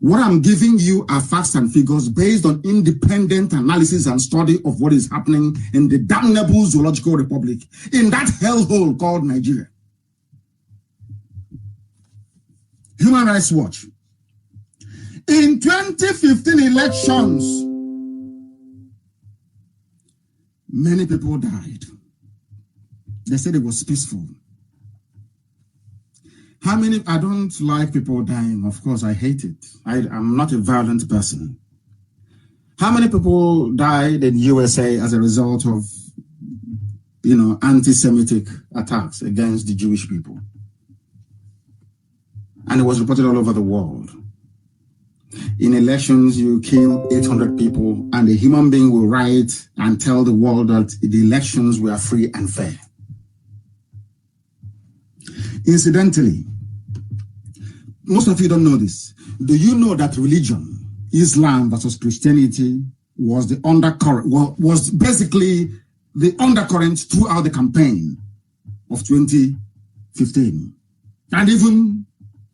What I'm giving you are facts and figures based on independent analysis and study of what is happening in the damnable zoological republic, in that hellhole called Nigeria. Human Rights Watch. In 2015 elections, many people died. They said it was peaceful. How many? I don't like people dying. Of course, I hate it. I'm not a violent person. How many people died in USA as a result of, anti-Semitic attacks against the Jewish people? And it was reported all over the world. In elections, you kill 800 people, and a human being will write and tell the world that the elections were free and fair. Incidentally, most of you don't know this. Do you know that religion, Islam versus Christianity, was the undercurrent, was basically the undercurrent throughout the campaign of 2015, and even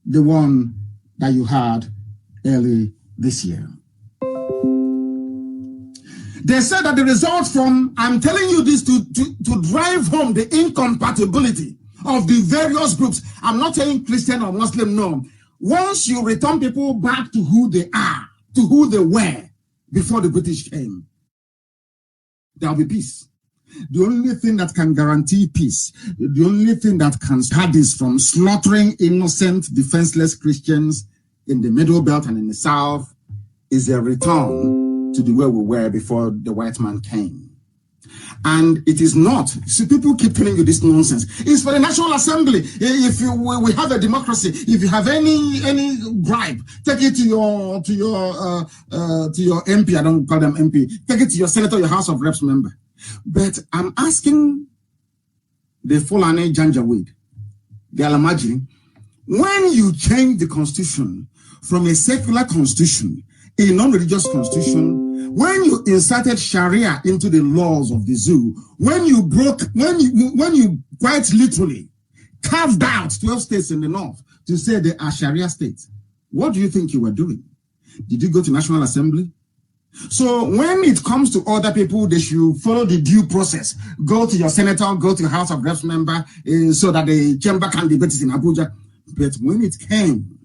the one that you had early this year? They said that the result from, I'm telling you this to drive home the incompatibility of the various groups. I'm not saying Christian or Muslim, no. Once you return people back to who they are, to who they were before the British came, there will be peace. The only thing that can guarantee peace, the only thing that can start this from slaughtering innocent, defenseless Christians in the Middle Belt and in the South is a return to the way we were before the white man came. And it is not. See, people keep telling you this nonsense. It's for the National Assembly. If we have a democracy, if you have any bribe, take it to your MP. I don't call them MP. Take it to your senator, your House of Reps member. But I'm asking the Fulani Janjaweed, the Alamajiri, when you change the constitution from a secular constitution, a non-religious constitution, when you inserted Sharia into the laws of the zoo, when you quite literally carved out 12 states in the north to say they are Sharia states, what do you think you were doing? Did you go to National Assembly? So when it comes to other people, they should follow the due process. Go to your senator, go to your House of Reps member, so that the chamber can debate it in Abuja. But when it came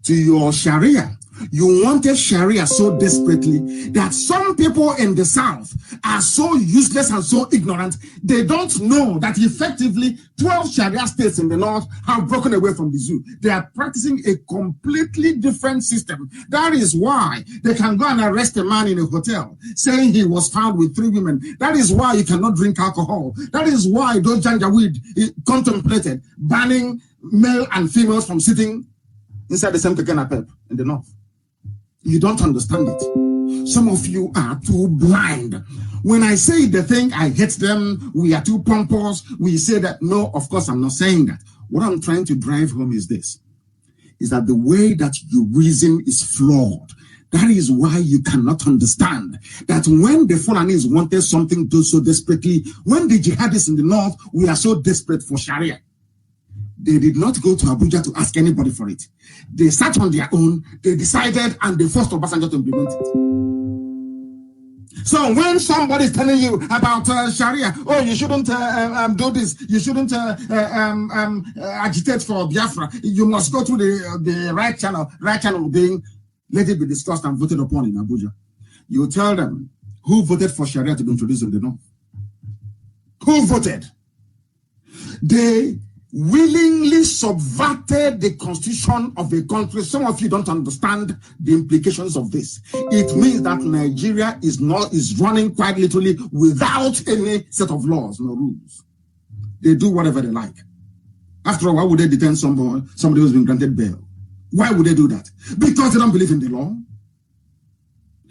to your Sharia, you wanted Sharia so desperately that some people in the South are so useless and so ignorant, they don't know that effectively 12 Sharia states in the North have broken away from the zoo. They are practicing a completely different system. That is why they can go and arrest a man in a hotel saying he was found with 3 women. That is why you cannot drink alcohol. That is why those Janjaweed contemplated banning male and females from sitting inside the same Kekena Pep in the North. You don't understand it. Some of you are too blind. When I say the thing, I hate them, we are too pompous, we say that. No, of course, I'm not saying that. What I'm trying to drive home is this, is that the way that you reason is flawed. That is why you cannot understand that when the Fulanis wanted something so desperately, when the jihadists in the North, we are so desperate for Sharia, they did not go to Abuja to ask anybody for it. They sat on their own, they decided, and they forced Obasanjo to implement it. So when somebody is telling you about Sharia, oh, you shouldn't do this, you shouldn't agitate for Biafra, you must go through the right channel being, let it be discussed and voted upon in Abuja. You tell them who voted for Sharia to be introduced in the North. Who voted? They willingly subverted the constitution of a country. Some of you don't understand the implications of this. It means that Nigeria is running quite literally without any set of laws, no rules. They do whatever they like. After all, why would they detain somebody who's been granted bail? Why would they do that? Because they don't believe in the law.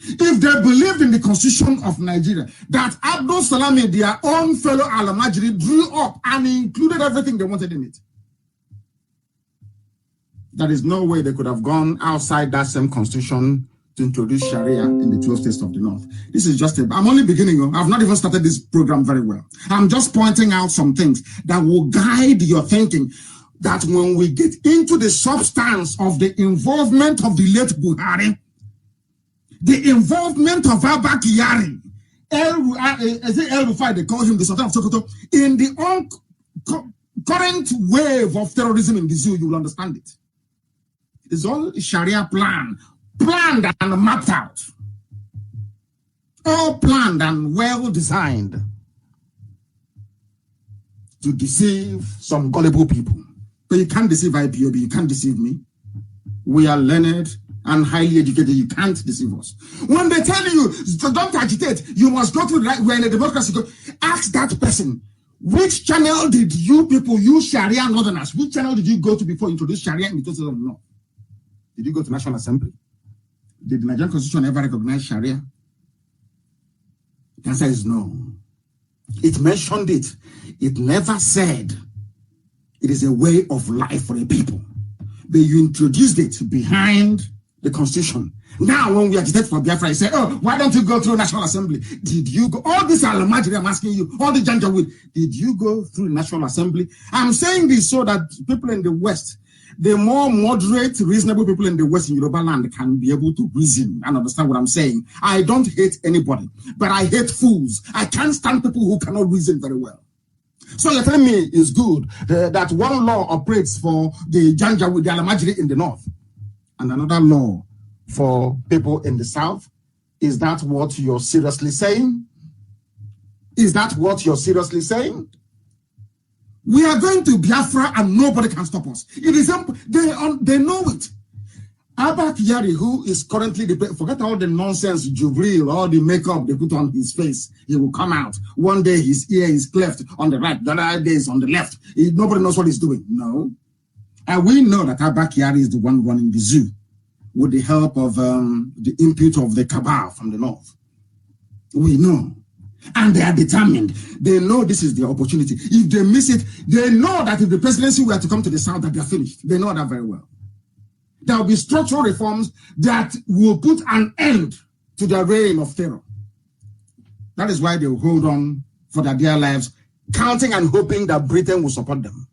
If they believed in the constitution of Nigeria, that Abdul Salami, their own fellow Alamajiri, drew up and included everything they wanted in it, there is no way they could have gone outside that same constitution to introduce Sharia in the 12 states of the North. This is just I'm only beginning. I've not even started this program very well. I'm just pointing out some things that will guide your thinking, that when we get into the substance of the involvement of the late Buhari, the involvement of Abba Kyari, El Rufai, they call him the Sultan of Sokoto, in the current wave of terrorism in the zoo, you will understand it. It's all Sharia planned and mapped out. All planned and well designed to deceive some gullible people. But you can't deceive IPOB, you can't deceive me. We are learned and highly educated. You can't deceive us. When they tell you, don't agitate, you must go to the right, we're in a democracy. Ask that person, which channel did you people use Sharia Northerners? Which channel did you go to before you introduced Sharia in the Total of the North? Did you go to National Assembly? Did the Nigerian Constitution ever recognize Sharia? The answer is no. It mentioned it. It never said it is a way of life for a people. But you introduced it behind the Constitution. Now, when we agitate for Biafra, you say, oh, why don't you go through National Assembly? Did you go? All these are Alamajiri, I'm asking you, all the Janjaweed, did you go through National Assembly? I'm saying this so that people in the West the more moderate, reasonable people in the Western Yoruba land can be able to reason and understand what I'm saying. I don't hate anybody, but I hate fools. I can't stand people who cannot reason very well. So you're telling me it's good that one law operates for the Janja with the Alamajiri in the north and another law for people in the south? Is that what you're seriously saying? Is that what you're seriously saying? We are going to Biafra and nobody can stop us. It is they know it. Abba Kyari, who is currently forget all the nonsense, Jubril, all the makeup they put on his face. He will come out. One day his ear is cleft on the right, the other day is on the left. Nobody knows what he's doing. No. And we know that Abba Kyari is the one running the zoo with the help of the input of the cabal from the north. We know. And they are determined. They know this is their opportunity. If they miss it, they know that if the presidency were to come to the south, that they are finished. They know that very well. There will be structural reforms that will put an end to the reign of terror. That is why they will hold on for their dear lives, counting and hoping that Britain will support them.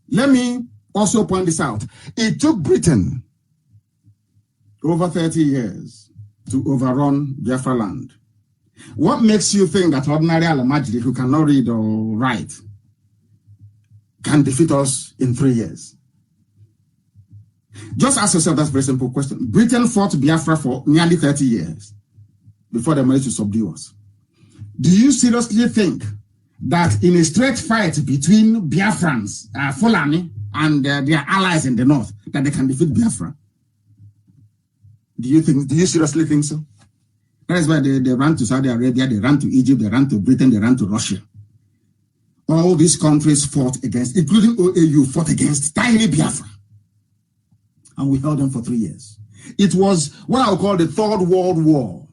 Let me also point this out. It took Britain over 30 years to overrun Biafra land. What makes you think that ordinary Alamajiri who cannot read or write can defeat us in 3 years? Just ask yourself that very simple question. Britain fought Biafra for nearly 30 years before they managed to subdue us. Do you seriously think that in a straight fight between Biafrans, Fulani, and their allies in the north, that they can defeat Biafra? Do you seriously think so? That is why they ran to Saudi Arabia, they ran to Egypt, they ran to Britain, they ran to Russia. All these countries fought against, including OAU, fought against tiny Biafra. And we held them for 3 years. It was what I would call the Third World War.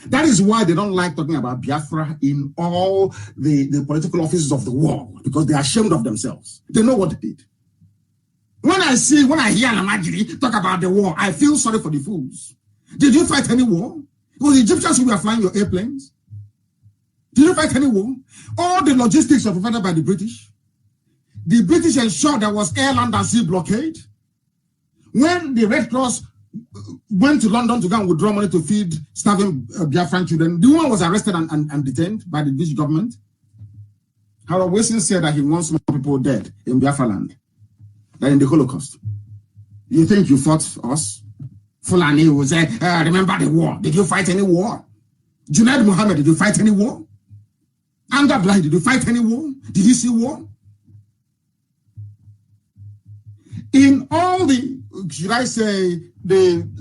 That is why they don't like talking about Biafra in all the political offices of the world, because they are ashamed of themselves. They know what they did. When I hear Alamajiri talk about the war, I feel sorry for the fools. Did you fight any war? It was the Egyptians who were flying your airplanes. Did you fight any war? All the logistics were provided by the British. The British ensured there was air, land, and sea blockade. When the Red Cross went to London to go and withdraw money to feed starving Biafran children, the woman was arrested and detained by the British government. Harold Wilson said that he wants more people dead in Biafra land than in the Holocaust. You think you fought us? Fulani will say, remember the war. Did you fight any war? Junaid Mohammed, did you fight any war? Anga Blahi, did you fight any war? Did you see war? In all the, should I say,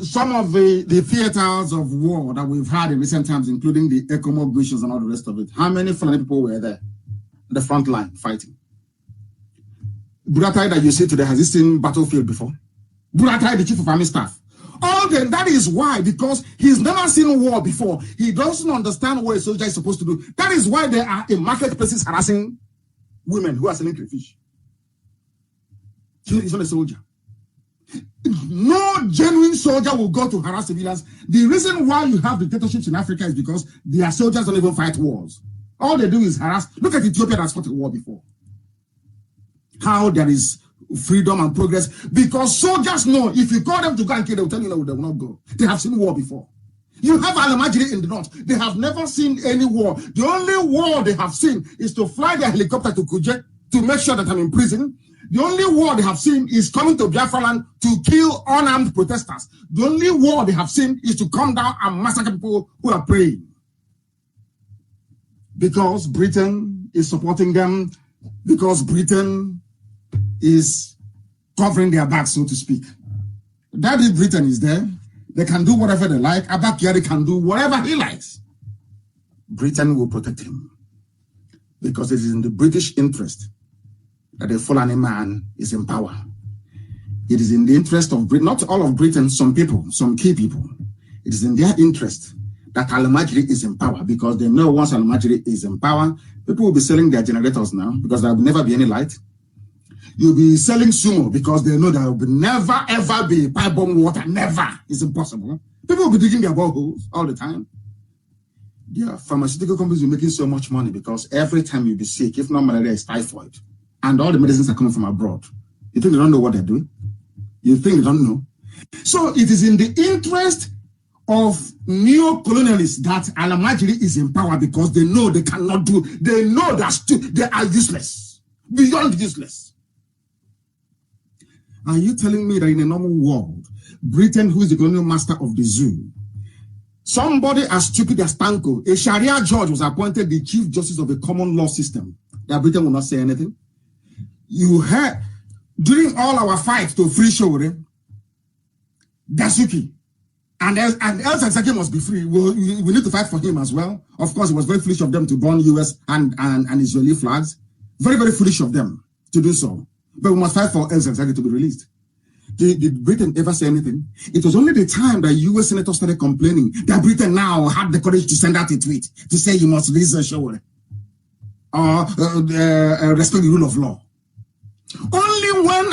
some of the theaters of war that we've had in recent times, including the ECOMOG missions and all the rest of it, how many Fulani people were there? The front line fighting. Buratai that you see today, has he seen battlefield before? Buratai, the chief of army staff. All then, that is why, because he's never seen war before. He doesn't understand what a soldier is supposed to do. That is why there are in marketplaces harassing women who are selling crayfish. He's not a soldier. No genuine soldier will go to harass civilians. The reason why you have dictatorships in Africa is because their soldiers don't even fight wars. All they do is harass. Look at Ethiopia that's fought a war before. How there is freedom and progress, because soldiers know if you call them to go and kill, they will tell you no, they will not go. They have seen war before. You have Alamajiri in the north. They have never seen any war. The only war they have seen is to fly their helicopter to Kuje to make sure that I'm in prison. The only war they have seen is coming to Biafra land to kill unarmed protesters. The only war they have seen is to come down and massacre people who are praying. Because Britain is supporting them, because Britain is covering their backs, so to speak. That if Britain is there, they can do whatever they like. Abba Kyari can do whatever he likes. Britain will protect him. Because it is in the British interest that a Fulani man is in power. It is in the interest of Britain, not all of Britain, some people, some key people. It is in their interest that Alamajiri is in power, because they know once Alamajiri is in power, people will be selling their generators now because there will never be any light. You'll be selling sumo because they know there will never ever be pipe bomb water. Never. It's impossible. People will be digging their boreholes all the time. Their pharmaceutical companies will be making so much money because every time you'll be sick, if not malaria, it's typhoid. And all the medicines are coming from abroad. You think they don't know what they're doing? You think they don't know? So it is in the interest of neo-colonialists that Alamajiri is in power because they know they cannot do, they know that they are useless, beyond useless. Are you telling me that in a normal world, Britain, who is the colonial master of the zoo, somebody as stupid as Tanko, a Sharia judge, was appointed the chief justice of a common law system, that Britain will not say anything? You heard, during all our fights to free Shore, Dasuki, and El Zazaki must be free. We need to fight for him as well. Of course, it was very foolish of them to burn US and Israeli flags. Very, very foolish of them to do so. But we must fight for El Zazaki to be released. Did Britain ever say anything? It was only the time that US senators started complaining that Britain now had the courage to send out a tweet to say you must release Shore or respect the rule of law. Only when